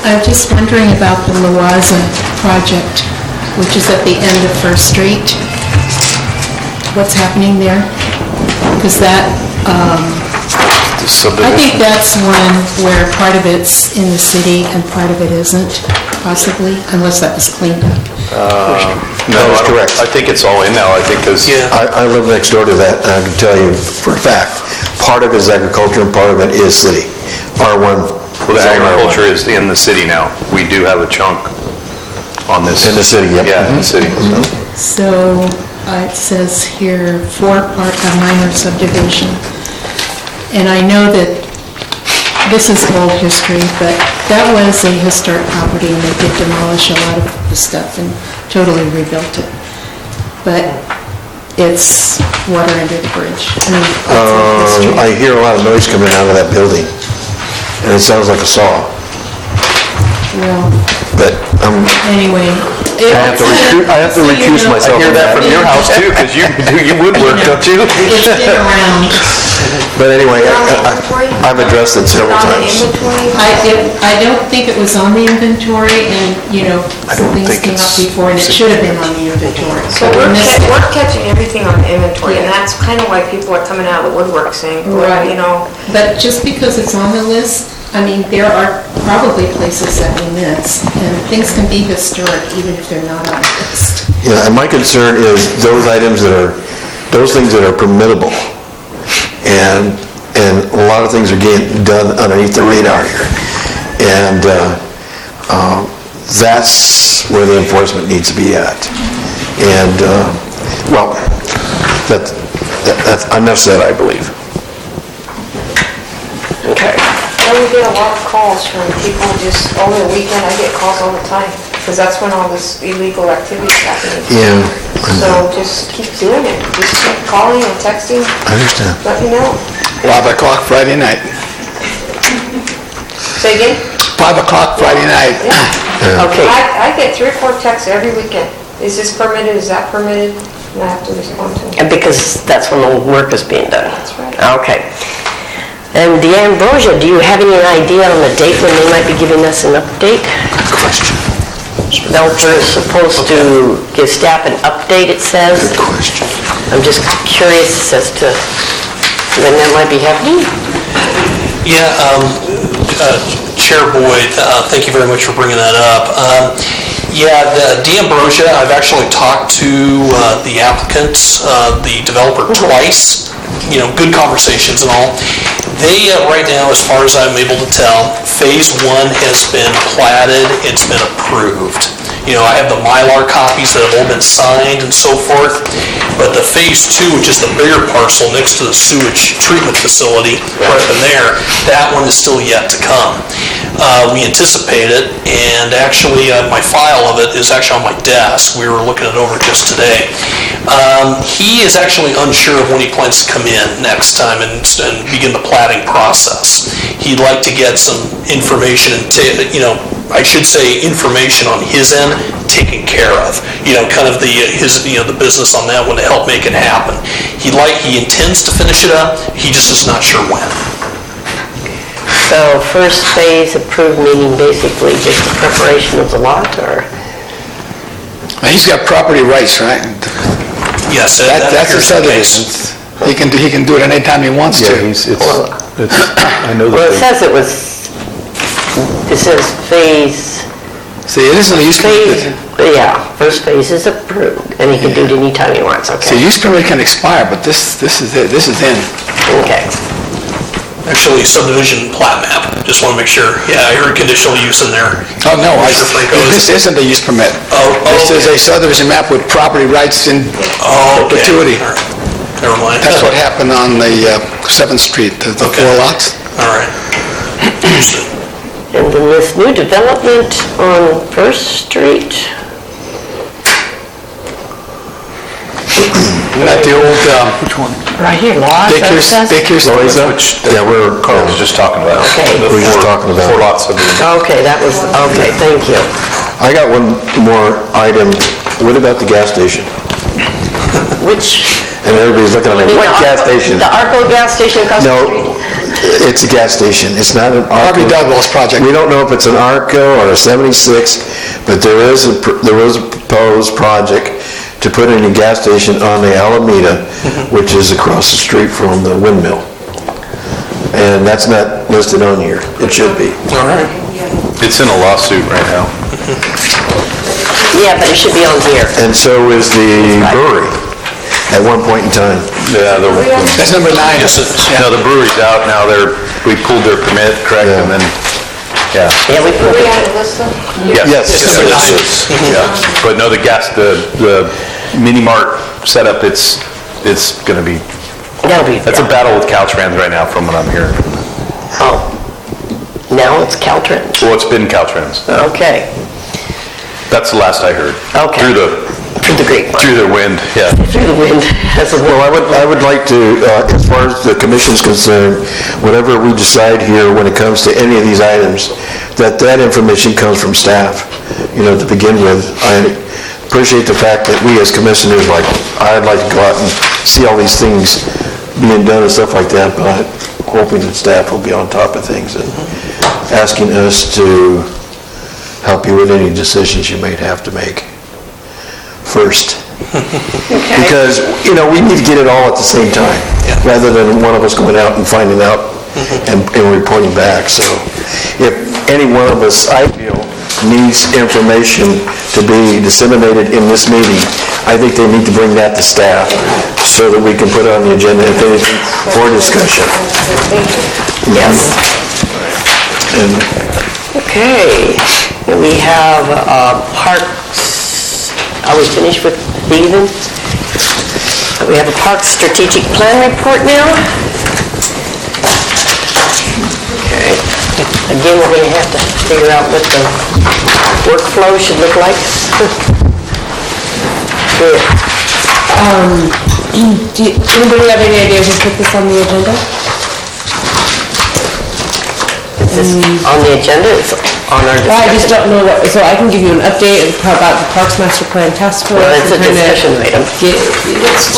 I'm just wondering about the Loaza project, which is at the end of First Street. What's happening there? Because that, I think that's one where part of it's in the city and part of it isn't, possibly, unless that was cleaned up. No, that's correct. I think it's all in now, I think, because... I live next door to that, and I can tell you for a fact, part of it is agriculture and part of it is city. R1. Well, the agriculture is in the city now. We do have a chunk on this. In the city, yep. Yeah, in the city. So it says here, four-part minor subdivision. And I know that this is old history, but that was a historic property and they did demolish a lot of the stuff and totally rebuilt it. But it's water under the bridge. I mean, that's history. I hear a lot of noise coming out of that building, and it sounds like a saw. Well, But, anyway. I have to recuse myself. I hear that from your house too, because you do woodwork, don't you? It's been around. But anyway, I've addressed it several times. I don't think it was on the inventory, and, some things came up before, and it should have been on the inventory. So we're catching everything on the inventory, and that's kind of why people are coming out of the woodwork saying, Right. But just because it's on the list, I mean, there are probably places that we miss, and things can be historic even if they're not on the list. Yeah, and my concern is those things that are permittable. And a lot of things are getting done underneath the radar here. And that's where the enforcement needs to be at. And, that's enough said, I believe. Okay. And we get a lot of calls from people just over the weekend. I get calls all the time, because that's when all this illegal activity is happening. Yeah. So just keep doing it. Just keep calling and texting. I understand. Let me know. 5 o'clock Friday night. Say again? 5 o'clock Friday night. Yeah. Okay. I get 3 or 4 texts every weekend. Is this permitted, is that permitted? And I have to respond to it. Because that's when the work is being done. That's right. Okay. And D'Ambrosia, do you have any idea on the date when they might be giving us an update? Good question. Developer is supposed to give staff an update, it says. Good question. I'm just curious as to when that might be happening. Yeah, Chair Boyd, thank you very much for bringing that up. Yeah, D'Ambrosia, I've actually talked to the applicant, the developer twice, good conversations and all. They, right now, as far as I'm able to tell, Phase 1 has been platted, it's been approved. I have the Mylar copies that have all been signed and so forth, but the Phase 2, which is the bigger parcel next to the sewage treatment facility, right up in there, that one is still yet to come. We anticipate it, and actually, my file of it is actually on my desk. We were looking it over just today. He is actually unsure of when he plans to come in next time and begin the platting process. He'd like to get some information and I should say information on his end taken care of. Kind of the business on that one to help make it happen. He intends to finish it up. He just is not sure when. So first phase approved, meaning basically just the preparation of the lot, or? He's got property rights, right? Yes, that's a subdivision. He can do it anytime he wants to. I know Well, it says phase. See, it isn't a use permit. Yeah, first phase is approved, and he can do it anytime he wants, okay. See, use permit can expire, but this is it, this is in. Okay. Actually, subdivision plat map, just want to make sure. Yeah, I heard conditional use in there. Oh, no, this isn't a use permit. This is a subdivision map with property rights in perpetuity. All right. Never mind. That's what happened on the 7th Street, the 4 lots. All right. And then this new development on 1st Street. At the old, which one? Right here, Lois. Dickies. Yeah, Carl was just talking about. Okay. We were just talking about. 4 lots of Okay, okay, thank you. I got one more item. What about the gas station? Which? And everybody's looking at me, what gas station? The Arco gas station across the street? No, it's a gas station. It's not an Arco. Harvey Douglas project. We don't know if it's an Arco or a 76, but there was a proposed project to put in a gas station on the Alameda, which is across the street from the windmill. And that's not listed on here. It should be. All right. It's in a lawsuit right now. Yeah, but it should be on here. And so is the brewery at one point in time. Yeah, That's number 9. No, the brewery's out now. We pulled their permit, correct, and then, yeah. Yeah, we put it. Yes. Yeah, but no, the mini mart setup, it's gonna be, that's a battle with Caltrans right now from what I'm hearing. Oh, now it's Caltrans. Well, it's been Caltrans. Okay. That's the last I heard. Okay. Through the grapevine. Through the wind, yeah. Through the wind. Well, I would like to, as far as the commission's concerned, whatever we decide here when it comes to any of these items, that information comes from staff, to begin with. I appreciate the fact that we as commissioners, I'd like to go out and see all these things being done and stuff like that, but I'm hoping that staff will be on top of things and asking us to help you with any decisions you might have to make first. Okay. Because, we need to get it all at the same time, rather than one of us going out and finding out and reporting back. So if any one of us, I feel, needs information to be disseminated in this meeting, I think they need to bring that to staff so that we can put it on the agenda if anything for discussion. Yes. And okay. And we have parks. Are we finished with Stephen? We have a parks strategic plan report now. Okay. Again, we're going to have to figure out what the workflow should look like. Good. Anybody have any idea who put this on the agenda? Is this on the agenda? on our discussion. I just don't know what, so I can give you an update about the Parks Master Plan Task Force. Well, it's a and kinda discussion item.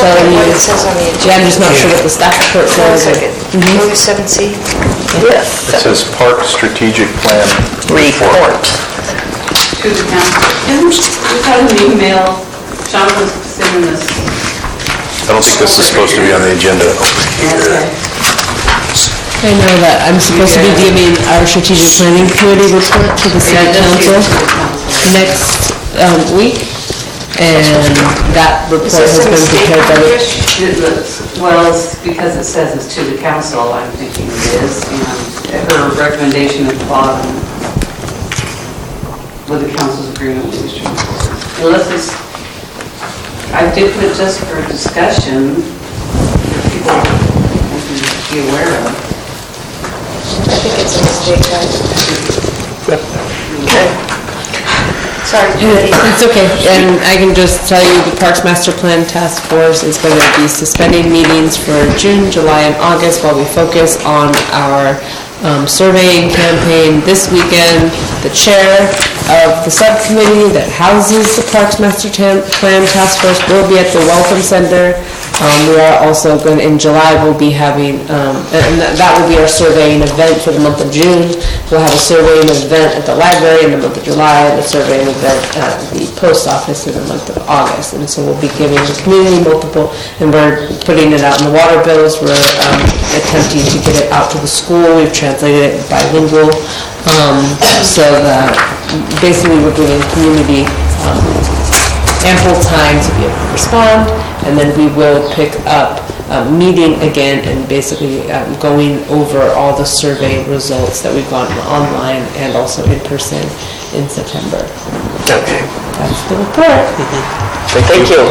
telling you. What it says on the agenda. Yeah, I'm just not sure what the staff report Hold on a says. second. Go to 7C. Yes. It says Park Strategic Plan Report. To the council. We had an email, John was sending this. I don't think this is supposed to be on the agenda. Okay. I know that I'm supposed to be giving our strategic planning committee report to the city council next week, and that report has been prepared by the... Well, it's because it says it's to the council, I'm thinking it is, and her recommendation at the bottom, with the council's agreement with these transfers. Unless it's, I did put it just for discussion, for people to be aware of. I think it's a mistake, guys. Okay. Sorry. It's okay, and I can just tell you the Parks Master Plan Task Force is going to be suspending meetings for June, July, and August while we focus on our surveying campaign this weekend. The chair of the subcommittee that houses the Parks Master Plan Task Force will be at the Welcome Center. We are also going, in July, we'll be having, and that will be our surveying event for the month of June. We'll have a surveying event at the library in the month of July, and a surveying event at the post office in the month of August. And so we'll be giving the community multiple, and we're putting it out in the water bills. We're attempting to get it out to the school. We've translated it bilingual, so that basically we're giving the community ample time to be able to respond, and then we will pick up meeting again and basically going over all the survey results that we've gotten online and also in person in September. Okay. That's the report. Thank you.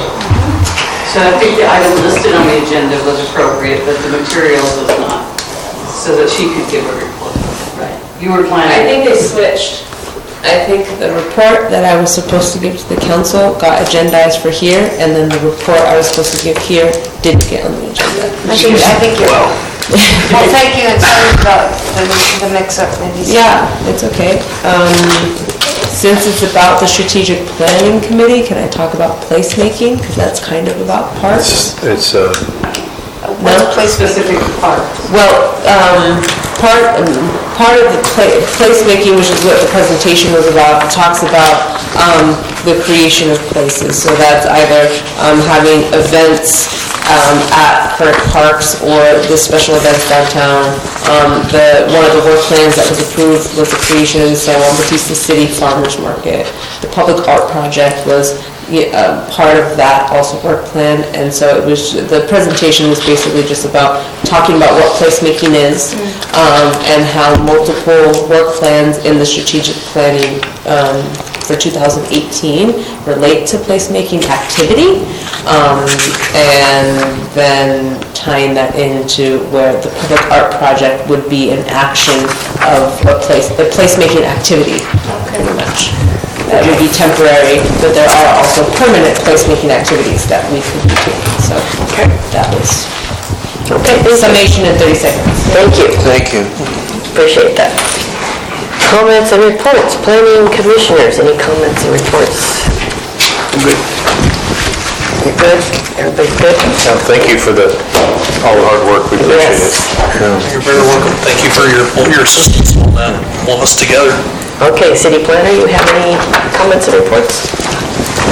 So I think the item listed on the agenda was appropriate, but the materials was not, so that she could give a report. Right. You were planning. I think they switched. I think the report that I was supposed to give to the council got agendized for here, and then the report I was supposed to give here didn't get on the agenda. I think you're... Well, thank you, and sorry about the mix-up, maybe. Yeah, it's okay. Since it's about the strategic planning committee, can I talk about placemaking? Because that's kind of about parks. It's What's place-specific part? Well, part of the placemaking, which is what the presentation was about, talks about the creation of places. So that's either having events at current parks or the special events downtown. One of the work plans that was approved was the creation of the San Juan Bautista City Farmers Market. The public art project was part of that also work plan, and so it was, the presentation was basically just about talking about what placemaking is, and how multiple work plans in the strategic planning for 2018 relate to placemaking activity, and then tying that into where the public art project would be an action of a placemaking activity, pretty much. That would be temporary, but there are also permanent placemaking activities that we could be doing. So that was summation in 30 seconds. Thank you. Thank you. Appreciate that. Comments and reports. Planning commissioners, any comments and reports? Good. You're good? Everybody's good? thank you for all the hard work. We appreciate it. You're very welcome. Thank you for your assistance on that, pulling us together. Okay, city planner, you have any comments and reports?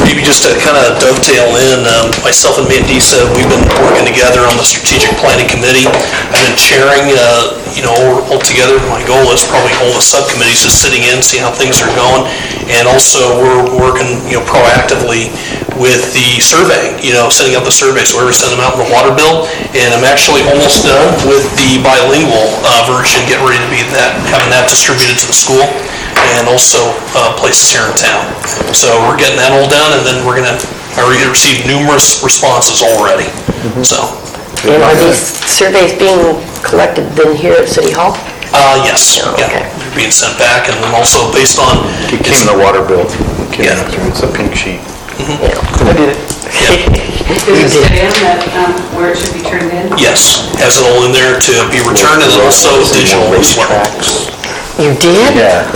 Maybe just to kind of dovetail in, myself and Mandisa, we've been working together on the strategic planning committee. I've been chairing, all together. My goal is probably all the subcommittees just sitting in, seeing how things are going. And also we're working, proactively with the survey, setting up the survey. So we're sending them out in the water bill. And I'm actually almost done with the bilingual version, getting ready to be having that distributed to the school and also places here in town. So we're getting that all done, and then I received numerous responses already. So. And are these surveys being collected then here at City Hall? Yes. Oh, yeah. okay. They're being sent back, and then also based on. It came in the water bill. Yeah. It's a pink sheet. Yeah, I did it. Does it say in that where it should be turned in? Yes, has it all in there to be returned, and then also digital as well. You did? Yeah.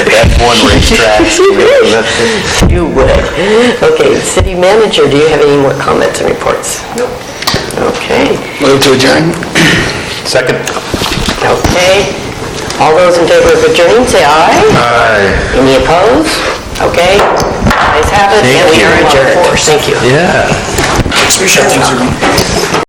F1 racetracks. You would. Okay, city manager, do you have any more comments and reports? Nope. Okay. Move to adjourn. Second. Okay. All those in favor of adjourning, say aye. Aye. Any opposed? Okay. Ayes have it, and we are adjourned. Thank you. Yeah. Appreciate it.